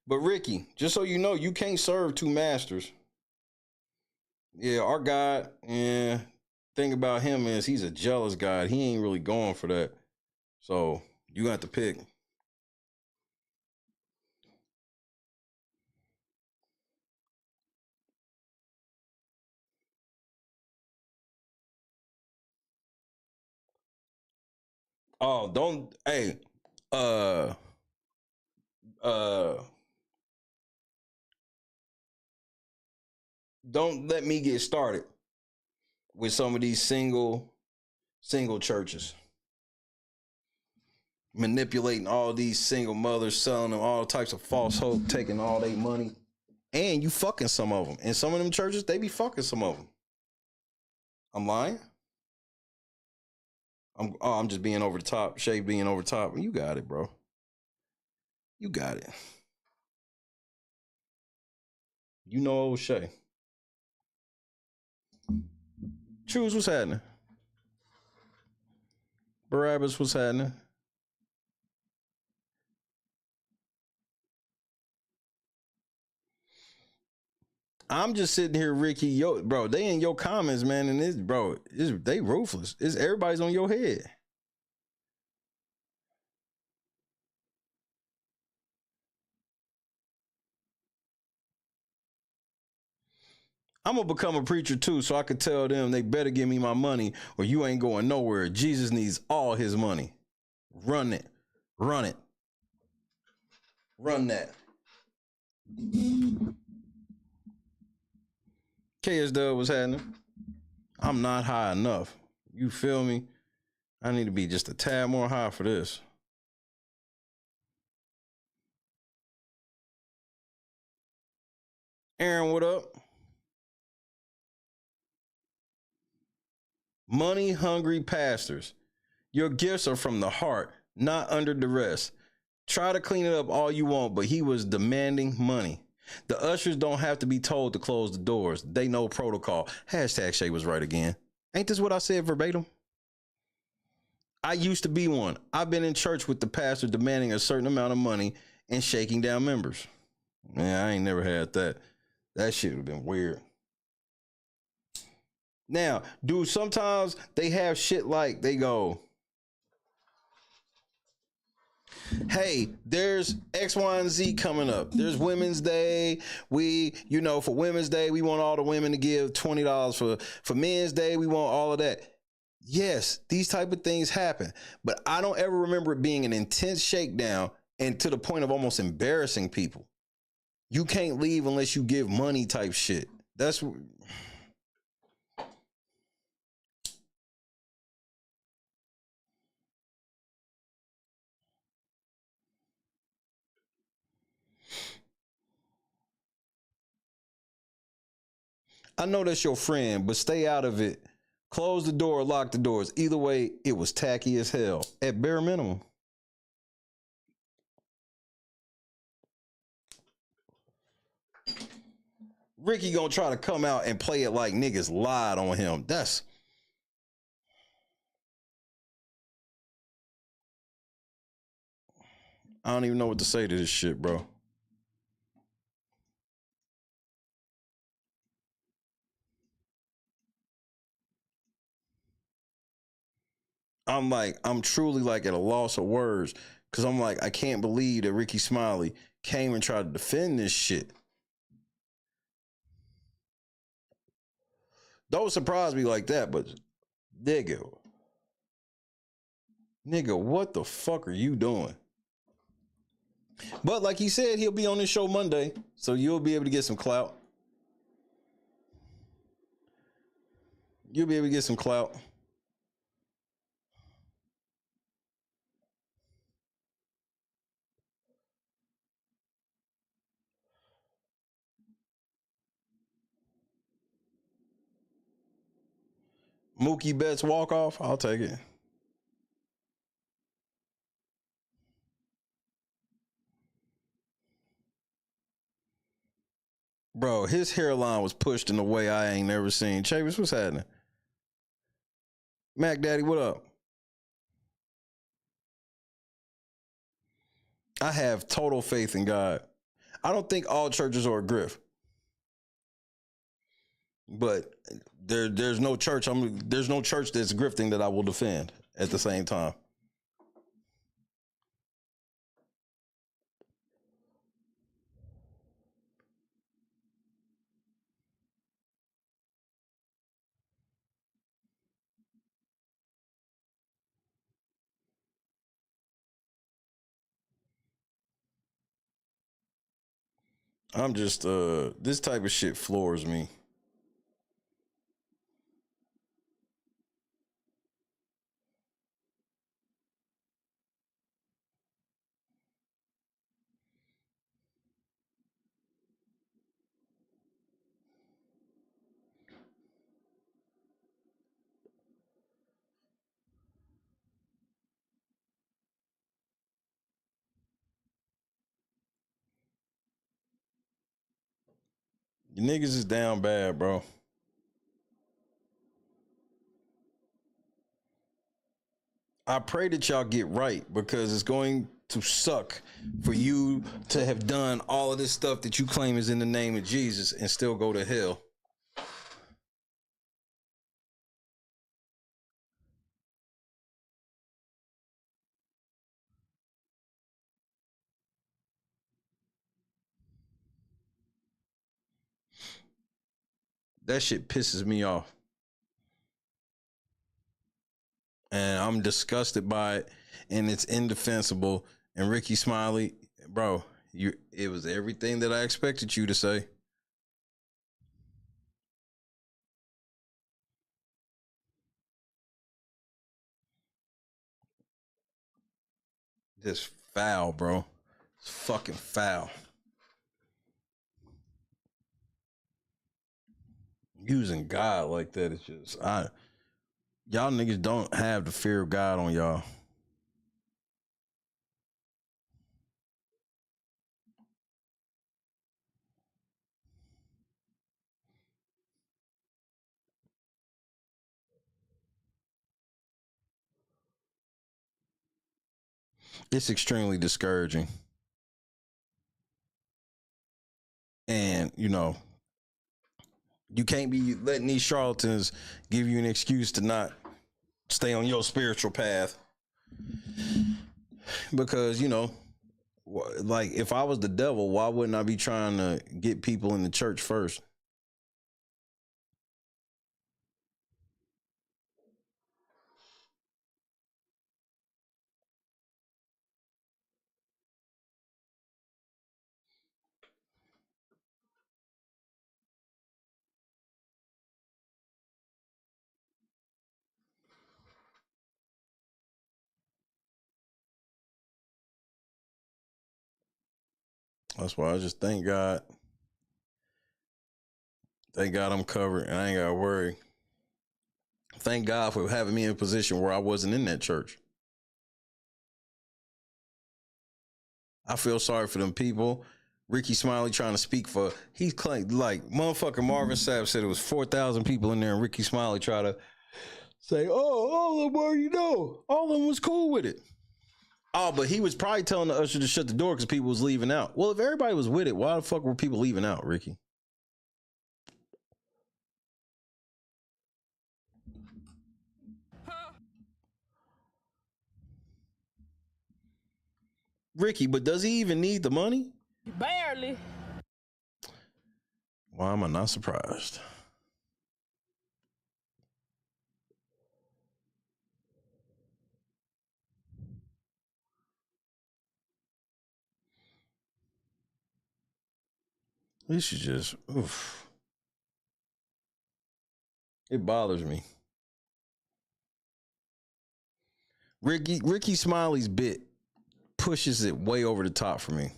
But Ricky, just so you know, you can't serve two masters. Yeah, our God, thing about him is he's a jealous God. He ain't really going for that. So you got to pick. Oh, don't, hey, don't let me get started with some of these single churches. Manipulating all these single mothers, selling them all types of false hope, taking all their money. And you fucking some of them. And some of them churches, they be fucking some of them. I'm lying? I'm just being over the top. Shay being over the top. You got it, bro. You got it. You know old Shay. Choose what's happening. Barabbas, what's happening? I'm just sitting here, Ricky. Bro, they in your comments, man, and they ruthless. Everybody's on your head. I'm gonna become a preacher too, so I could tell them they better give me my money or you ain't going nowhere. Jesus needs all his money. Run it. Run it. Run that. KSW, what's happening? I'm not high enough. You feel me? I need to be just a tad more high for this. Aaron, what up? Money hungry pastors. Your gifts are from the heart, not under duress. Try to clean it up all you want, but he was demanding money. The ushers don't have to be told to close the doors. They know protocol. Hashtag Shay was right again. Ain't this what I said verbatim? I used to be one. I've been in church with the pastor demanding a certain amount of money and shaking down members. Man, I ain't never had that. That shit would have been weird. Now, dude, sometimes they have shit like they go, hey, there's X, Y, and Z coming up. There's Women's Day. For Women's Day, we want all the women to give $20. For Men's Day, we want all of that. Yes, these type of things happen. But I don't ever remember it being an intense shakedown and to the point of almost embarrassing people. You can't leave unless you give money type shit. That's... I know that's your friend, but stay out of it. Close the door, lock the doors. Either way, it was tacky as hell, at bare minimum. Ricky gonna try to come out and play it like niggas lied on him. I don't even know what to say to this shit, bro. I'm truly like at a loss of words because I'm like, I can't believe that Ricky Smiley came and tried to defend this shit. Don't surprise me like that, but nigga, what the fuck are you doing? But like he said, he'll be on this show Monday, so you'll be able to get some clout. You'll be able to get some clout. Mookie Betts walk off, I'll take it. Bro, his hairline was pushed in a way I ain't never seen. Chavis, what's happening? Mac Daddy, what up? I have total faith in God. I don't think all churches are a grift. But there's no church there's no church that's grifting that I will defend at the same time. I'm just this type of shit floors me. You niggas is down bad, bro. I pray that y'all get right, because it's going to suck for you to have done all of this stuff that you claim is in the name of Jesus and still go to hell. That shit pisses me off. And I'm disgusted by it, and it's indefensible. And Ricky Smiley, bro, it was everything that I expected you to say. Just foul, bro. It's fucking foul. Using God like that is just y'all niggas don't have the fear of God on y'all. It's extremely discouraging. And, you know, you can't be letting these charlatans give you an excuse to not stay on your spiritual path. Because, you know, like, if I was the devil, why wouldn't I be trying to get people in the church first? That's why I just thank God. Thank God I'm covered and I ain't got to worry. Thank God for having me in a position where I wasn't in that church. I feel sorry for them people. Ricky Smiley trying to speak for, he claimed, like, motherfucking Marvin Sapp said it was 4,000 people in there, and Ricky Smiley tried to say, oh, all of them were, you know, all of them was cool with it. Oh, but he was probably telling the usher to shut the door because people was leaving out. Well, if everybody was with it, why the fuck were people leaving out, Ricky? Ricky, but does he even need the money? Barely. Why am I not surprised? This is just, oof. It bothers me. Ricky Smiley's bit pushes it way over the top for me.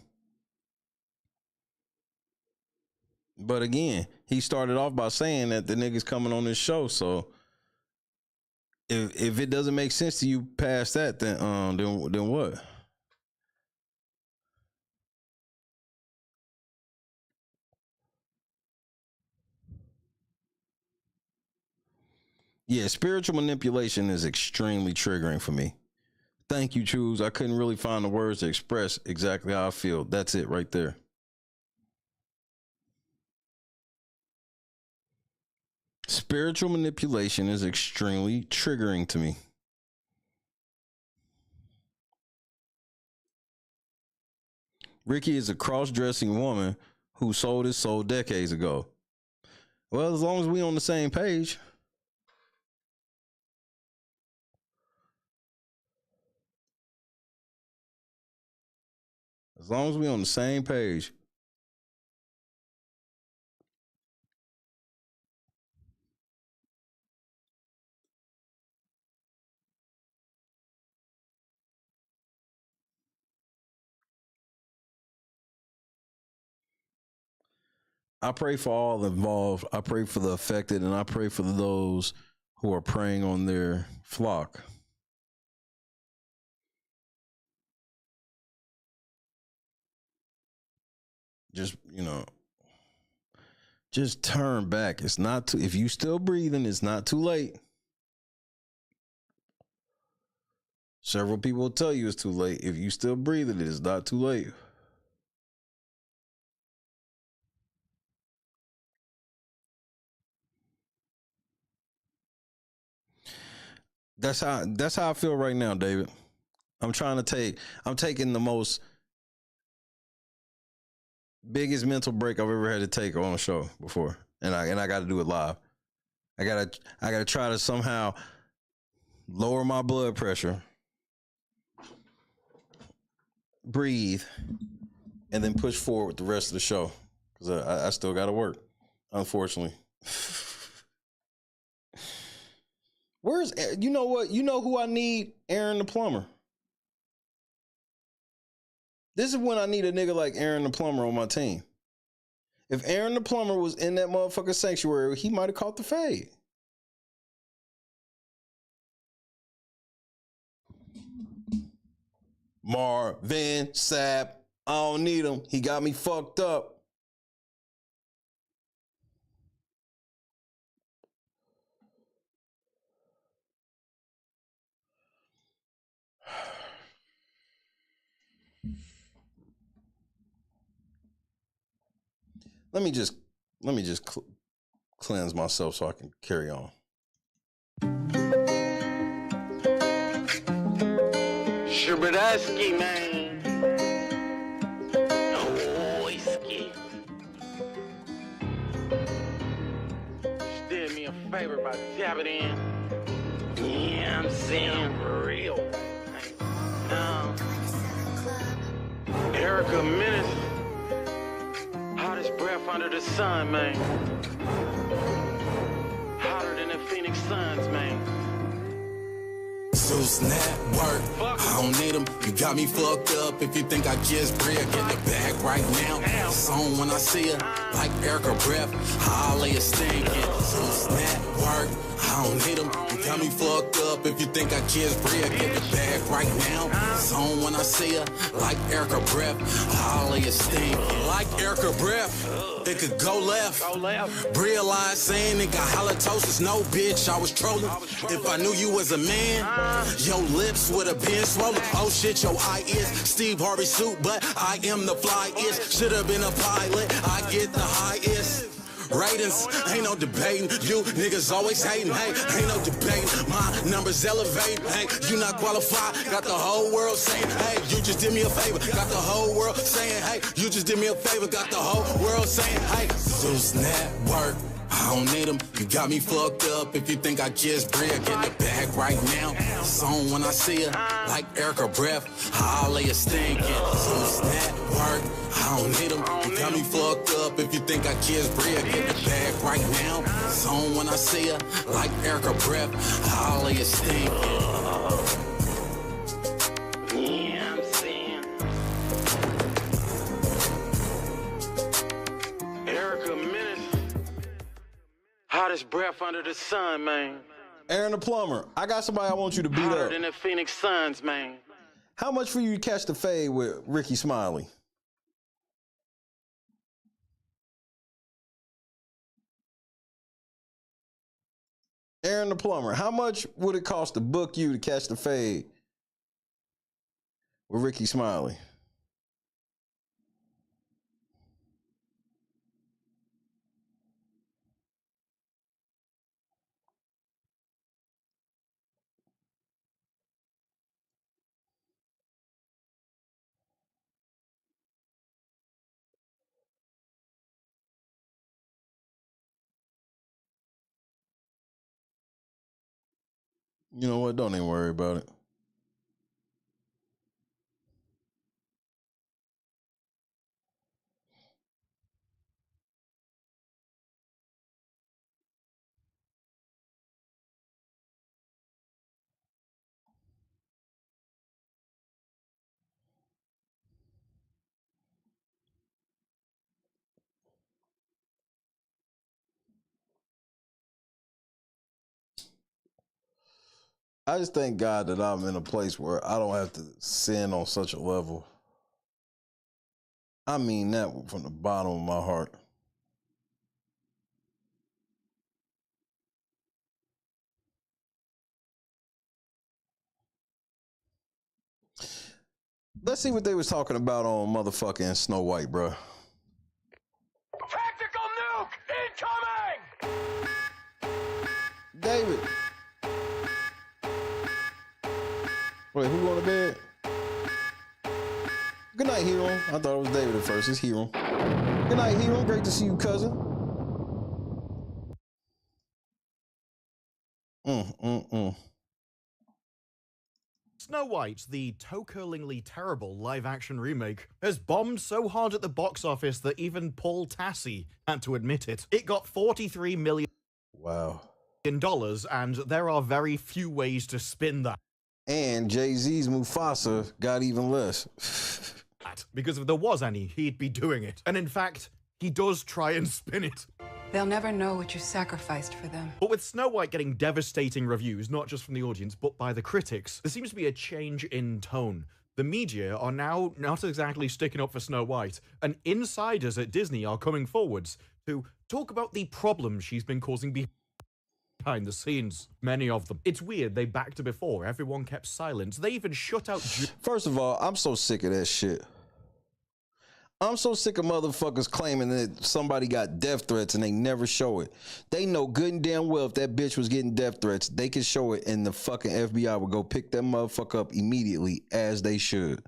But again, he started off by saying that the nigga's coming on this show, so if it doesn't make sense to you past that, then what? Yeah, spiritual manipulation is extremely triggering for me. Thank you, Choose. I couldn't really find the words to express exactly how I feel. That's it right there. Spiritual manipulation is extremely triggering to me. Ricky is a cross-dressing woman who sold his soul decades ago. Well, as long as we on the same page. As long as we on the same page. I pray for all involved. I pray for the affected, and I pray for those who are preying on their flock. Just, just turn back. It's not too, if you still breathing, it's not too late. Several people will tell you it's too late. If you still breathing, it is not too late. That's how I feel right now, David. I'm taking the most biggest mental break I've ever had to take on a show before. And I got to do it live. I got to try to somehow lower my blood pressure, breathe, and then push forward the rest of the show. Cause I still got to work, unfortunately. You know what? You know who I need? Aaron the plumber. This is when I need a nigga like Aaron the plumber on my team. If Aaron the plumber was in that motherfucking sanctuary, he might have caught the fade. Marvin Sapp, I don't need him. He got me fucked up. Let me just cleanse myself so I can carry on. Shabadaski, man. Oh, whiskey. Did me a favor by tapping in. Yeah, I'm saying real. Erica Menace. Hottest breath under the sun, man. Hotter than the Phoenix Suns, man. Zeus network, I don't need them. You got me fucked up if you think I just break in the bag right now. It's on when I see her, like Erica breath, I'll lay a stinking. Zeus network, I don't need them. You got me fucked up if you think I just break in the bag right now. It's on when I see her, like Erica breath, I'll lay a stinking. Like Erica breath, it could go left. Realize saying it got halitosis. No, bitch, I was trolling. If I knew you was a man, your lips would have been swollen. Oh shit, your eye is Steve Harvey suit, but I am the flyest. Should have been a pilot. I get the highest ratings. Ain't no debating. You niggas always hating. Hey, ain't no debating. My numbers elevate. Hey, you not qualified. Got the whole world saying, hey, you just did me a favor. Got the whole world saying, hey, you just did me a favor. Got the whole world saying, hey, Zeus network. I don't need them. You got me fucked up if you think I just break in the bag right now. It's on when I see her, like Erica breath, I'll lay a stinking. Zeus network. I don't need them. You got me fucked up if you think I just break in the bag right now. It's on when I see her, like Erica breath, I'll lay a stinking. Yeah, I'm saying. Erica Menace. Hottest breath under the sun, man. Aaron the plumber, I got somebody I want you to beat Hotter up. than the Phoenix Suns, man. How much for you to catch the fade with Ricky Smiley? Aaron Aaron the Plumber. How much would it cost to book you to catch the fade with Ricky Smiley? You know what? Don't even worry about it. I just thank God that I'm in a place where I don't have to sin on such a level. I mean that from the bottom of my heart. Let's see what they was talking about on motherfucking Snow White, bro. Tactical nuke incoming! David. Wait, who going to bed? Good night, Hero. I thought it was David at first. It's Hero. Good night, Hero. Great to see you, cousin. Snow White, the toe-curlingly terrible live-action remake, has bombed so hard at the box office that even Paul Tassi had to admit it. It got $43 million. Wow. And there are very few ways to spin that. And Jay-Z's Mufasa got even less. Because if there was any, he'd be doing it. And in fact, he does try and spin it. They'll never know what you sacrificed for them. But with Snow White getting devastating reviews, not just from the audience, but by the critics, there seems to be a change in tone. The media are now not exactly sticking up for Snow White, and insiders at Disney are coming forwards to talk about the problems she's been causing behind the scenes. Many of them. It's weird, they backed her before, everyone kept silent. They even shut out... First of all, I'm so sick of that shit. I'm so sick of motherfuckers claiming that somebody got death threats and they never show it. They know good and damn well if that bitch was getting death threats, they could show it and the fucking FBI would go pick that motherfucker up immediately, as they should.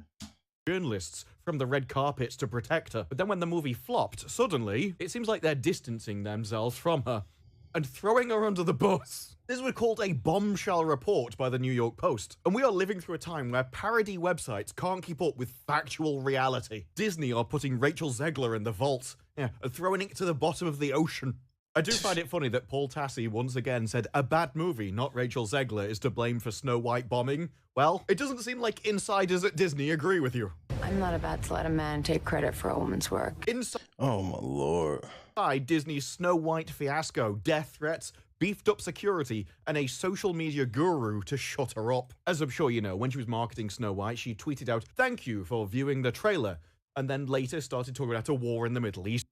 Journalists from the red carpets to protect her. But then when the movie flopped, suddenly, it seems like they're distancing themselves from her and throwing her under the bus. This was called a bombshell report by the New York Post. And we are living through a time where parody websites can't keep up with factual reality. Disney are putting Rachel Zegler in the vault, and throwing it to the bottom of the ocean. I do find it funny that Paul Tassi once again said a bad movie, not Rachel Zegler, is to blame for Snow White bombing. Well, it doesn't seem like insiders at Disney agree with you. I'm not about to let a man take credit for a woman's work. Oh my lord. Disney's Snow White fiasco, death threats, beefed up security, and a social media guru to shut her up. As I'm sure you know, when she was marketing Snow White, she tweeted out, "Thank you for viewing the trailer," and then later started talking about a war in the Middle East.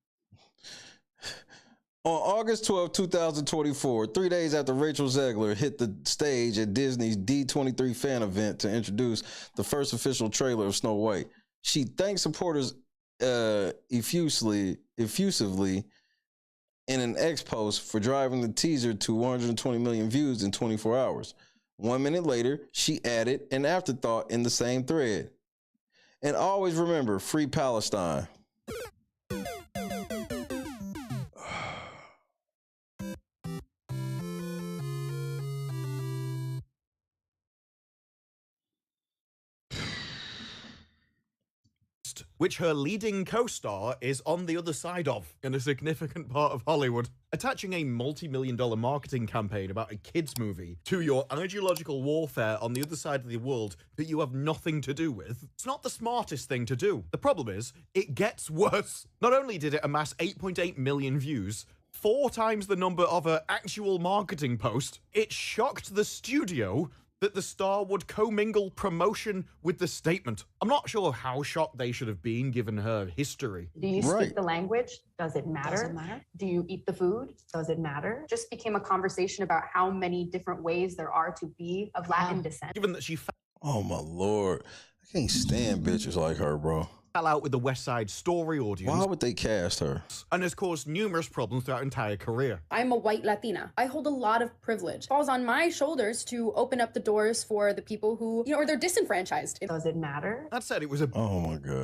On August 12, 2024, 3 days after Rachel Zegler hit the stage at Disney's D23 fan event to introduce the first official trailer of Snow White, she thanked supporters effusively in an X post for driving the teaser to 120 million views in 24 hours. 1 minute later, she added an afterthought in the same thread. And always remember, free Palestine. Which her leading co-star is on the other side of, in a significant part of Hollywood. Attaching a multi-million-dollar marketing campaign about a kids' movie to your ideological warfare on the other side of the world that you have nothing to do with, it's not the smartest thing to do. The problem is, it gets worse. Not only did it amass 8.8 million views, 4 times the number of her actual marketing post, it shocked the studio that the star would commingle promotion with the statement. I'm not sure how shocked they should have been given her history. Do you speak the language? Does it matter? Does it matter? Do you eat the food? Does it matter? Just became a conversation about how many different ways there are to be of Latin descent. Given that she Oh my Lord. I can't stand bitches like her, bro. fell out with the West Side Story audience. Why would they cast her? And has caused numerous problems throughout her entire career. I'm a white Latina. I hold a lot of privilege. It falls on my shoulders to open up the doors for the people who, or they're disenfranchised. Does it matter? That said, it was a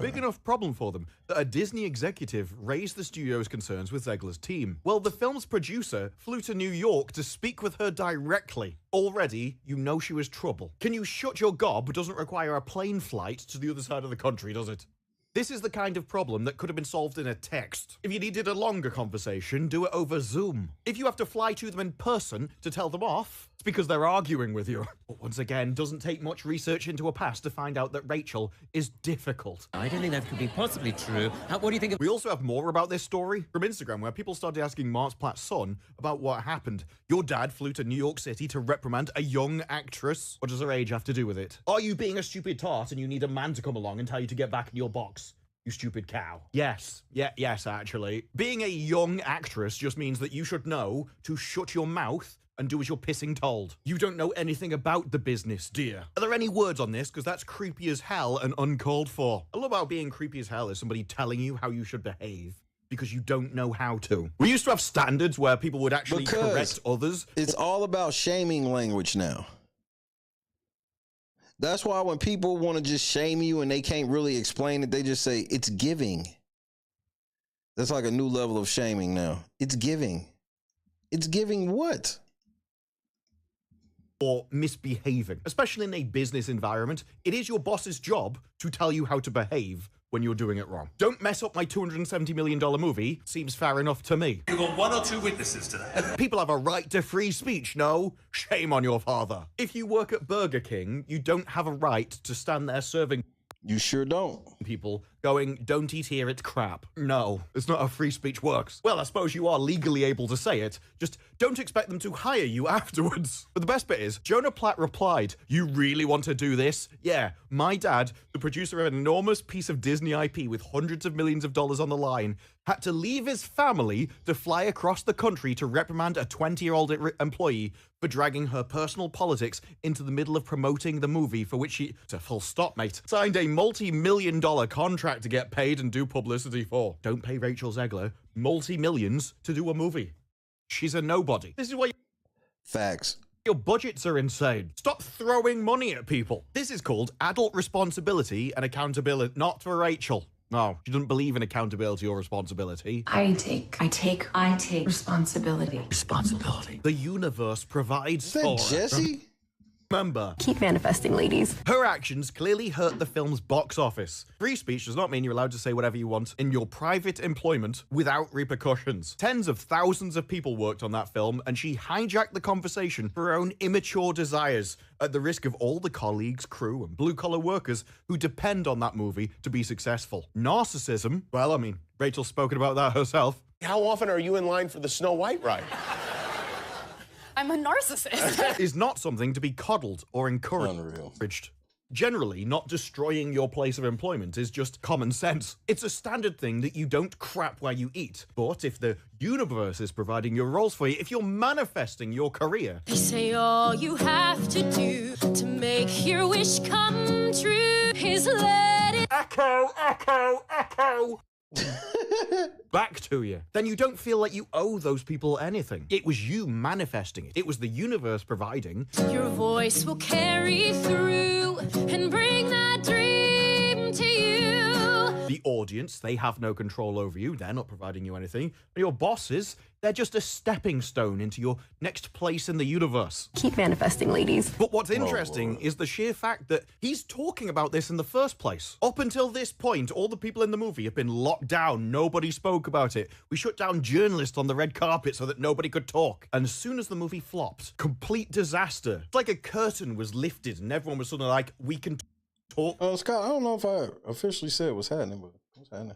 big enough problem for them that a Disney executive raised the studio's concerns with Zegler's team. Well, the film's producer flew to New York to speak with her directly. Already, you know she was trouble. Can you shut your gob doesn't require a plane flight to the other side of the country, does it? This is the kind of problem that could have been solved in a text. If you needed a longer conversation, do it over Zoom. If you have to fly to them in person to tell them off, it's because they're arguing with you. But once again, doesn't take much research into a past to find out that Rachel is difficult. I don't think that could be possibly true. What do you think of... We also have more about this story from Instagram, where people started asking Mark Platt's son about what happened. Your dad flew to New York City to reprimand a young actress. What does her age have to do with it? Are you being a stupid tart and you need a man to come along and tell you to get back in your box? You stupid cow. Yes, actually. Being a young actress just means that you should know to shut your mouth and do as you're pissing told. You don't know anything about the business, dear. Are there any words on this? Because that's creepy as hell and uncalled for. I love how being creepy as hell is somebody telling you how you should behave because you don't know how to. We used to have standards where people would actually correct others. It's all about shaming language now. That's why when people want to just shame you and they can't really explain it, they just say, it's giving. That's like a new level of shaming now. It's giving. It's giving what? Or misbehaving. Especially in a business environment, it is your boss's job to tell you how to behave when you're doing it wrong. Don't mess up my $270 million movie. Seems fair enough to me. You've got one or two witnesses today. People have a right to free speech, no? Shame on your father. If you work at Burger King, you don't have a right to stand there serving... You sure don't. People going, don't eat here, it's crap. No, it's not how free speech works. Well, I suppose you are legally able to say it, just don't expect them to hire you afterwards. But the best bit is, Jonah Platt replied, you really want to do this? Yeah, my dad, the producer of an enormous piece of Disney IP with hundreds of millions of dollars on the line, had to leave his family to fly across the country to reprimand a 20-year-old employee for dragging her personal politics into the middle of promoting the movie for which she, it's a full stop, mate, signed a multi-million-dollar contract to get paid and do publicity for. Don't pay Rachel Zegler multi-millions to do a movie. She's a nobody. This is why Facts. Your budgets are insane. Stop throwing money at people. This is called adult responsibility and accountability, not for Rachel. No, she doesn't believe in accountability or responsibility. I take responsibility. Responsibility. The universe provides Is that for Jesse? Remember, Keep manifesting, ladies. her actions clearly hurt the film's box office. Free speech does not mean you're allowed to say whatever you want in your private employment without repercussions. Tens of thousands of people worked on that film, and she hijacked the conversation for her own immature desires at the risk of all the colleagues, crew, and blue-collar workers who depend on that movie to be successful. Narcissism, well, I mean, Rachel's spoken about that herself. How often are you in line for the Snow White ride? I'm a narcissist. is not something to be coddled or encouraged. Unreal. Generally, not destroying your place of employment is just common sense. It's a standard thing that you don't crap where you eat. But if the universe is providing your roles for you, if you're manifesting your career... They say all you have to do to make your wish come true is let it... Echo, echo, echo! back to you, then you don't feel like you owe those people anything. It was you manifesting it. It was the universe providing. Your voice will carry through and bring that dream to you. The audience, they have no control over you. They're not providing you anything. And your bosses, they're just a stepping stone into your next place in the universe. Keep manifesting, ladies. But what's interesting is the sheer fact that he's talking about this in the first place. Up until this point, all the people in the movie have been locked down. Nobody spoke about it. We shut down journalists on the red carpet so that nobody could talk. And as soon as the movie flopped, complete disaster. It's like a curtain was lifted and everyone was suddenly like, we can talk. Scott, I don't know if I officially said what's happening, but what's happening?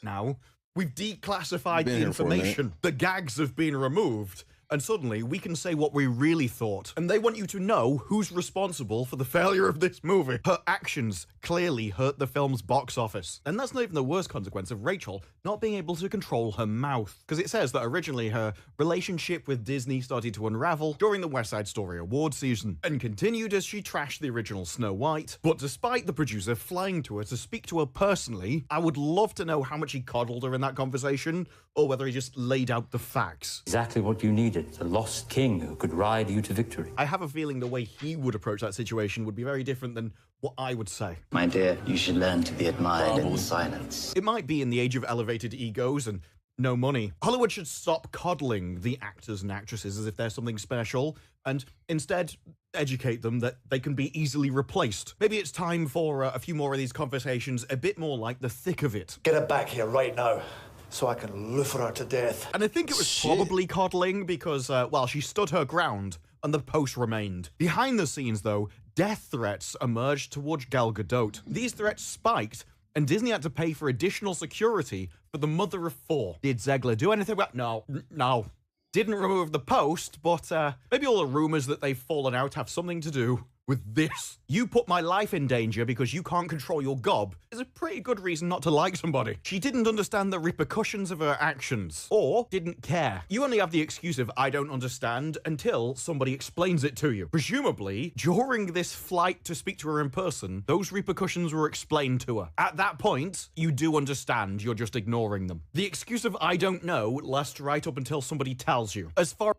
Now, we've declassified the information. The gags have been removed. and suddenly we can say what we really thought. And they want you to know who's responsible for the failure of this movie. Her actions clearly hurt the film's box office. And that's not even the worst consequence of Rachel not being able to control her mouth. Because it says that originally her relationship with Disney started to unravel during the West Side Story award season, and continued as she trashed the original Snow White. But despite the producer flying to her to speak to her personally, I would love to know how much he coddled her in that conversation, or whether he just laid out the facts. Exactly what you needed, a lost king who could ride you to victory. I have a feeling the way he would approach that situation would be very different than what I would say. My dear, you should learn to be admired in silence. It might be in the age of elevated egos and no money. Hollywood should stop coddling the actors and actresses as if they're something special, and instead educate them that they can be easily replaced. Maybe it's time for a few more of these conversations, a bit more like the thick of it. Get her back here right now, so I can loofer her to death. And I think it was probably coddling because, well, she stood her ground and the post remained. Behind the scenes, though, death threats emerged towards Gal Gadot. These threats spiked, and Disney had to pay for additional security for the mother of 4. Did Zegler do anything about? No. Didn't remove the post, but maybe all the rumors that they've fallen out have something to do with this. You put my life in danger because you can't control your gob is a pretty good reason not to like somebody. She didn't understand the repercussions of her actions, or didn't care. You only have the excuse of I don't understand until somebody explains it to you. Presumably, during this flight to speak to her in person, those repercussions were explained to her. At that point, you do understand, you're just ignoring them. The excuse of I don't know lasts right up until somebody tells you. As far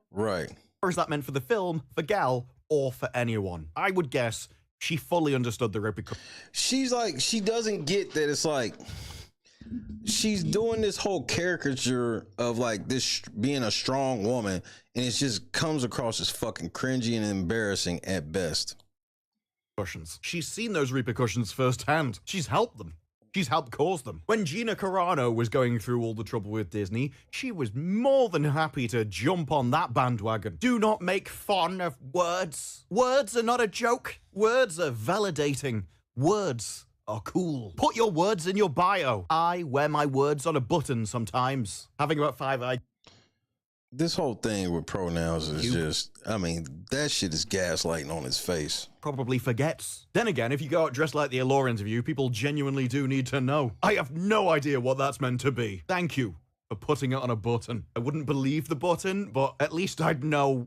as that meant for the film, for Gal, or for anyone, I would guess she fully understood the repercussions. She's like, she doesn't get that it's like, she's doing this whole caricature of like this being a strong woman, and it just comes across as fucking cringy and embarrassing at best. She's seen those repercussions firsthand. She's helped them. She's helped cause them. When Gina Carano was going through all the trouble with Disney, she was more than happy to jump on that bandwagon. Do not make fun of words. Words are not a joke. Words are validating. Words are cool. Put your words in your bio. I wear my words on a button sometimes. Having about 5 This whole thing with pronouns is just, I mean, that shit is gaslighting on his face. Probably forgets. Then again, if you go out dressed like the Allure interview, people genuinely do need to know. I have no idea what that's meant to be. Thank you for putting it on a button. I wouldn't believe the button, but at least I'd know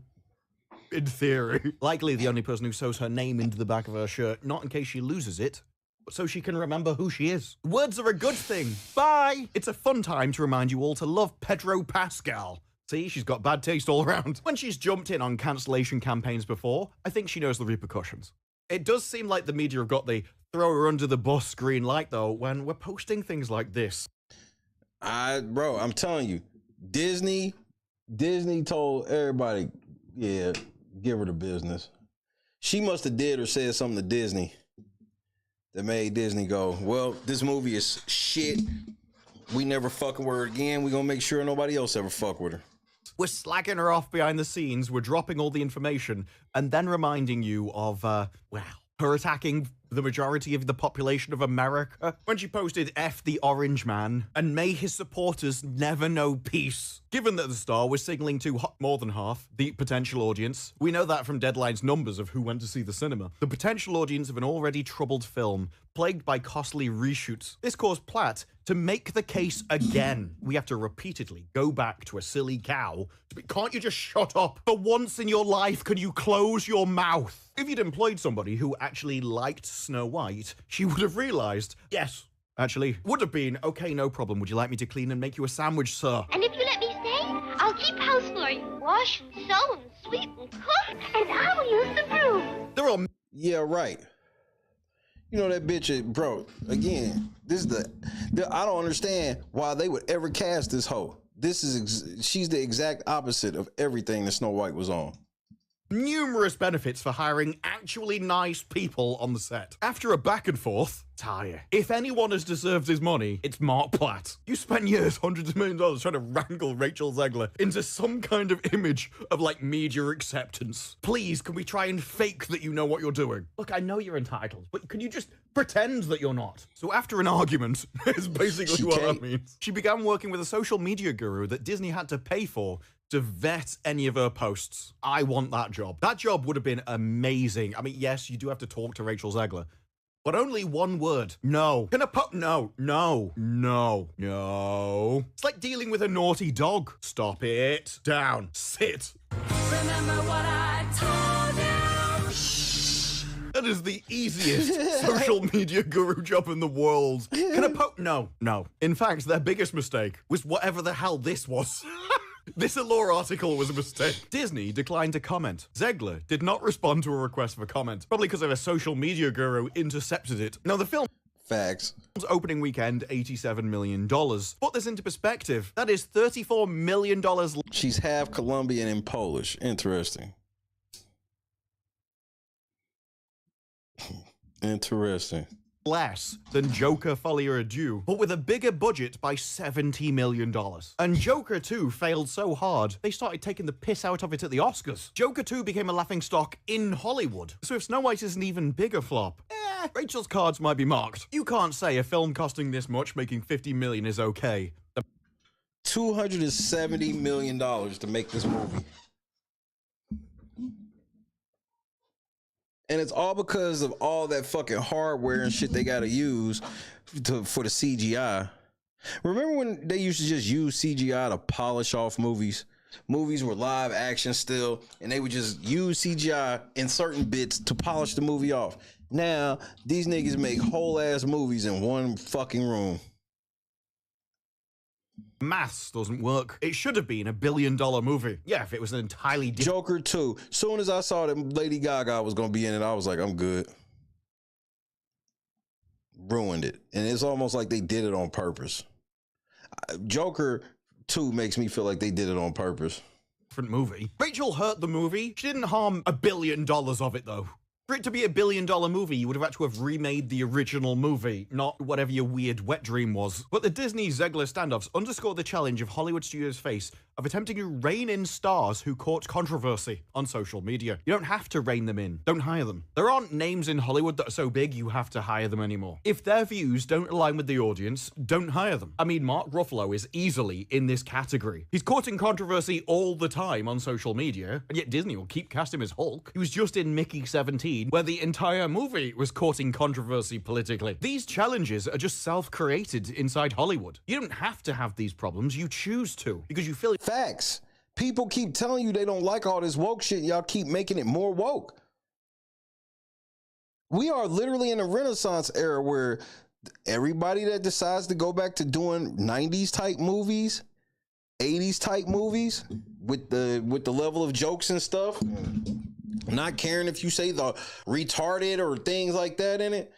in theory. Likely the only person who sews her name into the back of her shirt, not in case she loses it, but so she can remember who she is. Words are a good thing. Bye! It's a fun time to remind you all to love Pedro Pascal. See, she's got bad taste all around. When she's jumped in on cancellation campaigns before, I think she knows the repercussions. It does seem like the media have got the throw her under the bus green light, though, when we're posting things like this. Bro, I'm telling you, Disney told everybody, yeah, give her the business. She must have did or said something to Disney that made Disney go, well, this movie is shit. We never fucking with her again. We gonna make sure nobody else ever fuck with her. We're slacking her off behind the scenes, we're dropping all the information, and then reminding you of, her attacking the majority of the population of America when she posted F the Orange Man and may his supporters never know peace. Given that the star was signaling to more than half the potential audience, we know that from Deadline's numbers of who went to see the cinema, the potential audience of an already troubled film plagued by costly reshoots. This caused Platt to make the case again. We have to repeatedly go back to a silly cow. Can't you just shut up? For once in your life, can you close your mouth? If you'd employed somebody who actually liked Snow White, she would have realized, yes, actually, would have been, okay, no problem. Would you like me to clean and make you a sandwich, sir? And if you let me stay, I'll keep house for you. Wash and sew and sweep and cook, and I will use the broom. They're all... Yeah, right. You know that bitch, bro, again, this is I don't understand why they would ever cast this hoe. She's the exact opposite of everything that Snow White was on. Numerous benefits for hiring actually nice people on the set. After a back and forth, Talia, if anyone has deserved his money, it's Mark Platt. You spent years, hundreds of millions of dollars trying to wrangle Rachel Zegler into some kind of image of like media acceptance. Please, can we try and fake that you know what you're doing? Look, I know you're entitled, but can you just pretend that you're not? So after an argument, is basically what that means. She began working with a social media guru that Disney had to pay for to vet any of her posts. I want that job. That job would have been amazing. I mean, yes, you do have to talk to Rachel Zegler, but only one word. No. No. It's like dealing with a naughty dog. Stop it. Down. Sit. Remember what I told you. That is the easiest social media guru job in the world. No. In fact, their biggest mistake was whatever the hell this was. This Allure article was a mistake. Disney declined to comment. Zegler did not respond to a request for comment, probably because of a social media guru intercepted it. Now, the film... Facts. Opening weekend, $87 million. Put this into perspective. That is $34 million. She's half Colombian and Polish. Interesting. Interesting. Less than Joker Folie à Deux, but with a bigger budget by $70 million. And Joker 2 failed so hard, they started taking the piss out of it at the Oscars. Joker 2 became a laughingstock in Hollywood. So if Snow White is an even bigger flop, Rachel's cards might be marked. You can't say a film costing this much, making $50 million is okay. $270 million to make this movie. And it's all because of all that fucking hardware and shit they gotta use for the CGI. Remember when they used to just use CGI to polish off movies? Movies were live action still, and they would just use CGI in certain bits to polish the movie off. Now, these niggas make whole ass movies in one fucking room. Maths doesn't work. It should have been $1 billion movie. Yeah, if it was an entirely different... Joker 2. Soon as I saw that Lady Gaga was gonna be in it, I was like, I'm good. Ruined it. And it's almost like they did it on purpose. Joker 2 makes me feel like they did it on purpose. Different movie. Rachel hurt the movie. She didn't harm $1 billion of it, though. For it to be $1 billion movie, you would have had to have remade the original movie, not whatever your weird wet dream was. But the Disney Zegler standoffs underscore the challenge of Hollywood studios face of attempting to rein in stars who caught controversy on social media. You don't have to rein them in. Don't hire them. There aren't names in Hollywood that are so big you have to hire them anymore. If their views don't align with the audience, don't hire them. I mean, Mark Ruffalo is easily in this category. He's courting controversy all the time on social media, and yet Disney will keep casting him as Hulk. He was just in Mickey 17, where the entire movie was courting controversy politically. These challenges are just self-created inside Hollywood. You don't have to have these problems, you choose to, because you feel... Facts. People keep telling you they don't like all this woke shit. Y'all keep making it more woke. We are literally in a Renaissance era where everybody that decides to go back to doing 90s type movies, 80s type movies with the level of jokes and stuff, not caring if you say the retarded or things like that in it,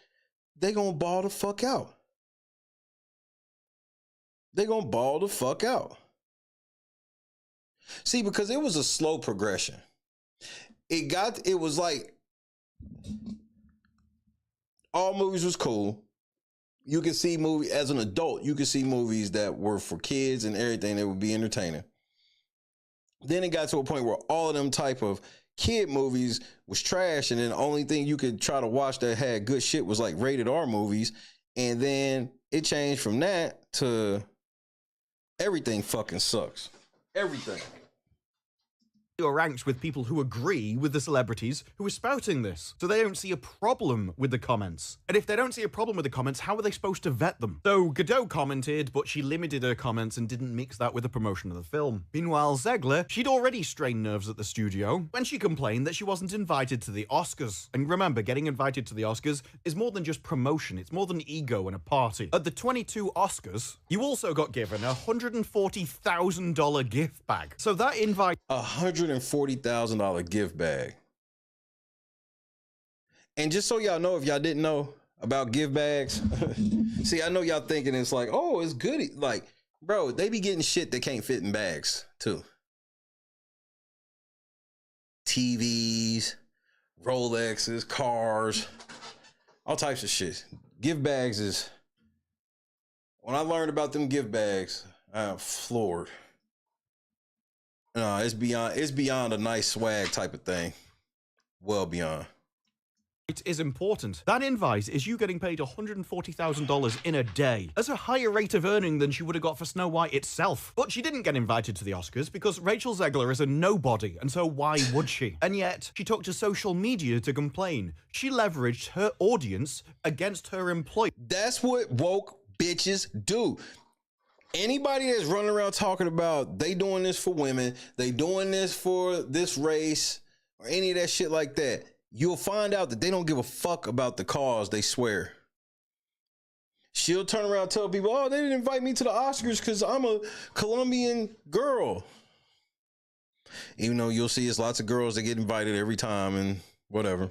they gonna ball the fuck out. They gonna ball the fuck out. See, because it was a slow progression. It was like all movies was cool. You could see as an adult, you could see movies that were for kids and everything that would be entertaining. Then it got to a point where all of them type of kid movies was trash, and then the only thing you could try to watch that had good shit was like rated R movies. And then it changed from that to everything fucking sucks. Everything. Are ranked with people who agree with the celebrities who are spouting this, so they don't see a problem with the comments. And if they don't see a problem with the comments, how are they supposed to vet them? So Godot commented, but she limited her comments and didn't mix that with the promotion of the film. Meanwhile, Zegler, she'd already strained nerves at the studio when she complained that she wasn't invited to the Oscars. And remember, getting invited to the Oscars is more than just promotion, it's more than ego and a party. At the 22 Oscars, you also got given a $140,000 gift bag. So that invite $140,000 gift bag. And just so y'all know, if y'all didn't know about gift bags, see, I know y'all thinking it's like, oh, it's good. Like, bro, they be getting shit that can't fit in bags too. TVs, Rolexes, cars, all types of shit. Gift bags is, when I learned about them gift bags, I'm floored. No, it's beyond a nice swag type of thing. Well beyond. It is important. That invite is you getting paid $140,000 in a day. That's a higher rate of earning than she would have got for Snow White itself. But she didn't get invited to the Oscars because Rachel Zegler is a nobody, and so why would she? And yet, she took to social media to complain. She leveraged her audience against her employee. That's what woke bitches do. Anybody that's running around talking about they doing this for women, they doing this for this race, or any of that shit like that, you'll find out that they don't give a fuck about the cause, they swear. She'll turn around and tell people, oh, they didn't invite me to the Oscars because I'm a Colombian girl. Even though you'll see it's lots of girls that get invited every time and whatever.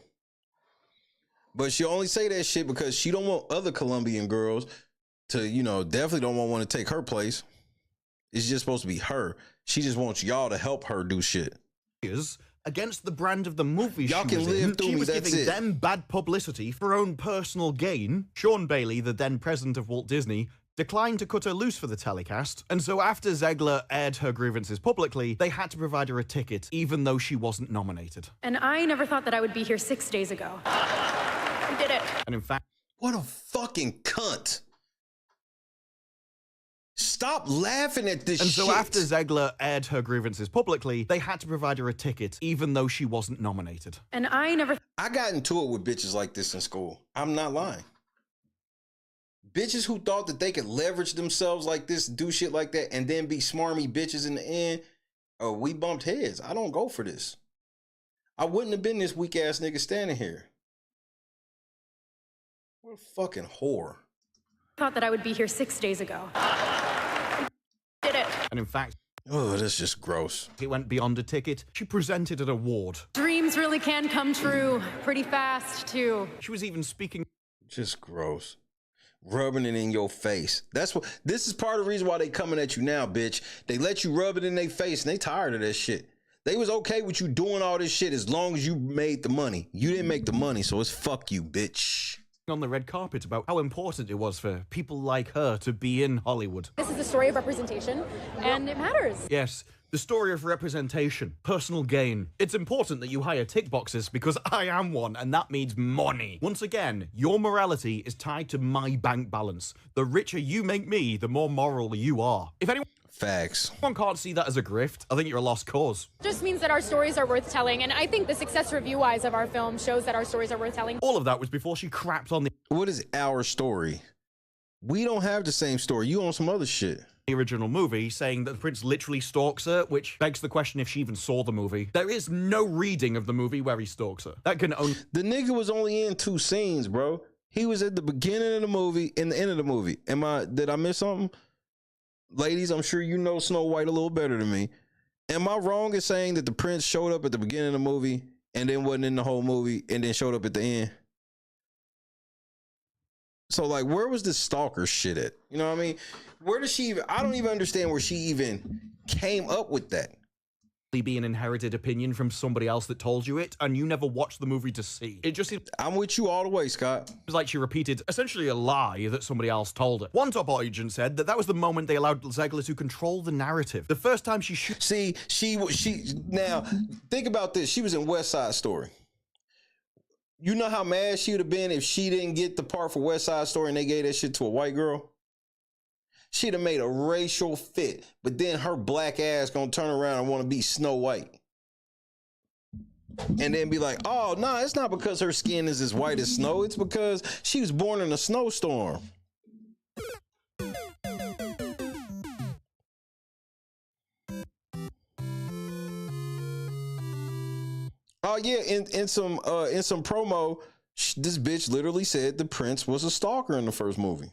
But she'll only say that shit because she don't want other Colombian girls to, you know, definitely don't want to take her place. It's just supposed to be her. She just wants y'all to help her do shit. Against the brand of the movie y'all can live through she me, was that's giving it. them bad publicity for her own personal gain. Sean Bailey, the then president of Walt Disney, declined to cut her loose for the telecast, and so after Zegler aired her grievances publicly, they had to provide her a ticket, even though she wasn't nominated. And I never thought that I would be here 6 days ago. We did it. And in fact, what a fucking cunt. Stop laughing at this shit. And so after Zegler aired her grievances publicly, they had to provide her a ticket, even though she wasn't nominated. And I got into it with bitches like this in school. I'm not lying. Bitches who thought that they could leverage themselves like this, do shit like that, and then be smarmy bitches in the end. Oh, we bumped heads. I don't go for this. I wouldn't have been this weak ass nigga standing here. What a fucking whore. thought that I would be here 6 days ago. Did it. And in fact, oh, that's just gross. It went beyond a ticket. She presented an award. Dreams really can come true pretty fast, too. She was even speaking. Just gross. Rubbing it in your face. That's what. This is part of the reason why they coming at you now, bitch. They let you rub it in their face, and they tired of that shit. They was okay with you doing all this shit as long as you made the money. You didn't make the money, so it's fuck you, bitch. On the red carpet about how important it was for people like her to be in Hollywood. This is the story of representation, and it matters. Yes, the story of representation, personal gain. It's important that you hire tick boxes because I am one, and that means money. Once again, your morality is tied to my bank balance. The richer you make me, the more moral you are. If anyone can't see that as a grift, I think you're a lost cause. Just means that our stories are worth telling, and I think the success review-wise of our film shows that our stories are worth telling. All of that was before she crapped on the... What is our story? We don't have the same story. You own some other shit. The original movie, saying that the prince literally stalks her, which begs the question if she even saw the movie. There is no reading of the movie where he stalks her. That can only... The nigga was only in 2 scenes, bro. He was at the beginning of the movie and the end of the movie. Did I miss something? Ladies, I'm sure you know Snow White a little better than me. Am I wrong in saying that the prince showed up at the beginning of the movie and then wasn't in the whole movie and then showed up at the end? So, like, where was this stalker shit at? You know what I mean? Where does she even... I don't even understand where she even came up with that. Be an inherited opinion from somebody else that told you it, and you never watched the movie to see. It just seems... I'm with you all the way, Scott. It was like she repeated essentially a lie that somebody else told her. One top agent said that was the moment they allowed Zegler to control the narrative. The first time she shoot... See, she now, think about this. She was in West Side Story. You know how mad she would have been if she didn't get the part for West Side Story and they gave that shit to a white girl? She'd have made a racial fit, but then her black ass gonna turn around and want to be Snow White. And then be like, oh, no, it's not because her skin is as white as snow. It's because she was born in a snowstorm. Oh, yeah, in some promo, this bitch literally said the prince was a stalker in the first movie.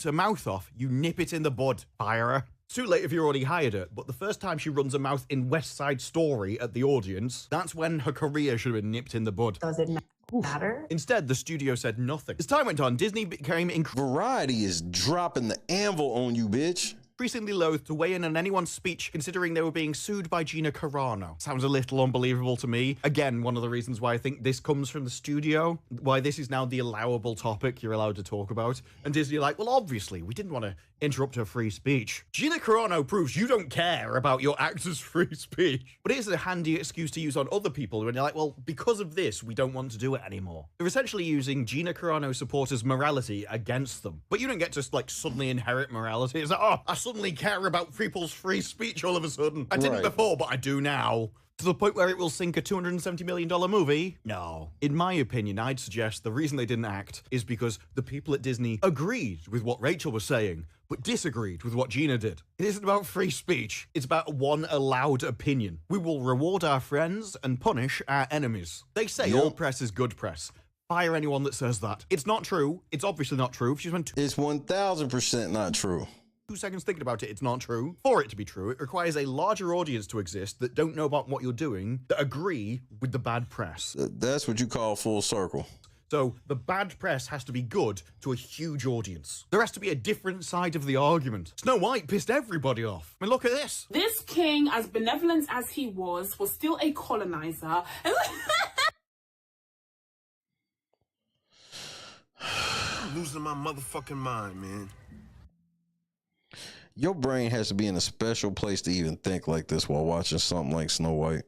Her mouth off, you nip it in the bud. Fire her. Too late if you already hired her, but the first time she runs her mouth in West Side Story at the audience, that's when her career should have been nipped in the bud. Does it matter? Instead, the studio said nothing. As time went on, Disney became... Variety is dropping the anvil on you, bitch. increasingly loath to weigh in on anyone's speech considering they were being sued by Gina Carano. Sounds a little unbelievable to me. Again, one of the reasons why I think this comes from the studio, why this is now the allowable topic you're allowed to talk about. And Disney are like, well, obviously, we didn't want to interrupt her free speech. Gina Carano proves you don't care about your actor's free speech. But here's a handy excuse to use on other people when you're like, well, because of this, we don't want to do it anymore. They're essentially using Gina Carano supporters' morality against them. But you don't get to, like, suddenly inherit morality. It's like, oh, I suddenly care about people's free speech all of a sudden. I didn't before, but I do now. To the point where it will sink a $270 million movie? No. In my opinion, I'd suggest the reason they didn't act is because the people at Disney agreed with what Rachel was saying, but disagreed with what Gina did. It isn't about free speech. It's about one allowed opinion. We will reward our friends and punish our enemies. They say all press is good press. Fire anyone that says that. It's not true. It's obviously not true. If she went It's 1000% not true. 2 seconds thinking about it, it's not true. For it to be true, it requires a larger audience to exist that don't know about what you're doing, that agree with the bad press. That's what you call full circle. So the bad press has to be good to a huge audience. There has to be a different side of the argument. Snow White pissed everybody off. I mean, look at this. This king, as benevolent as he was still a colonizer. I'm losing my motherfucking mind, man. Your brain has to be in a special place to even think like this while watching something like Snow White.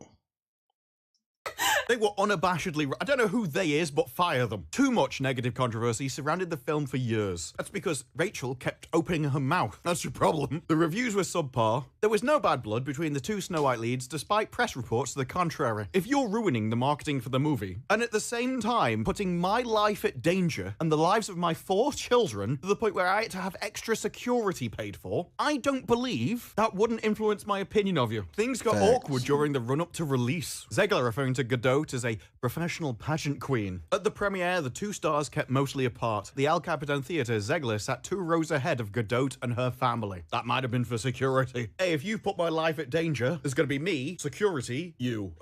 They were unabashedly, I don't know who they is, but fire them. Too much negative controversy surrounded the film for years. That's because Rachel kept opening her mouth. That's your problem. The reviews were subpar. There was no bad blood between the two Snow White leads, despite press reports to the contrary. If you're ruining the marketing for the movie, and at the same time putting my life at danger and the lives of my 4 children to the point where I had to have extra security paid for, I don't believe that wouldn't influence my opinion of you. Things got awkward during the run-up to release. Zegler referring to Godot as a professional pageant queen. At the premiere, the 2 stars kept mostly apart. The El Capitan Theatre, Zegler sat 2 rows ahead of Godot and her family. That might have been for security. Hey, if you put my life at danger, there's gonna be me, security, you.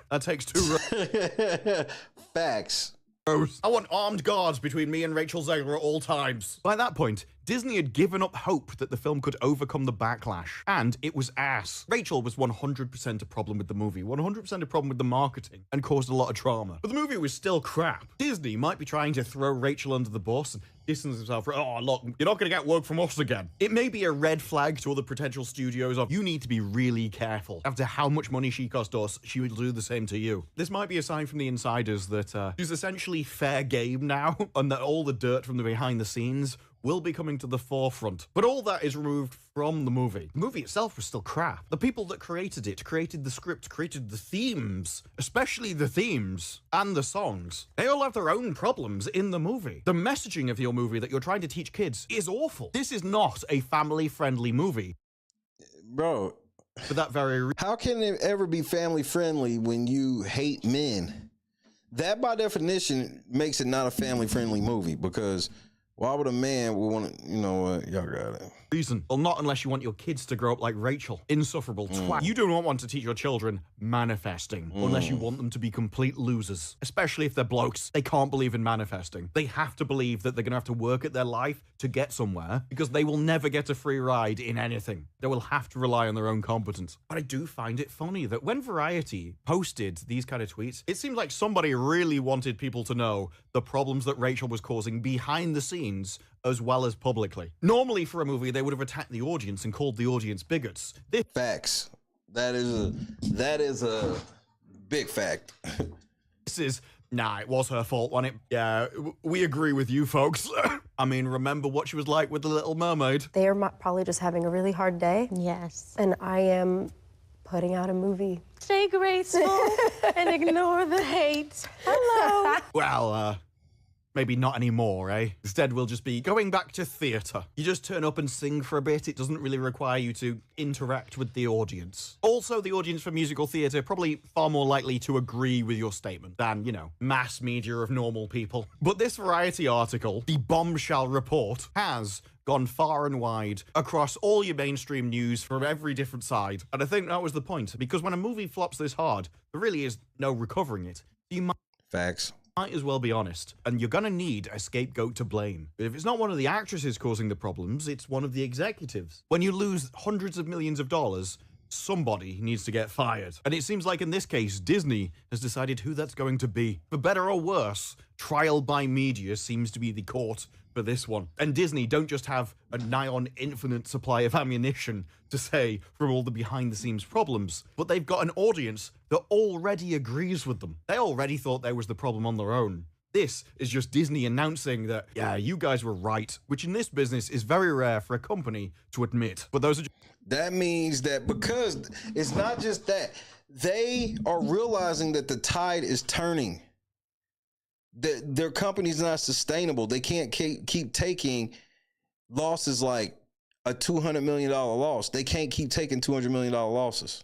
That takes 2 rows. Facts. I want armed guards between me and Rachel Zegler at all times. By that point, Disney had given up hope that the film could overcome the backlash, and it was ass. Rachel was 100% a problem with the movie, 100% a problem with the marketing, and caused a lot of trauma. But the movie was still crap. Disney might be trying to throw Rachel under the bus and distance himself from, oh, look, you're not going to get work from us again. It may be a red flag to other potential studios of, you need to be really careful. After how much money she cost us, she will do the same to you. This might be a sign from the insiders that she's essentially fair game now, and that all the dirt from the behind the scenes will be coming to the forefront. But all that is removed from the movie. The movie itself was still crap. The people that created it, created the script, created the themes, especially the themes and the songs. They all have their own problems in the movie. The messaging of your movie that you're trying to teach kids is awful. This is not a family-friendly movie. Bro. For that very reason. How can it ever be family-friendly when you hate men? That, by definition, makes it not a family-friendly movie, because why would a man want to, you know what, y'all got it. Reason. Well, not unless you want your kids to grow up like Rachel. Insufferable twat. You do not want to teach your children manifesting unless you want them to be complete losers. Especially if they're blokes. They can't believe in manifesting. They have to believe that they're going to have to work at their life to get somewhere, because they will never get a free ride in anything. They will have to rely on their own competence. But I do find it funny that when Variety posted these kind of tweets, it seemed like somebody really wanted people to know the problems that Rachel was causing behind the scenes as well as publicly. Normally for a movie, they would have attacked the audience and called the audience bigots. Facts. That is a big fact. This is, nah, it was her fault, wasn't it? Yeah, we agree with you folks. I mean, remember what she was like with The Little Mermaid? They are probably just having a really hard day. Yes. And I am putting out a movie. Stay graceful and ignore the hate. Hello. Well, maybe not anymore, eh? Instead, we'll just be going back to theatre. You just turn up and sing for a bit. It doesn't really require you to interact with the audience. Also, the audience for musical theatre probably far more likely to agree with your statement than, you know, mass media of normal people. But this Variety article, the bombshell report, has gone far and wide across all your mainstream news from every different side. And I think that was the point, because when a movie flops this hard, there really is no recovering it. You might Facts. Might as well be honest, and you're gonna need a scapegoat to blame. But if it's not one of the actresses causing the problems, it's one of the executives. When you lose hundreds of millions of dollars, somebody needs to get fired. And it seems like in this case, Disney has decided who that's going to be. For better or worse, trial by media seems to be the court for this one. And Disney don't just have a nigh on infinite supply of ammunition to say from all the behind the scenes problems, but they've got an audience that already agrees with them. They already thought there was the problem on their own. This is just Disney announcing that, yeah, you guys were right, which in this business is very rare for a company to admit. But those are that means that because it's not just that, they are realizing that the tide is turning. That their company's not sustainable. They can't keep taking losses like a $200 million loss. They can't keep taking $200 million losses.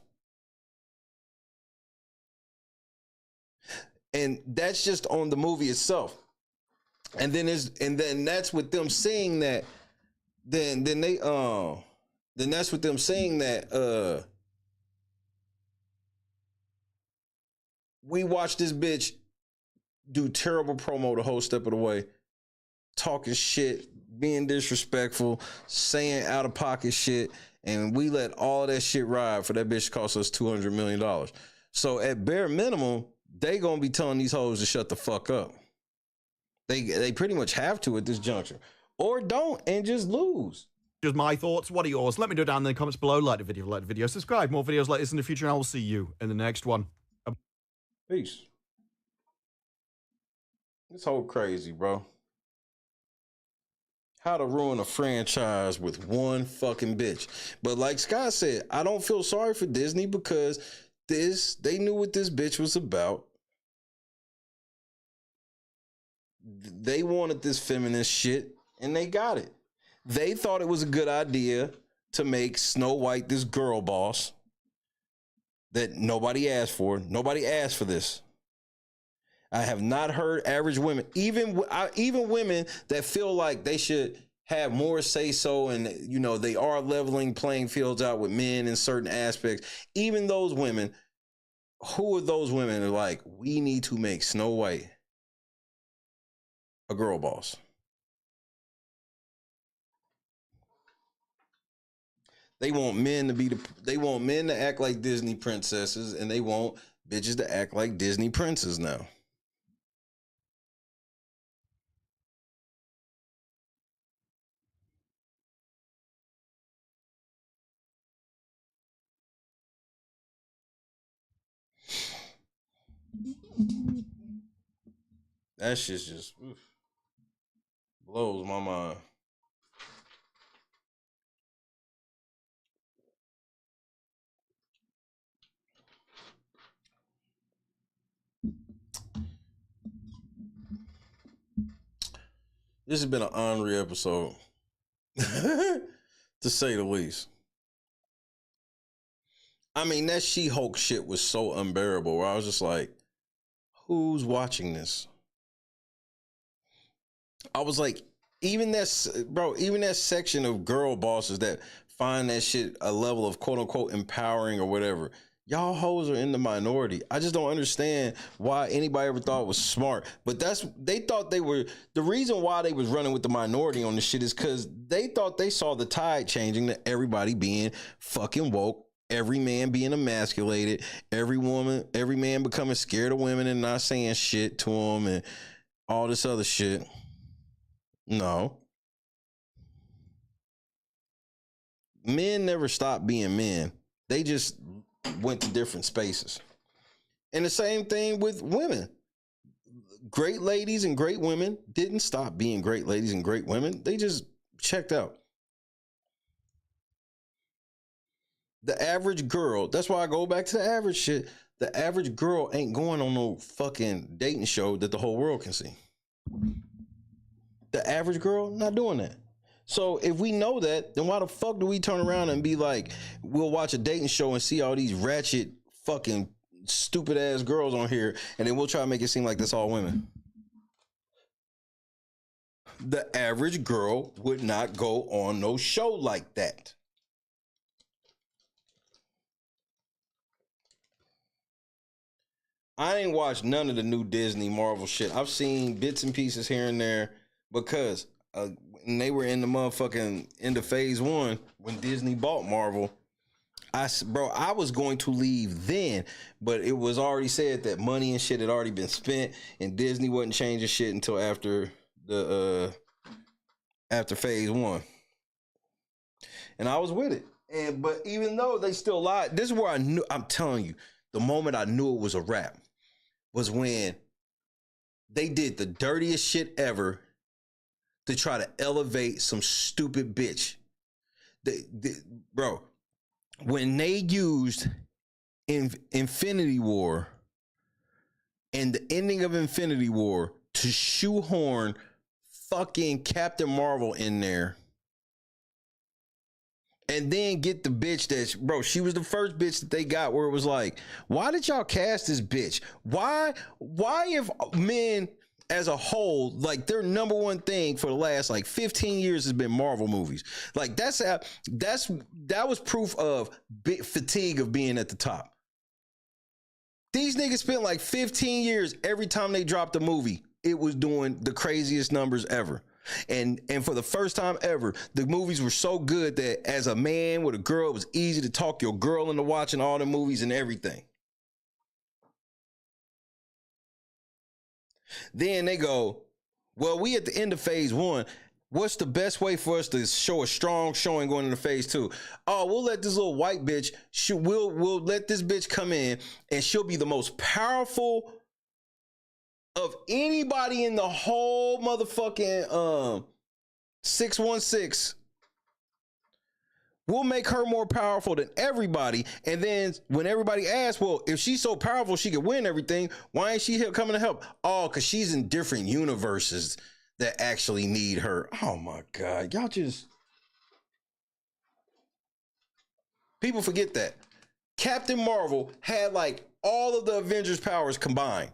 And that's just on the movie itself. And then that's with them saying that. Then that's with them saying that we watched this bitch do terrible promo the whole step of the way, talking shit, being disrespectful, saying out of pocket shit, and we let all of that shit ride for that bitch to cost us $200 million. So at bare minimum, they gonna be telling these hoes to shut the fuck up. They pretty much have to at this juncture, or don't and just lose. Just my thoughts. What are yours? Let me know down in the comments below. Like the video, subscribe. More videos like this in the future, and I will see you in the next one. Peace. This whole crazy, bro. How to ruin a franchise with one fucking bitch. But like Scott said, I don't feel sorry for Disney because they knew what this bitch was about. They wanted this feminist shit, and they got it. They thought it was a good idea to make Snow White this girl boss that nobody asked for. Nobody asked for this. I have not heard average women, even women that feel like they should have more say so, and you know they are leveling playing fields out with men in certain aspects. Even those women, who are those women? Are like, we need to make Snow White a girl boss. They want men to act like Disney princesses, and they want bitches to act like Disney princes now. That shit just blows my mind. This has been an ornery episode, to say the least. I mean, that She-Hulk shit was so unbearable where I was just like, who's watching this? I was like, even that section of girl bosses that find that shit a level of quote unquote empowering or whatever, y'all hoes are in the minority. I just don't understand why anybody ever thought it was smart. But they thought they were, the reason why they was running with the minority on this shit is because they thought they saw the tide changing to everybody being fucking woke, every man being emasculated, every man becoming scared of women and not saying shit to them and all this other shit. No. Men never stopped being men. They just went to different spaces. And the same thing with women. Great ladies and great women didn't stop being great ladies and great women. They just checked out. The average girl, that's why I go back to the average shit. The average girl ain't going on no fucking dating show that the whole world can see. The average girl not doing that. So if we know that, then why the fuck do we turn around and be like, we'll watch a dating show and see all these ratchet fucking stupid ass girls on here, and then we'll try to make it seem like that's all women? The average girl would not go on no show like that. I ain't watched none of the new Disney Marvel shit. I've seen bits and pieces here and there because when they were in the motherfucking end of phase 1 when Disney bought Marvel. I was going to leave then, but it was already said that money and shit had already been spent, and Disney wasn't changing shit until after phase 1. And I was with it. But even though they still lied, this is where I'm telling you, the moment I knew it was a wrap was when they did the dirtiest shit ever to try to elevate some stupid bitch. Bro, when they used Infinity War and the ending of Infinity War to shoehorn fucking Captain Marvel in there, and then get the bitch that, bro, she was the first bitch that they got where it was like, why did y'all cast this bitch? Why if men as a whole, like their number one thing for the last like 15 years has been Marvel movies. Like that was proof of fatigue of being at the top. These niggas spent like 15 years every time they dropped a movie, it was doing the craziest numbers ever. And for the first time ever, the movies were so good that as a man with a girl, it was easy to talk your girl into watching all the movies and everything. Then they go, well, we at the end of phase 1. What's the best way for us to show a strong showing going into phase 2? Oh, we'll let this little white bitch, we'll let this bitch come in and she'll be the most powerful of anybody in the whole motherfucking 616. We'll make her more powerful than everybody. And then when everybody asks, well, if she's so powerful, she could win everything, why ain't she here coming to help? Oh, because she's in different universes that actually need her. Oh my God. Y'all just... People forget that. Captain Marvel had like all of the Avengers powers combined.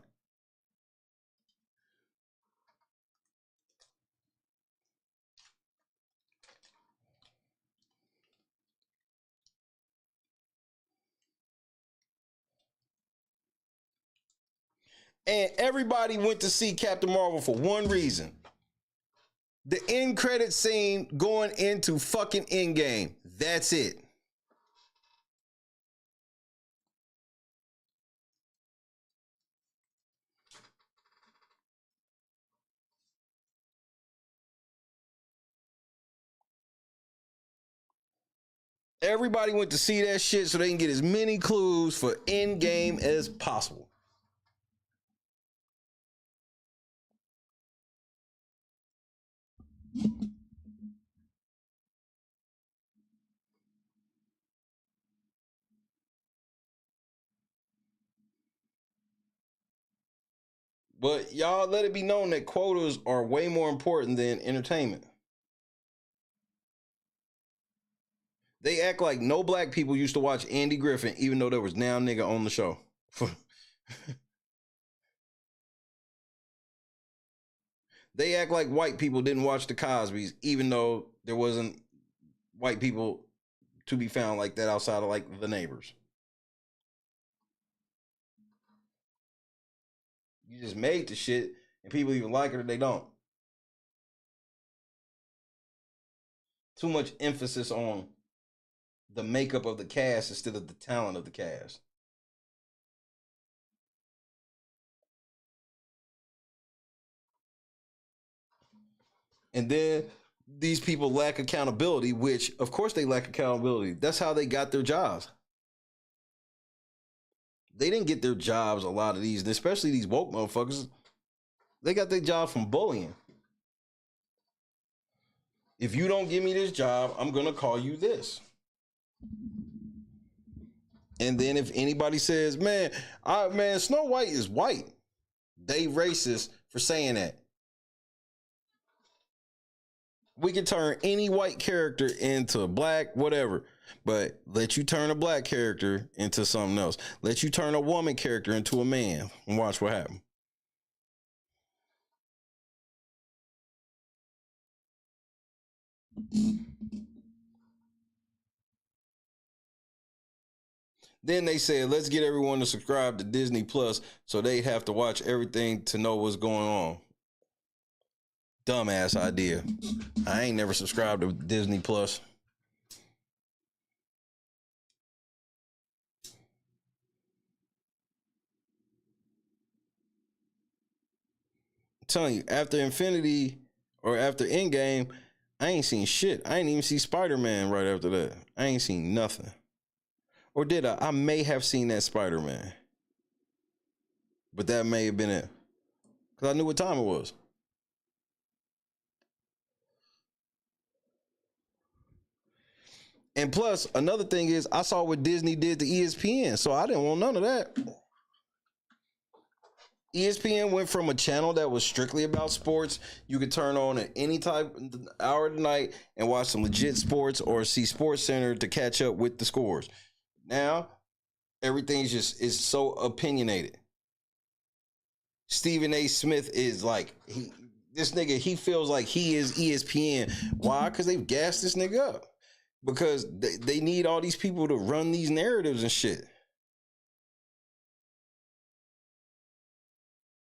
And everybody went to see Captain Marvel for one reason. The end credit scene going into fucking Endgame. That's it. Everybody went to see that shit so they can get as many clues for Endgame as possible. But y'all let it be known that quotas are way more important than entertainment. They act like no black people used to watch Andy Griffin, even though there was now nigga on the show. They act like white people didn't watch the Cosbys, even though there wasn't white people to be found like that outside of like the neighbors. You just made the shit and people either like it or they don't. Too much emphasis on the makeup of the cast instead of the talent of the cast. And then these people lack accountability, which of course they lack accountability. That's how they got their jobs. They didn't get their jobs, a lot of these, and especially these woke motherfuckers. They got their job from bullying. If you don't give me this job, I'm going to call you this. And then if anybody says, man, Snow White is white, they racist for saying that. We can turn any white character into black, whatever, but let you turn a black character into something else. Let you turn a woman character into a man and watch what happens. Then they said, let's get everyone to subscribe to Disney Plus so they'd have to watch everything to know what's going on. Dumbass idea. I ain't never subscribed to Disney Plus. I'm telling you, after Infinity or after Endgame, I ain't seen shit. I ain't even see Spider-Man right after that. I ain't seen nothing. Or did I? I may have seen that Spider-Man. But that may have been it. Because I knew what time it was. And plus, another thing is, I saw what Disney did to ESPN, so I didn't want none of that. ESPN went from a channel that was strictly about sports. You could turn on at any hour of the night and watch some legit sports or see Sports Center to catch up with the scores. Now, everything's is so opinionated. Stephen A. Smith is like, this nigga, he feels like he is ESPN. Why? Because they've gassed this nigga up. Because they need all these people to run these narratives and shit.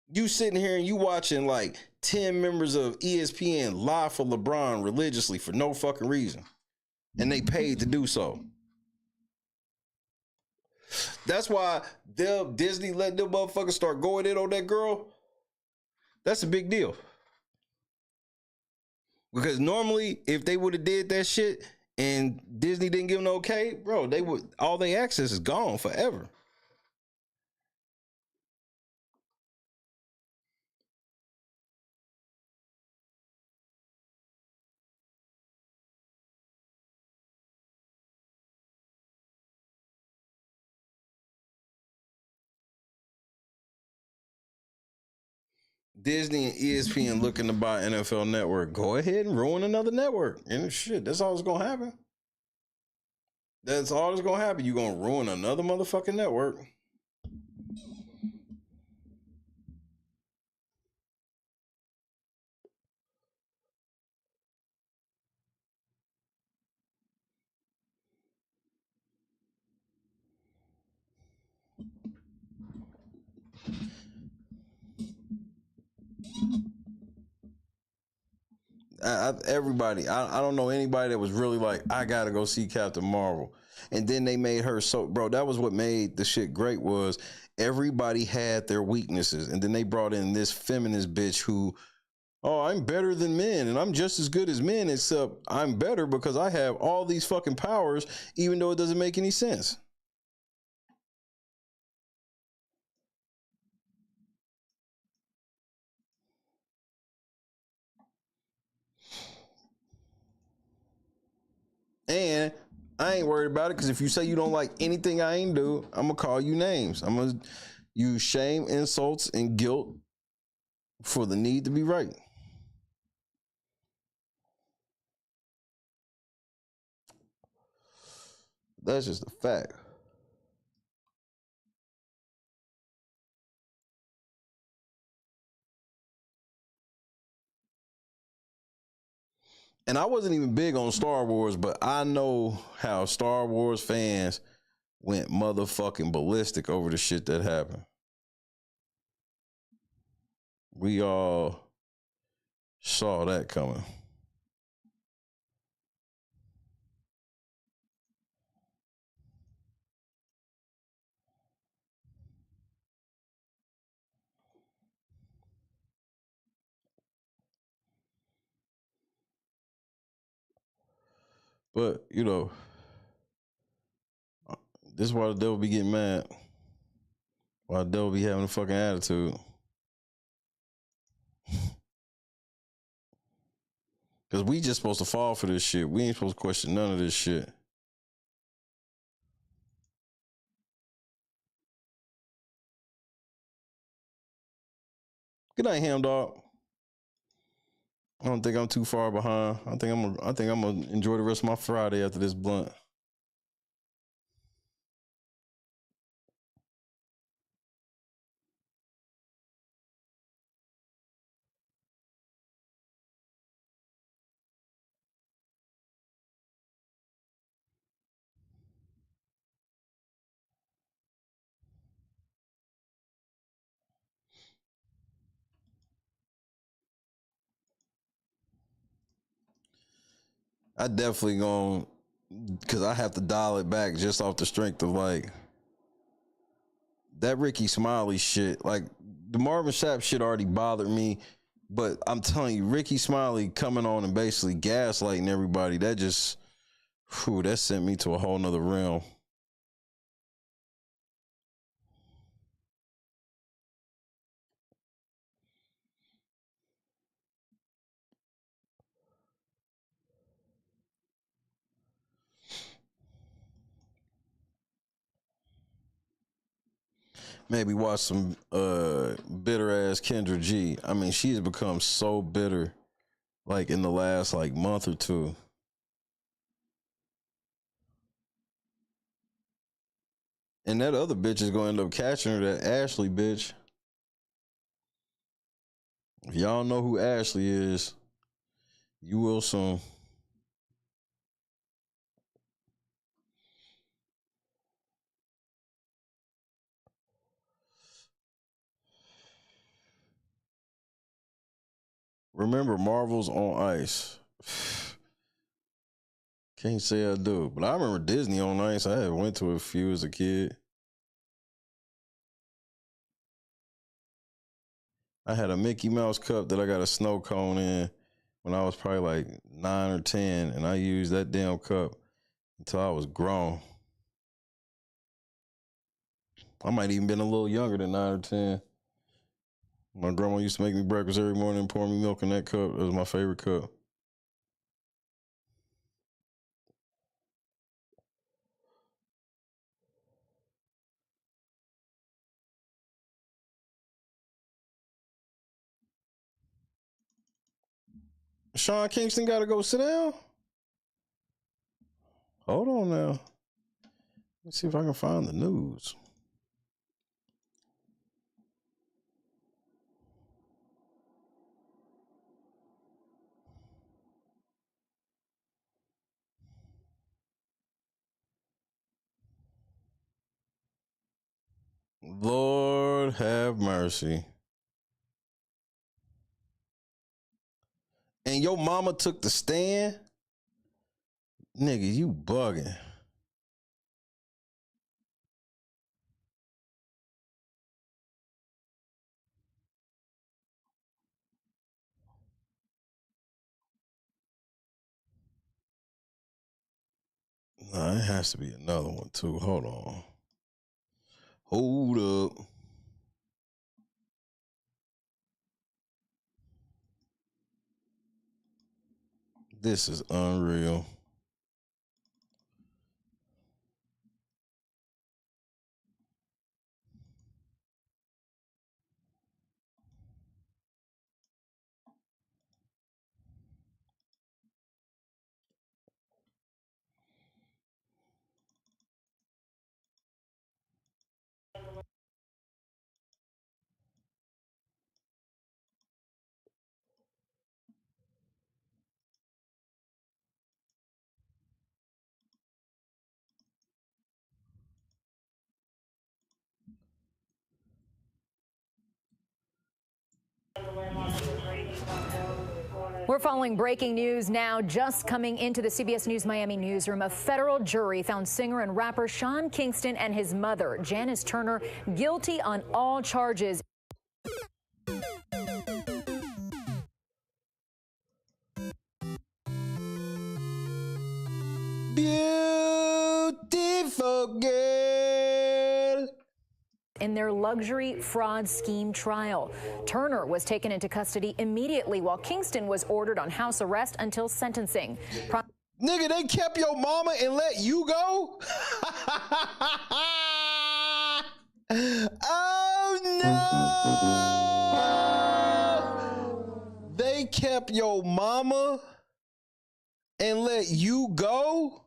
You sitting here and you watching like 10 members of ESPN lie for LeBron religiously for no fucking reason. And they paid to do so. That's why Disney let them motherfuckers start going in on that girl. That's a big deal. Because normally, if they would have did that shit and Disney didn't give them no okay, bro, they would, all their access is gone forever. Disney and ESPN looking to buy NFL Network. Go ahead and ruin another network. And shit, that's all that's going to happen. That's all that's going to happen. You're going to ruin another motherfucking network. Everybody, I don't know anybody that was really like, I gotta go see Captain Marvel. And then they made her so, bro, that was what made the shit great, was everybody had their weaknesses. And then they brought in this feminist bitch who, oh, I'm better than men and I'm just as good as men, except I'm better because I have all these fucking powers, even though it doesn't make any sense. And I ain't worried about it, because if you say you don't like anything I ain't do, I'm gonna call you names. I'm gonna use shame, insults, and guilt for the need to be right. That's just a fact. And I wasn't even big on Star Wars, but I know how Star Wars fans went motherfucking ballistic over the shit that happened. We all saw that coming. But, you know, this is why the devil be getting mad. Why the devil be having a fucking attitude. Because we just supposed to fall for this shit. We ain't supposed to question none of this shit. Good night, Ham Dog. I don't think I'm too far behind. I think I'm gonna enjoy the rest of my Friday after this blunt. I definitely gonna, because I have to dial it back just off the strength of like that Ricky Smiley shit. Like the Marvin Sapp shit already bothered me, but I'm telling you, Ricky Smiley coming on and basically gaslighting everybody, that just, that sent me to a whole nother realm. Maybe watch some bitter ass Kendra G. I mean, she's become so bitter like in the last like month or two. And that other bitch is gonna end up catching her, that Ashley bitch. If y'all know who Ashley is, you will soon. Remember Marvel's on Ice. Can't say I do, but I remember Disney on Ice. I had went to a few as a kid. I had a Mickey Mouse cup that I got a snow cone in when I was probably like 9 or 10, and I used that damn cup until I was grown. I might even been a little younger than 9 or 10. My grandma used to make me breakfast every morning and pour me milk in that cup. It was my favorite cup. Sean Kingston got to go sit down? Hold on now. Let's see if I can find the news. Lord have mercy. And your mama took the stand? Nigga, you bugging. Nah, it has to be another one too. Hold on. Hold up. This is unreal. We're following breaking news now. Just coming into the CBS News Miami newsroom, a federal jury found singer and rapper Sean Kingston and his mother, Janice Turner, guilty on all charges. Beautiful girl. In their luxury fraud scheme trial, Turner was taken into custody immediately while Kingston was ordered on house arrest until sentencing. Nigga, they kept your mama and let you go? Oh no! They kept your mama and let you go?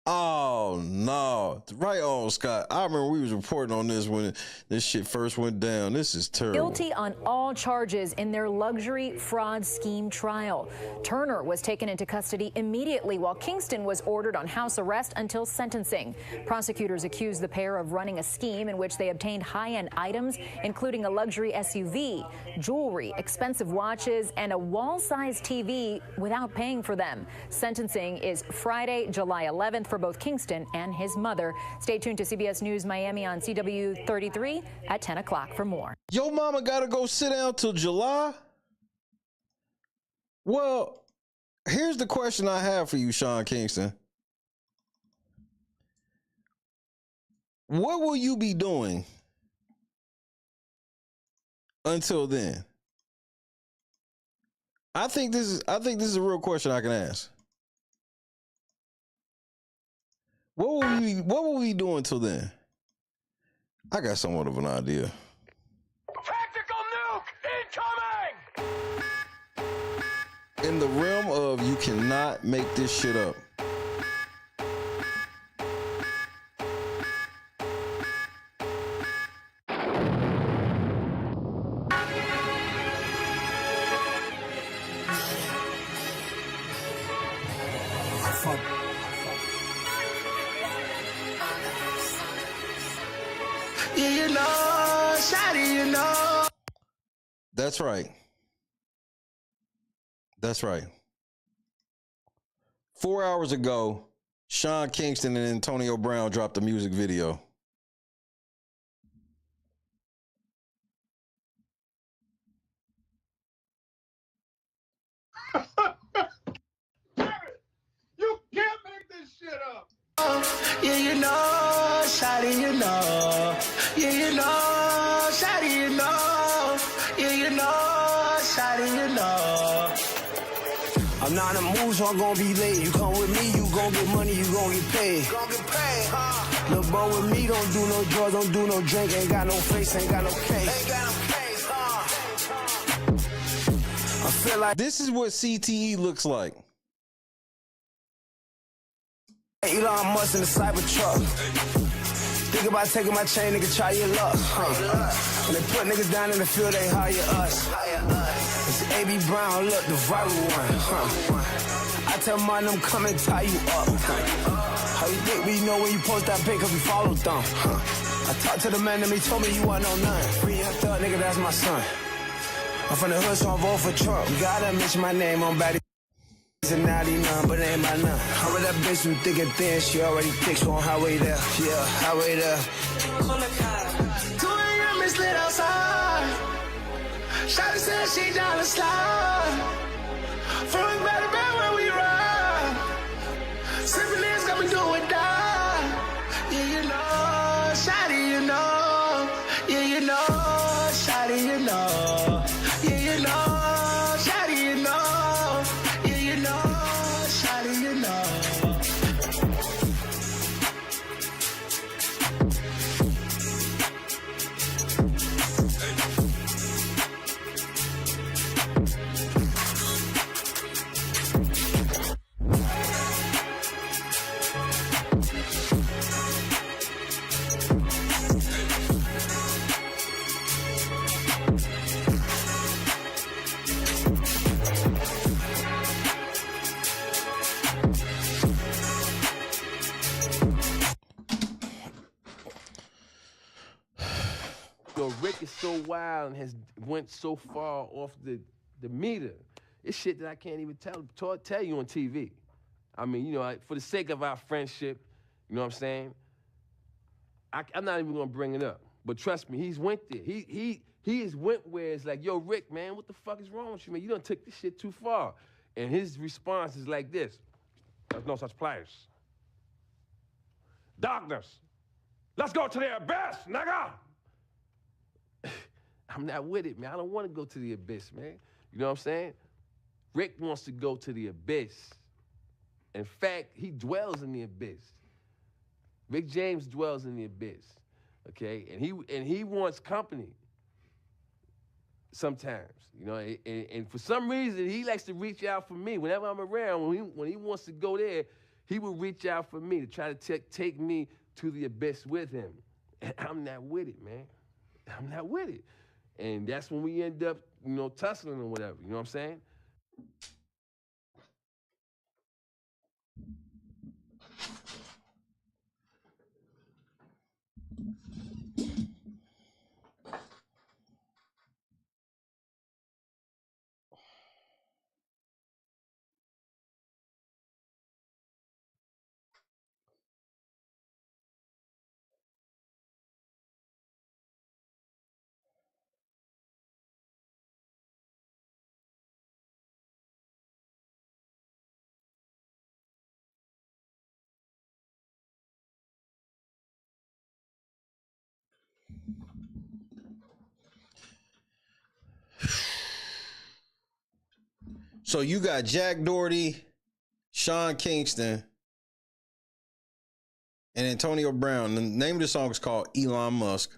Oh no. Right on, Scott. I remember we was reporting on this when this shit first went down. This is terrible. Guilty on all charges in their luxury fraud scheme trial. Turner was taken into custody immediately while Kingston was ordered on house arrest until sentencing. Prosecutors accused the pair of running a scheme in which they obtained high-end items, including a luxury SUV, jewelry, expensive watches, and a wall-sized TV without paying for them. Sentencing is Friday, July 11th for both Kingston and his mother. Stay tuned to CBS News Miami on CW 33 at 10 o'clock for more. Yo mama gotta go sit down till July? Well, here's the question I have for you, Sean Kingston. What will you be doing until then? I think this is a real question I can ask. What will we be doing until then? I got somewhat of an idea. Tactical nuke incoming! In the realm of you cannot make this shit up. That's right. That's right. 4 hours ago, Sean Kingston and Antonio Brown dropped a music video. You can't make this shit up! Yeah, you know, shawty, you know. Yeah, you know, shawty, you know. Yeah, you know, shawty, you know. I'm not in a mood, so I'm gonna be late. You come with me, you gon' get money, you gon' get paid. Gon' get paid, huh? Little bro with me, don't do no drugs, don't do no drink. Ain't got no face, ain't got no case. Ain't got no case, huh? I feel like this is what CTE looks like. Elon Musk in the Cybertruck. Think about taking my chain, nigga, try your luck. When they put niggas down in the field, they hire us. It's A.B. Brown, look, the viral one. I tell mine, them come and tie you up. How you think we know when you post that pic, cause we follow them? I talked to the man and he told me you want no none. Free and thug, nigga, that's my son. I'm from the hood, so I vote for Trump. You gotta mention my name on bad. It's a 99, but it ain't my none. I'm with that bitch from thick and thin. She already thick, so on highway there. Yeah, highway there. 2 a.m. it's lit outside. Shawty said she down the slide. Throwing better man where we ride. Sipping this got me do or die. Yeah, you know, shawty, you know. Yeah, you know, shawty, you know. Yeah, you know, shawty, you know. Rick is so wild and has went so far off the meter. It's shit that I can't even tell you on TV. I mean, you know, for the sake of our friendship, you know what I'm saying? I'm not even gonna bring it up. But trust me, he's went there. He has went where it's like, yo, Rick, man, what the fuck is wrong with you, man? You done took this shit too far. And his response is like this: there's no such place. Darkness. Let's go to the abyss, nigga! I'm not with it, man. I don't want to go to the abyss, man. You know what I'm saying? Rick wants to go to the abyss. In fact, he dwells in the abyss. Rick James dwells in the abyss, okay? And he wants company sometimes, you know? And for some reason, he likes to reach out for me whenever I'm around. When he wants to go there, He would reach out for me to try to take me to the abyss with him. And I'm not with it, man. I'm not with it. And that's when we end up, tussling or whatever, you know what I'm saying? So you got Jack Doherty, Sean Kingston, and Antonio Brown. The name of the song is called Elon Musk.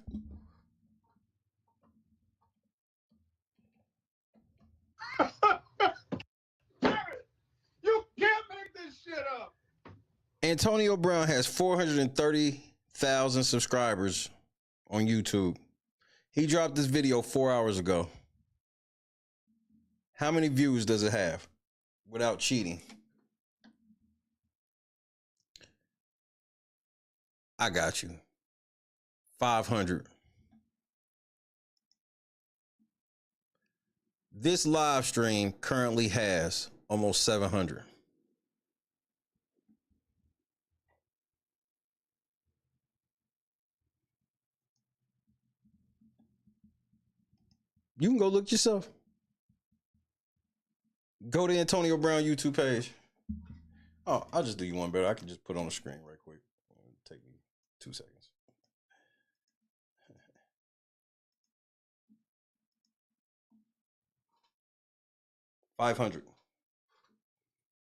You can't make this shit up. Antonio Brown has 430,000 subscribers on YouTube. He dropped this video 4 hours ago. How many views does it have without cheating? I got you. 500. This live stream currently has almost 700. You can go look yourself. Go to Antonio Brown YouTube page. Oh, I'll just do you one better. I can just put it on the screen right quick. It'll take me 2 seconds. $500.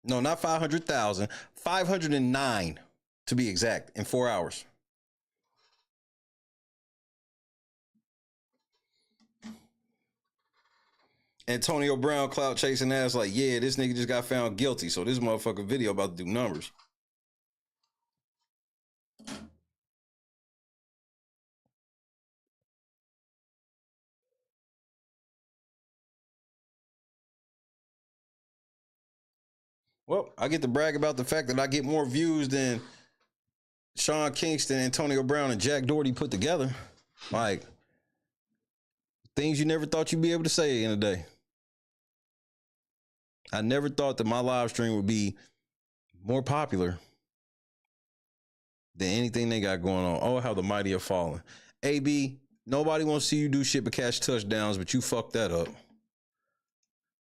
No, not 500,000. 509 to be exact in 4 hours. Antonio Brown clout chasing ass like, yeah, this nigga just got found guilty. So this motherfucking video about to do numbers. Well, I get to brag about the fact that I get more views than Sean Kingston, Antonio Brown, and Jack Doherty put together. Like, things you never thought you'd be able to say in a day. I never thought that my live stream would be more popular than anything they got going on. Oh, how the mighty have fallen. AB, nobody wants to see you do shit but catch touchdowns, but you fucked that up.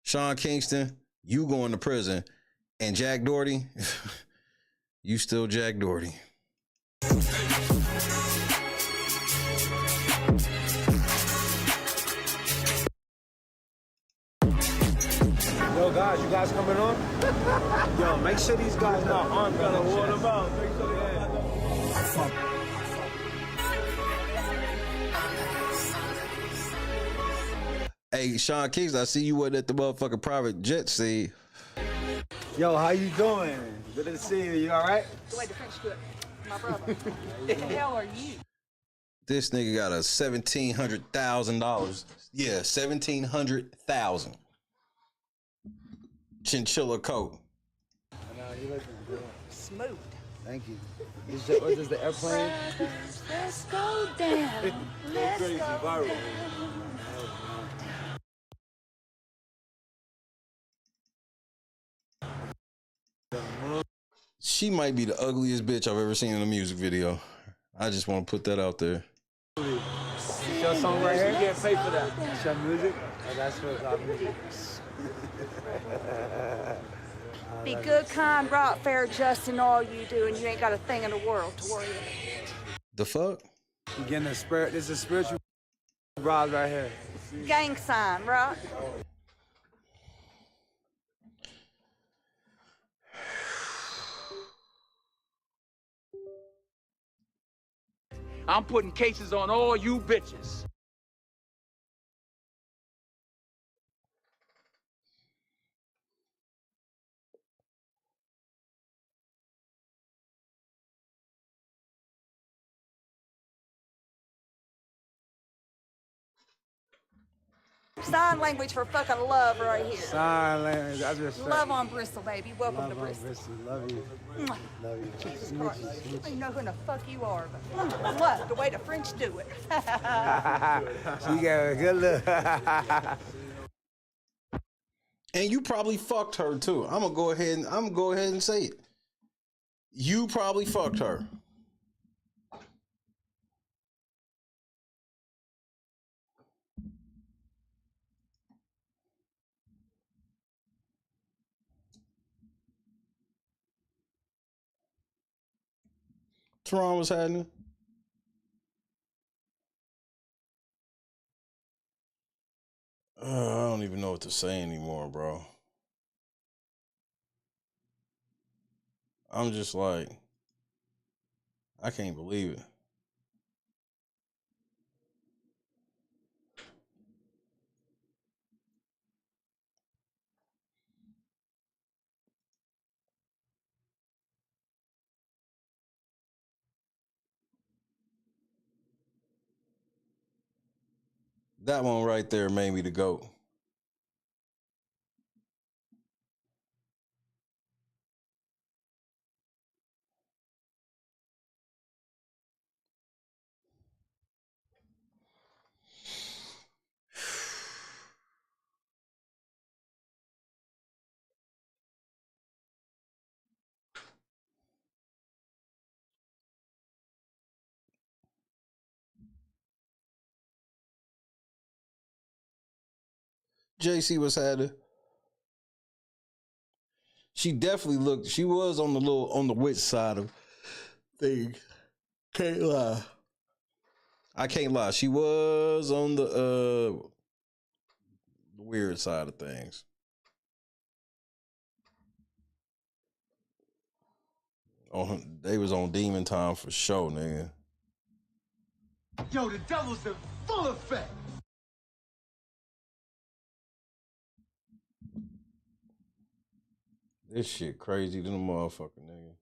Sean Kingston, you going to prison. And Jack Doherty, you still Jack Doherty. Yo, guys, you guys coming on? Yo, make sure these guys not armed. Gotta warn them out. Make sure they Hey, Sean Kingston, I see you went at the motherfucking private jet scene. Yo, how you doing? Good to see you. You all right? The way the French do it, my brother. Who the hell are you? This nigga got a $1,700,000. Yeah, $1,700,000. Chinchilla coat. I know, you looking good. Smooth. Thank you. What is the airplane? Let's go down. Let's crazy, go viral. down. She might be the ugliest bitch I've ever seen in a music video. I just want to put that out there. It's your song right here? You get paid for that. It's your music? Oh, that's what our music is. Be good, kind, right, fair, just in all you do, and you ain't got a thing in the world to worry about. The fuck? You getting the spirit? This is spiritual vibes right here. Gang sign, right? I'm putting cases on all you bitches. Sign language for fucking love right here. Sign language. I just Love on Bristol, baby. Welcome love to on Bristol. Bristol. Love you. Mwah. Love you. Jesus Christ. I don't even know who the fuck you are, but mwah, the way the French do it. She got a good look. And you probably fucked her too. I'm gonna go ahead and say it. You probably fucked her. Teron, what's happening? I don't even know what to say anymore, bro. I'm just like, I can't believe it. That one right there made me the GOAT. JC was happening. She definitely looked. She was on the witch side of things. Can't lie. I can't lie. She was on the weird side of things. They was on demon time for sure, nigga. Yo, the devil's in full effect. This shit crazy than a motherfucker, nigga.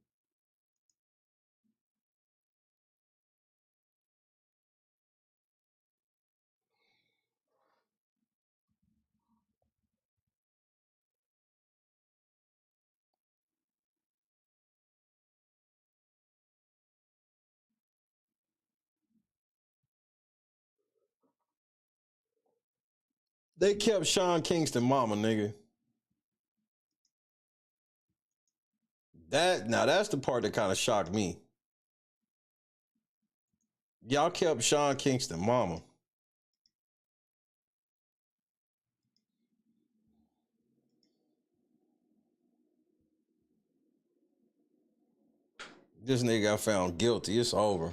They kept Sean Kingston mama, nigga. That's the part that kind of shocked me. Y'all kept Sean Kingston mama. This nigga got found guilty. It's over.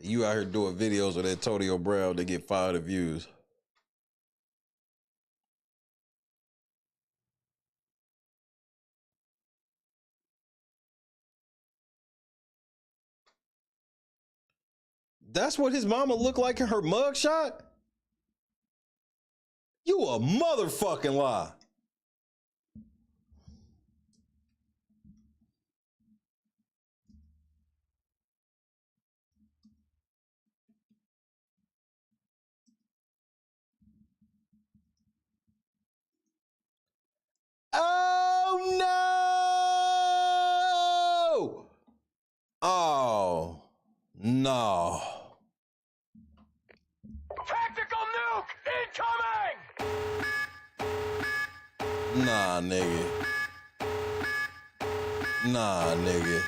You out here doing videos with Antonio Brown to get 500 views. That's what his mama looked like in her mugshot? You a motherfucking lie. Oh no! Oh no. Tactical nuke incoming! Nah, nigga. Nah, nigga.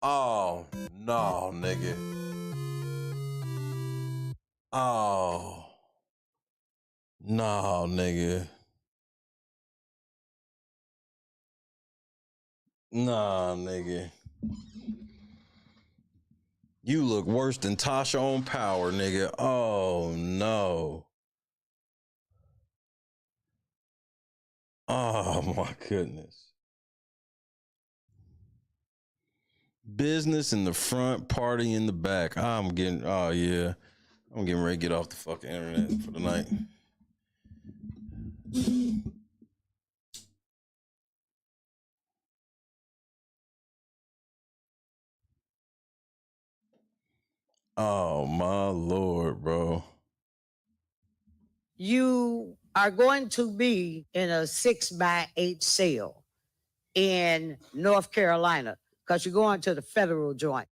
Oh, no, nigga. Oh. No, nigga. Nah, nigga. You look worse than Tasha on Power, nigga. Oh, no. Oh, my goodness. Business in the front, party in the back. I'm getting, oh, yeah. I'm getting ready to get off the fucking internet for the night. Oh my Lord, bro. You are going to be in a 6x8 cell in North Carolina because you're going to the federal joint.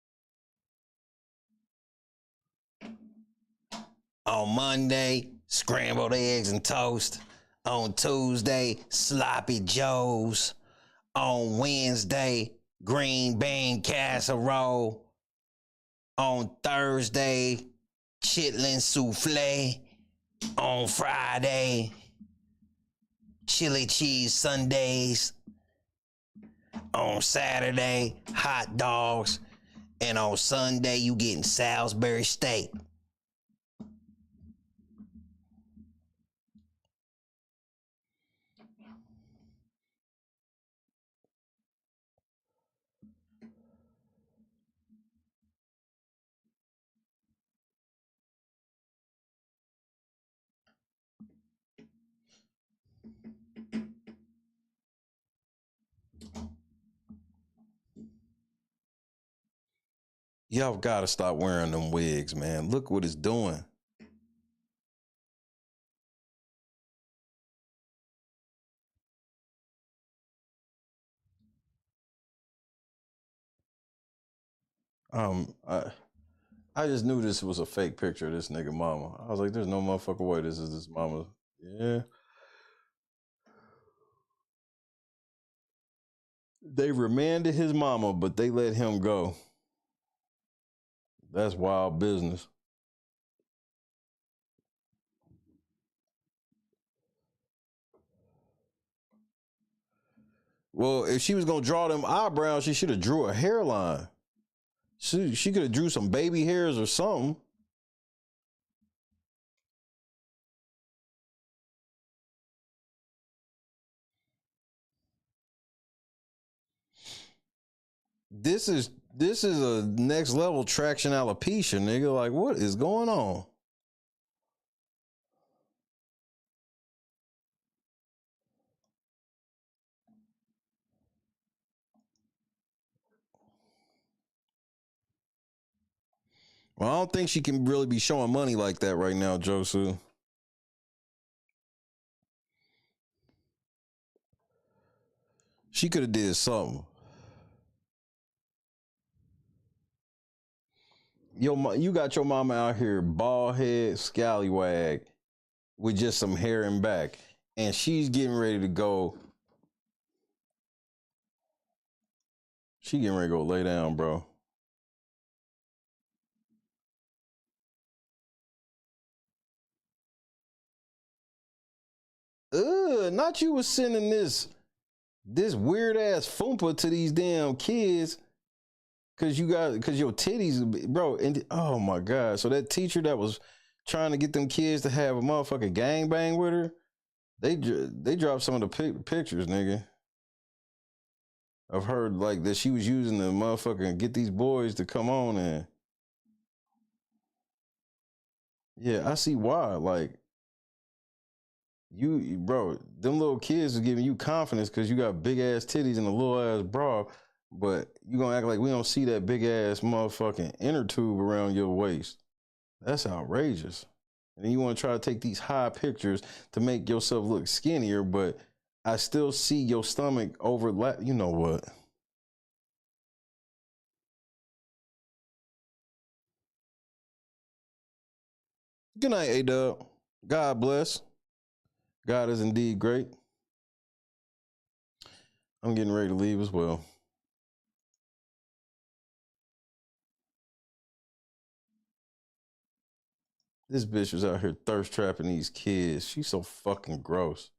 On Monday, scrambled eggs and toast. On Tuesday, sloppy joes. On Wednesday, green bean casserole. On Thursday, chitlin souffle. On Friday, chili cheese sundaes. On Saturday, hot dogs. And on Sunday, you getting Salisbury steak. Y'all gotta stop wearing them wigs, man. Look what it's doing. I just knew this was a fake picture of this nigga mama. I was like, there's no motherfucking way this is this mama. Yeah. They remanded his mama, but they let him go. That's wild business. Well, if she was gonna draw them eyebrows, she should have drew a hairline. She could have drew some baby hairs or something. This is a next level traction alopecia, nigga. Like, what is going on? Well, I don't think she can really be showing money like that right now, Josu. She could have did something. You got your mama out here, bald head, scallywag, with just some hair and back, and she's getting ready to go. She getting ready to go lay down, bro. Not you was sending this weird ass foompa to these damn kids cause your titties, bro. And oh my God. So that teacher that was trying to get them kids to have a motherfucking gangbang with her, they dropped some of the pictures, nigga, of her, like, that she was using the motherfucking get these boys to come on. And yeah, I see why. Like, you, bro, them little kids are giving you confidence because you got big ass titties and a little ass bra, but you gonna act like we don't see that big ass motherfucking inner tube around your waist. That's outrageous. And then you want to try to take these high pictures to make yourself look skinnier, but I still see your stomach overlap. You know what? Good night, A-Dub. God bless. God is indeed great. I'm getting ready to leave as well. This bitch was out here thirst trapping these kids. She's so fucking gross.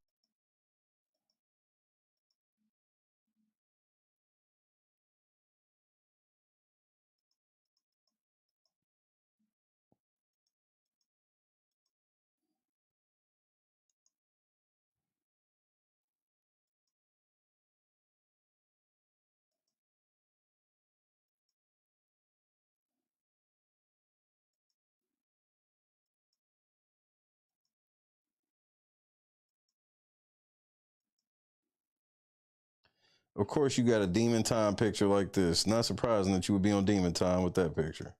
Of course, you got a Demon Time picture like this. Not surprising that you would be on Demon Time with that picture.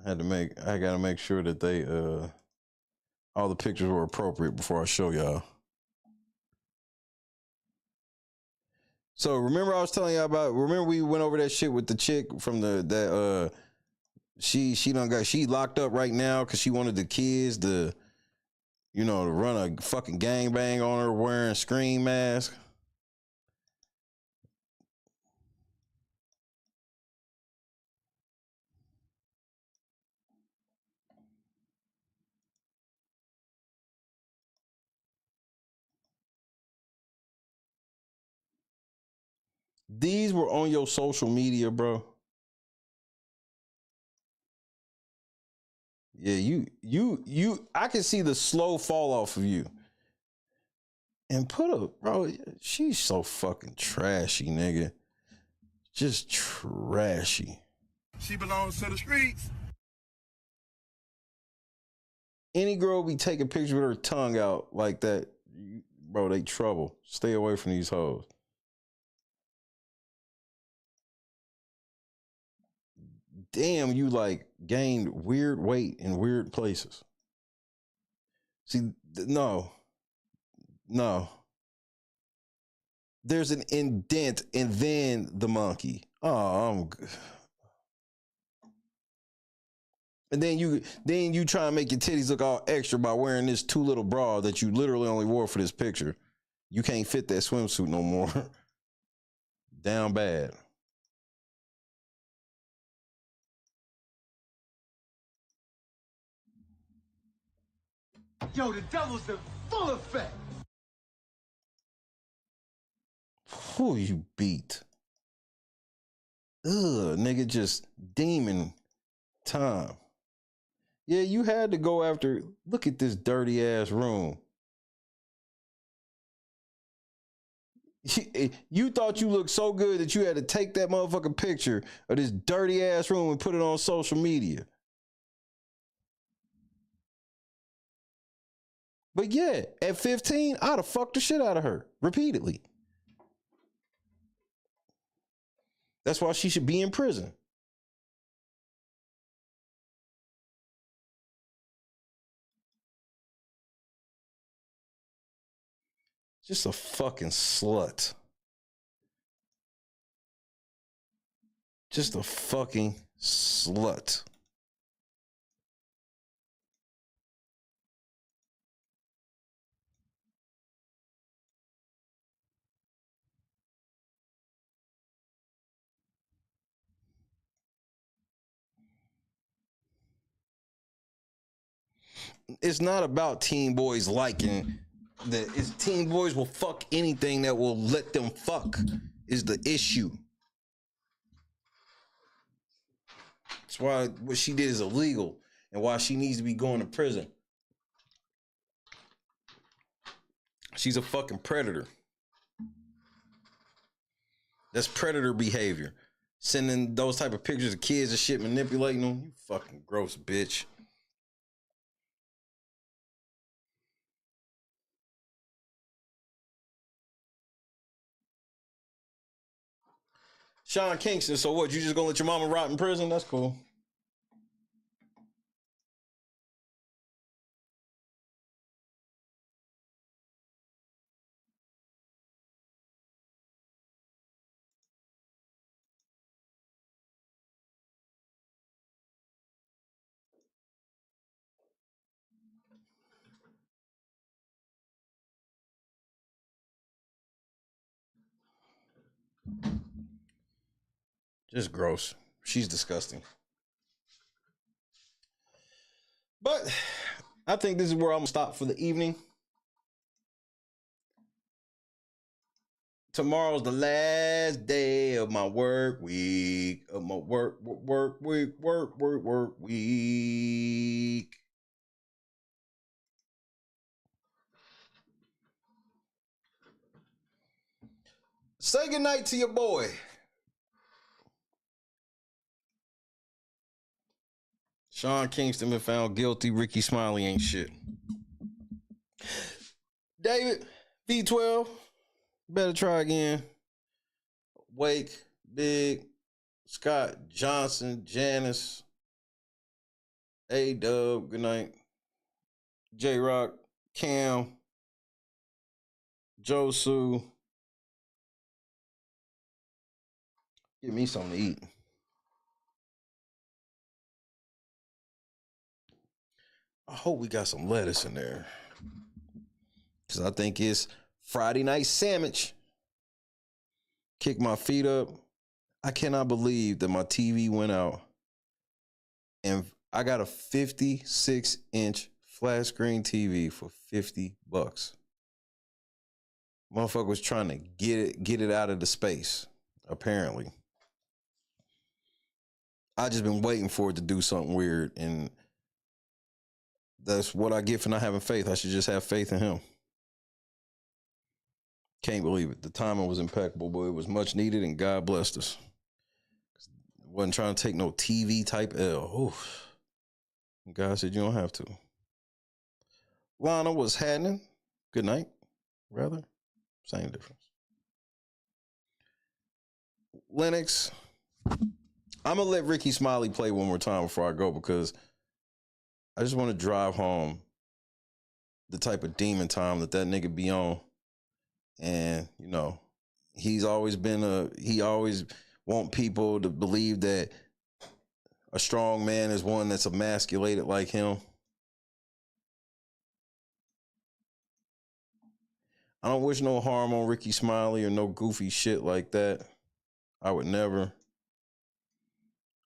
I gotta make sure that they all the pictures were appropriate before I show y'all. So remember I was telling y'all about, remember we went over that shit with the chick from she locked up right now because she wanted the kids to run a fucking gangbang on her wearing Scream mask. These were on your social media, bro. Yeah, I can see the slow fall off of you. And bro, she's so fucking trashy, nigga. Just trashy. She belongs to the streets. Any girl be taking pictures with her tongue out like that, bro, they trouble. Stay away from these hoes. Damn, you like gained weird weight in weird places. See, no. There's an indent and then the monkey. Oh, I'm good. And then you try and make your titties look all extra by wearing this too little bra that you literally only wore for this picture. You can't fit that swimsuit no more. Down bad. Yo, the devil's in full effect. Who you beat? Ugh, nigga, just demon time. Yeah, you had to go after. Look at this dirty ass room. You thought you looked so good that you had to take that motherfucking picture of this dirty ass room and put it on social media. But yeah, at 15, I'd have fucked the shit out of her repeatedly. That's why she should be in prison. Just a fucking slut. Just a fucking slut. It's not about teen boys liking that. It's teen boys will fuck anything that will let them fuck is the issue. That's why what she did is illegal and why she needs to be going to prison. She's a fucking predator. That's predator behavior. Sending those type of pictures of kids and shit, manipulating them. You fucking gross bitch. Sean Kingston, so what? You just gonna let your mama rot in prison? That's cool. Just gross. She's disgusting. But I think this is where I'm gonna stop for the evening. Tomorrow's the last day of my work week. Of my work week. Say goodnight to your boy. Sean Kingston been found guilty. Ricky Smiley ain't shit. David, V12, Better try again. Wake, Big, Scott, Johnson, Janice, A-Dub, good night. J-Rock, Cam, Josu. Give me something to eat. I hope we got some lettuce in there. Because I think it's Friday night sandwich. Kick my feet up. I cannot believe that my TV went out. And I got a 56-inch flat screen TV for $50. Motherfucker was trying to get it out of the space, apparently. I just been waiting for it to do something weird, and that's what I get for not having faith. I should just have faith in him. Can't believe it. The timing was impeccable, but it was much needed, and God blessed us. Wasn't trying to take no TV type L. Oof. God said you don't have to. Lana was happening. Good night, rather. Same difference. Lennox. I'm going to let Ricky Smiley play one more time before I go, because I just want to drive home the type of demon time that nigga be on. And, you know, he's always been he always want people to believe that a strong man is one that's emasculated like him. I don't wish no harm on Ricky Smiley or no goofy shit like that. I would never.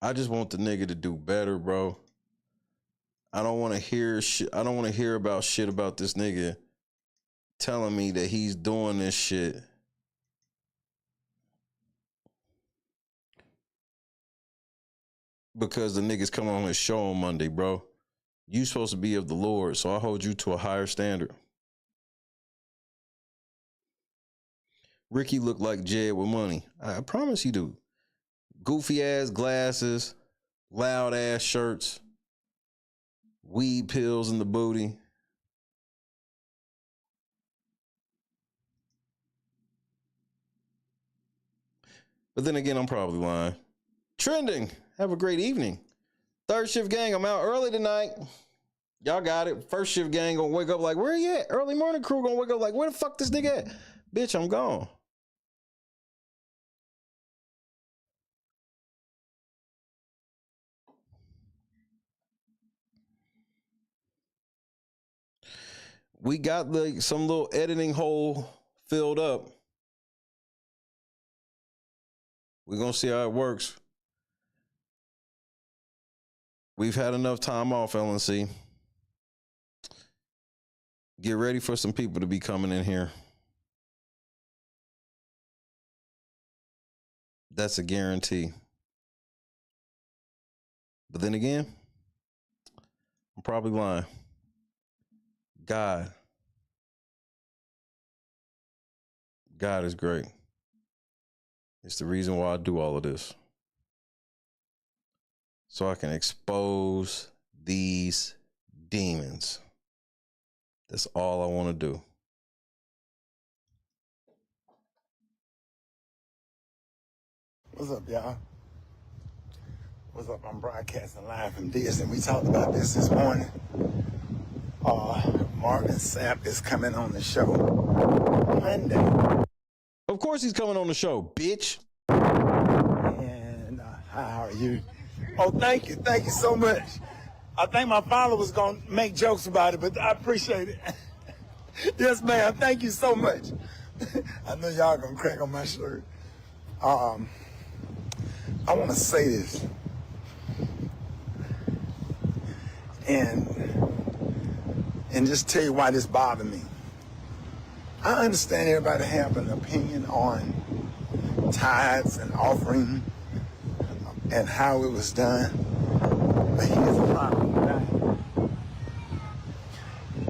I just want the nigga to do better, bro. I don't want to hear shit. I don't want to hear about shit about this nigga telling me that he's doing this shit because the niggas come on his show on Monday, bro. You supposed to be of the Lord, so I hold you to a higher standard. Ricky looked like Jed with money. I promise you do. Goofy ass glasses, loud ass shirts, weed pills in the booty. But then again, I'm probably lying. Trending. Have a great evening. Third shift gang, I'm out early tonight. Y'all got it. First shift gang gonna wake up like, where you at? Early morning crew gonna wake up like, where the fuck this nigga at? Bitch, I'm gone. We got some little editing hole filled up. We're going to see how it works. We've had enough time off, LNC. Get ready for some people to be coming in here. That's a guarantee. But then again, I'm probably lying. God is great. It's the reason why I do all of this. So I can expose these demons. That's all I want to do. What's up, y'all? What's up? I'm broadcasting live from Disney. We talked about this morning. Marvin Sapp is coming on the show Monday. Of course he's coming on the show, bitch. And how are you? Oh, thank you. Thank you so much. I think my followers going to make jokes about it, but I appreciate it. Yes, ma'am. Thank you so much. I know y'all going to crack on my shirt. I want to say this. And just tell you why this bothered me. I understand everybody have an opinion on tithes and offering and how it was done. But here's the problem with that.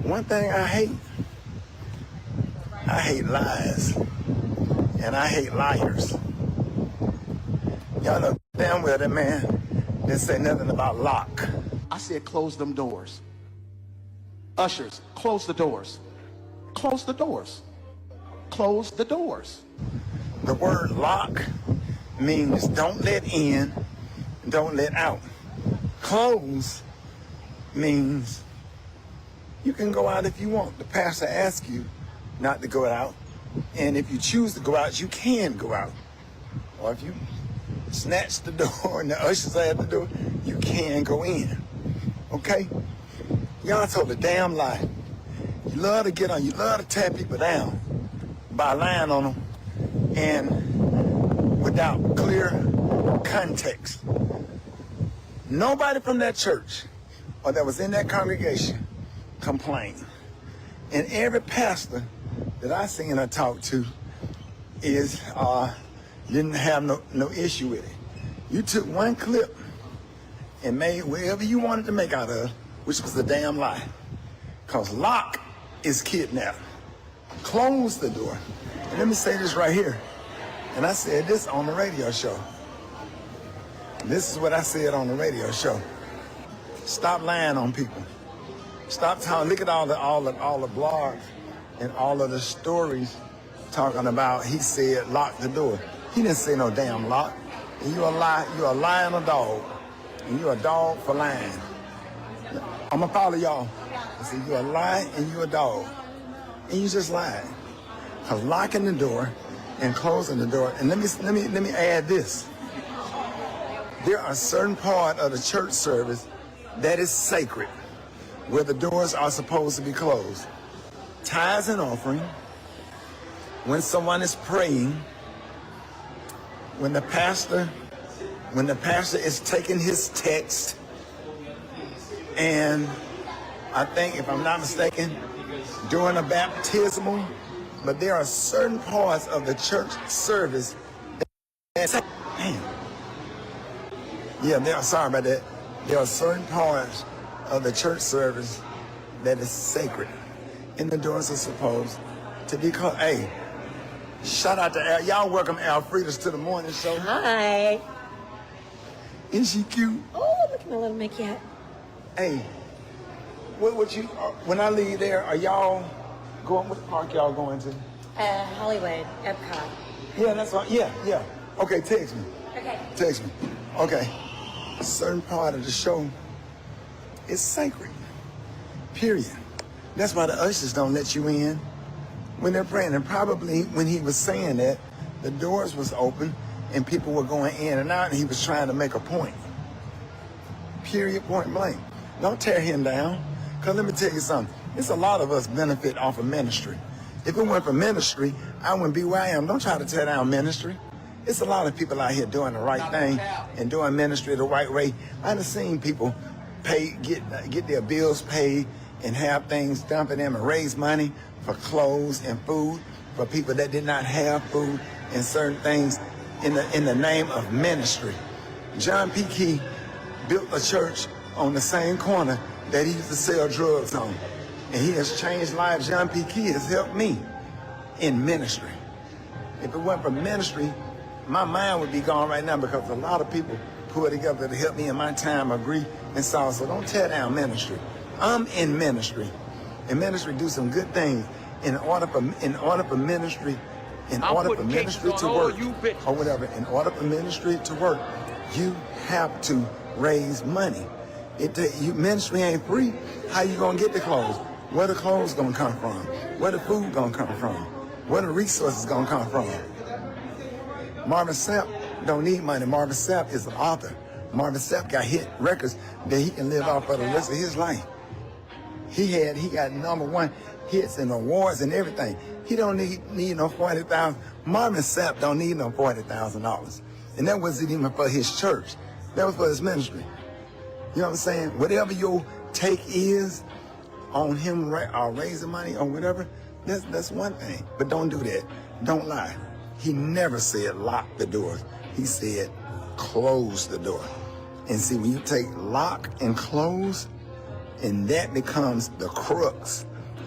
One thing I hate lies. And I hate liars. Y'all know damn well that man didn't say nothing about lock. I said close them doors. Ushers, close the doors. Close the doors. close the doors. The word lock means don't let in, don't let out. Close means you can go out if you want. The pastor asks you not to go out. And if you choose to go out, you can go out. Or if you snatch the door and the ushers are at the door, you can go in. Okay? Y'all told a damn lie. You love to get on, you love to tear people down by lying on them and without clear context. Nobody from that church or that was in that congregation complained. And every pastor that I seen her talk to didn't have no issue with it. You took one clip and made whatever you wanted to make out of, which was a damn lie. Because lock is kidnap. Close the door. And let me say this right here. And I said this on the radio show. This is what I said on the radio show. Stop lying on people. Stop talking. Look at all the blogs and all of the stories talking about he said lock the door. He didn't say no damn lock. And you're a lying dog. And you're a dog for lying. I'm gonna follow y'all. I said you're a lie and you're a dog. And you just lied. Cause locking the door and closing the door. And let me add this. There are certain part of the church service that is sacred, where the doors are supposed to be closed. Tithes and offering, when someone is praying, when the pastor is taking his text, and I think, if I'm not mistaken, during a baptismal, but there are certain parts of the church service that, sorry about that. There are certain parts of the church service that is sacred, and the doors are supposed to be closed. Hey, shout out to Al. Y'all welcome Alfreda's to the morning show. Hi. Isn't she cute? Oh, look at my little Mickey hat. Hey, when I leave there, are y'all going, what park y'all going to? Hollywood, Epcot. Yeah, that's right. Yeah. Okay, text me. Okay. Text me. Okay. A certain part of the show is sacred. Period. That's why the ushers don't let you in when they're praying. And probably when he was saying that, the doors was open and people were going in and out, and he was trying to make a point. Period, point blank. Don't tear him down. Because let me tell you something. There's a lot of us benefit off of ministry. If it weren't for ministry, I wouldn't be where I am. Don't try to tear down ministry. It's a lot of people out here doing the right thing and doing ministry the right way. I've seen people get their bills paid and have things done for them and raise money for clothes and food for people that did not have food and certain things in the name of ministry. John P. Key built a church on the same corner that he used to sell drugs on. And he has changed lives. John P. Key has helped me in ministry. If it weren't for ministry, my mind would be gone right now, because a lot of people put together to help me in my time of grief and sorrow. So don't tear down ministry. I'm in ministry, and ministry do some good things. In order for ministry to work, or whatever, in order for ministry to work, you have to raise money. Ministry ain't free. How you gonna get the clothes? Where the clothes gonna come from? Where the food gonna come from? Where the resources gonna come from? Marvin Sapp don't need money. Marvin Sapp is an author. Marvin Sapp got hit records that he can live off for the rest of his life. He got #1 hits and awards and everything. He don't need no $40,000. Marvin Sapp don't need no $40,000. And that wasn't even for his church. That was for his ministry. You know what I'm saying? Whatever your take is on him raising money or whatever, that's one thing. But don't do that. Don't lie. He never said lock the doors. He said close the door. And see, when you take lock and close, and that becomes the crux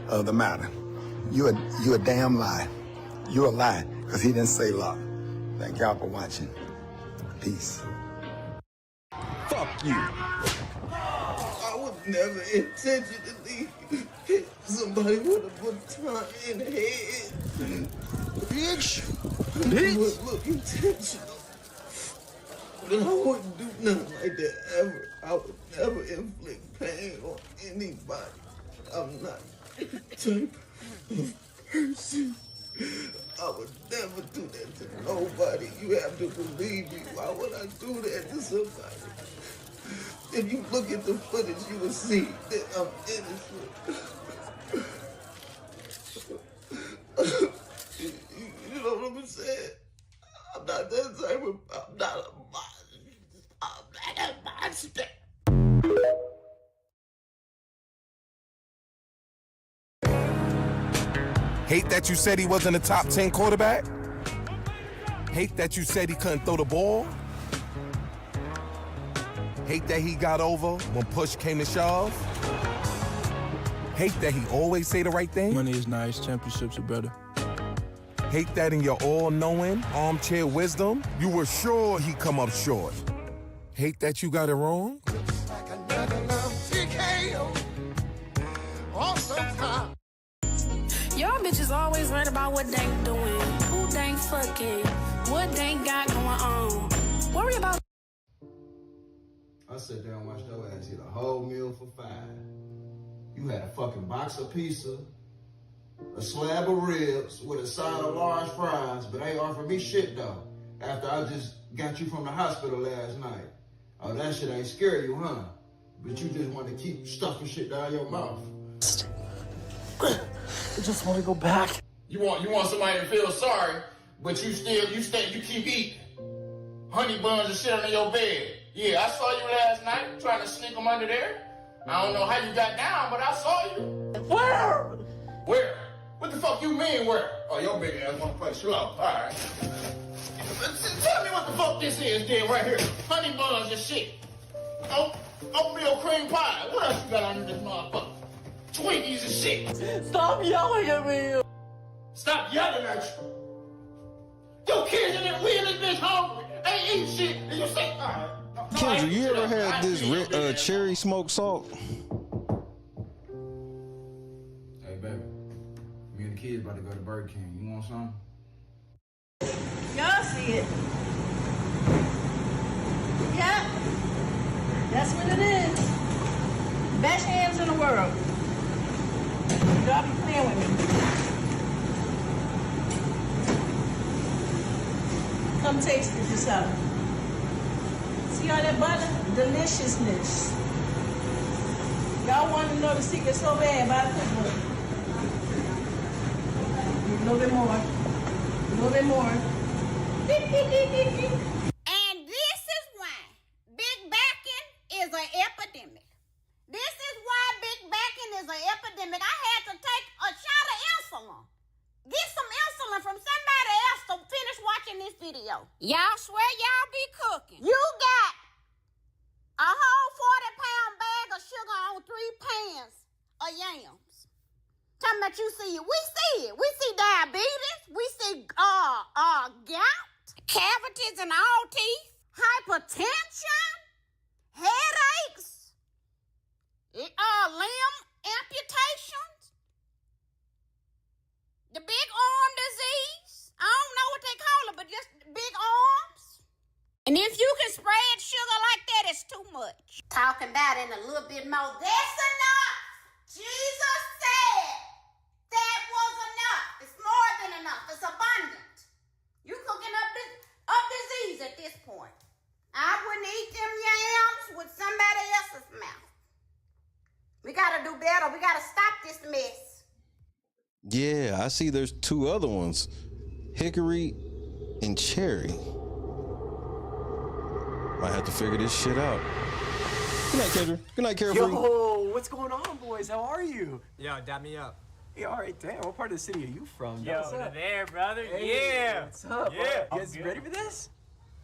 of the matter, you're a damn lie. You're a lie, because he didn't say lock. Thank y'all for watching. Peace. Fuck you. I would never intentionally hit somebody with a baton in the head. bitch. Look, intentional. And I wouldn't do nothing like that ever. I would never inflict pain on anybody. I'm not that type of person. I would never do that to nobody. You have to believe me. Why would I do that to somebody? If you look at the footage, you will see that I'm innocent. You know what I'm saying? I'm not that type of, I'm not a monster. Hate that you said he wasn't a top 10 quarterback? Hate that you said he couldn't throw the ball? Hate that he got over when push came to shove? Hate that he always say the right thing? Money is nice, championships are better. Hate that in your all-knowing, armchair wisdom, you were sure he'd come up short. Hate that you got it wrong? Y'all bitches always right about what they doing, who they fucking, what they got going on. Worry about. I sat there and watched your ass eat a whole meal for $5. You had a fucking box of pizza, a slab of ribs with a side of large fries, but ain't offered me shit though. After I just got you from the hospital last night. Oh, that shit ain't scare you, huh? But you just want to keep stuffing shit down your mouth. I just want to go back. You want somebody to feel sorry, but you keep eating honey buns and shit under your bed. Yeah, I saw you last night trying to sneak them under there. I don't know how you got down, but I saw you. Where? Where? What the fuck you mean where? Oh, your big ass wanna play slow. All right. Tell me what the fuck this is, then, right here. Honey buns and shit. Oatmeal cream pie. What else you got under this motherfucker? Twinkies and shit. Stop yelling at me. Stop yelling at you. Your kids in there, we in this bitch hungry. Ain't eating shit. And you say, all right. Kendra, you ever had this cherry smoked salt? Hey, baby. Me and the kids about to go to Burger King. You want some? Y'all see it. Yep. That's what it is. Best hands in the world. Y'all be playing with me. Come taste it yourself. See all that butter? Deliciousness. Y'all want to know the secret so bad about it? A little bit more. A little bit more. And this is why big backing is an epidemic. This is why big backing is an epidemic. I had to take a shot of insulin. Get some insulin from somebody else to finish watching this video. Y'all swear y'all be cooking. You got a whole 40-pound bag of sugar on 3 pans of yams. Talking about you see it. We see it. We see diabetes. We see gout, cavities in all teeth, hypertension, headaches, limb amputations, the big arm disease. I don't know what they call it, but just big arms. And if you can spread sugar like that, it's too much. Talking about it in a little bit more. That's enough. Jesus said that was enough. It's more than enough. It's abundant. You cooking up disease at this point. I wouldn't eat them yams with somebody else's mouth. We gotta do better. We gotta stop this mess. Yeah, I see there's 2 other ones. Hickory and cherry. Might have to figure this shit out. Good night, Kendra. Good night, Carefree. Yo, what's going on, boys? How are you? Yo, dap me up. Hey, all right, damn. What part of the city are you from? Yo, what's up? there, brother. Hey, Yeah. What's up? Yeah. You guys ready for this?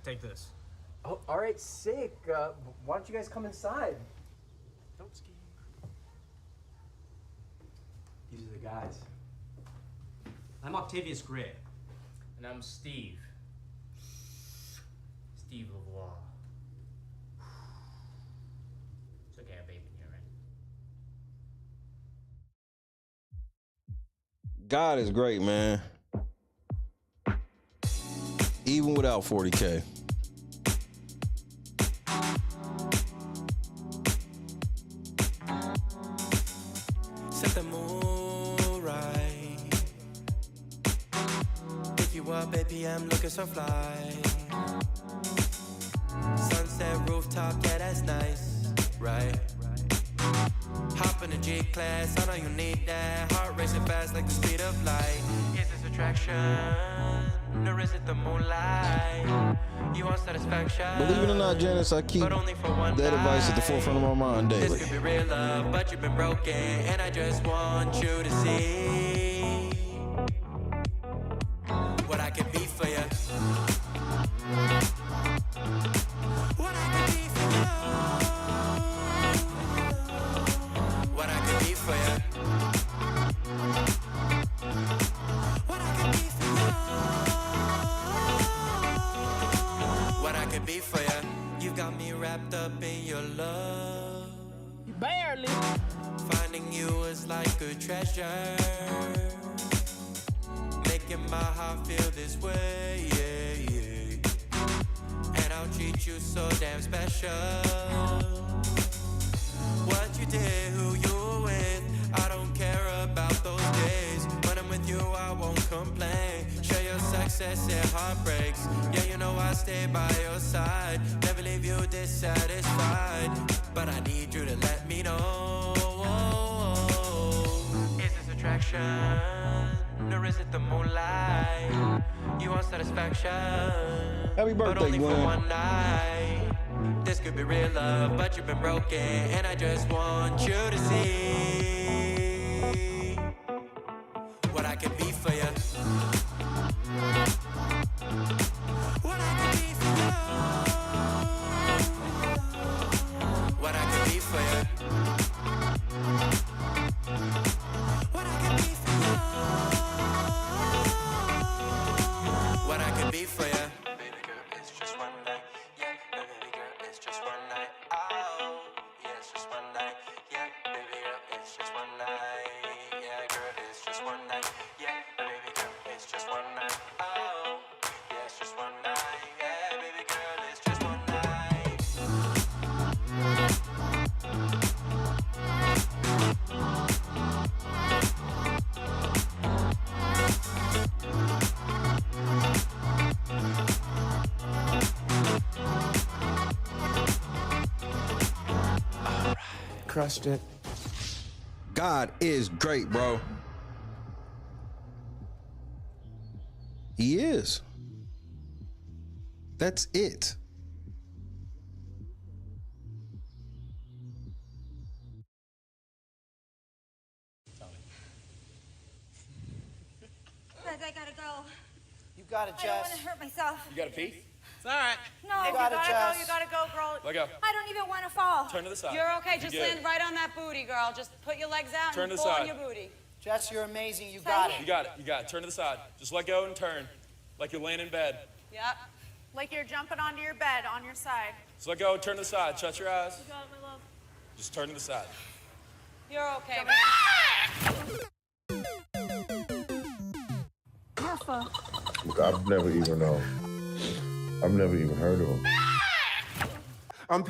Take this. Oh, all right, sick. Why don't you guys come inside? Don't ski. These are the guys. I'm Octavius Gray. And I'm Steve. Steve Lavoie. It's okay, I have vape in here, right? God is great, man. even without 40K. Set the mood right. Pick you up, baby, I'm looking so fly. Sunset rooftop, yeah, that's nice, right? Hop in the G-Class, I know you need that. Heart racing fast like the speed of light. Is this attraction, or is it the moonlight? You want satisfaction? Believe it or not, Janice, I keep that advice at the forefront of my mind daily. This could be real love, but you've been broken, and I just want you to see what I can be for you. What I can be for you. What I can be for you. What I can be for you. What I can be for you. You got me wrapped up in your love. Barely. Finding you is like a treasure. Making my heart feel this way, yeah, yeah. And I'll treat you so damn special. What you did, who you were with, I don't care about those days. When I'm with you, I won't complain. Share your success and heartbreaks. Yeah, you know I stay by your side. Never leave you dissatisfied. But I need you to let me know. Is this attraction, or is it the moonlight? You want satisfaction, Happy birthday, but only Gwen. for one night. This could be real love, but you've been broken, and I just want you to see what I can be for you. What I can be for you. What I can be for you. What I can be for you. What I can be for you. Baby girl, it's just one night. Yeah, baby girl, it's just one night. Oh, yeah, it's just one night. Yeah, baby girl, it's just one night. Yeah, girl, it's just one night. Yeah, baby girl, it's just one night. Oh, yeah, it's just one night. Yeah, baby girl, it's just one night. Crushed it. God is great, bro. He is. That's it. Guys, I gotta go. You got it, I don't want Jess. to hurt myself. You got a pee? It's all right. No, You you got it, gotta Jess. go. You gotta go, girl. Let go. I don't even want to fall. Turn to the side. You're okay. Just Good. land right on that booty, girl. Just put your legs out Turn and to the pull on side. your booty. Jess, you're amazing. You Say got it. it. You got it. You got it. Turn to the side. Just let go and turn. Like you're laying in bed. Yep. Like you're jumping onto your bed on your side. Just let go and turn to the side. Shut your eyes. You got it, my love. Just turn to the side. You're okay. Careful. I've never even heard of him. I'm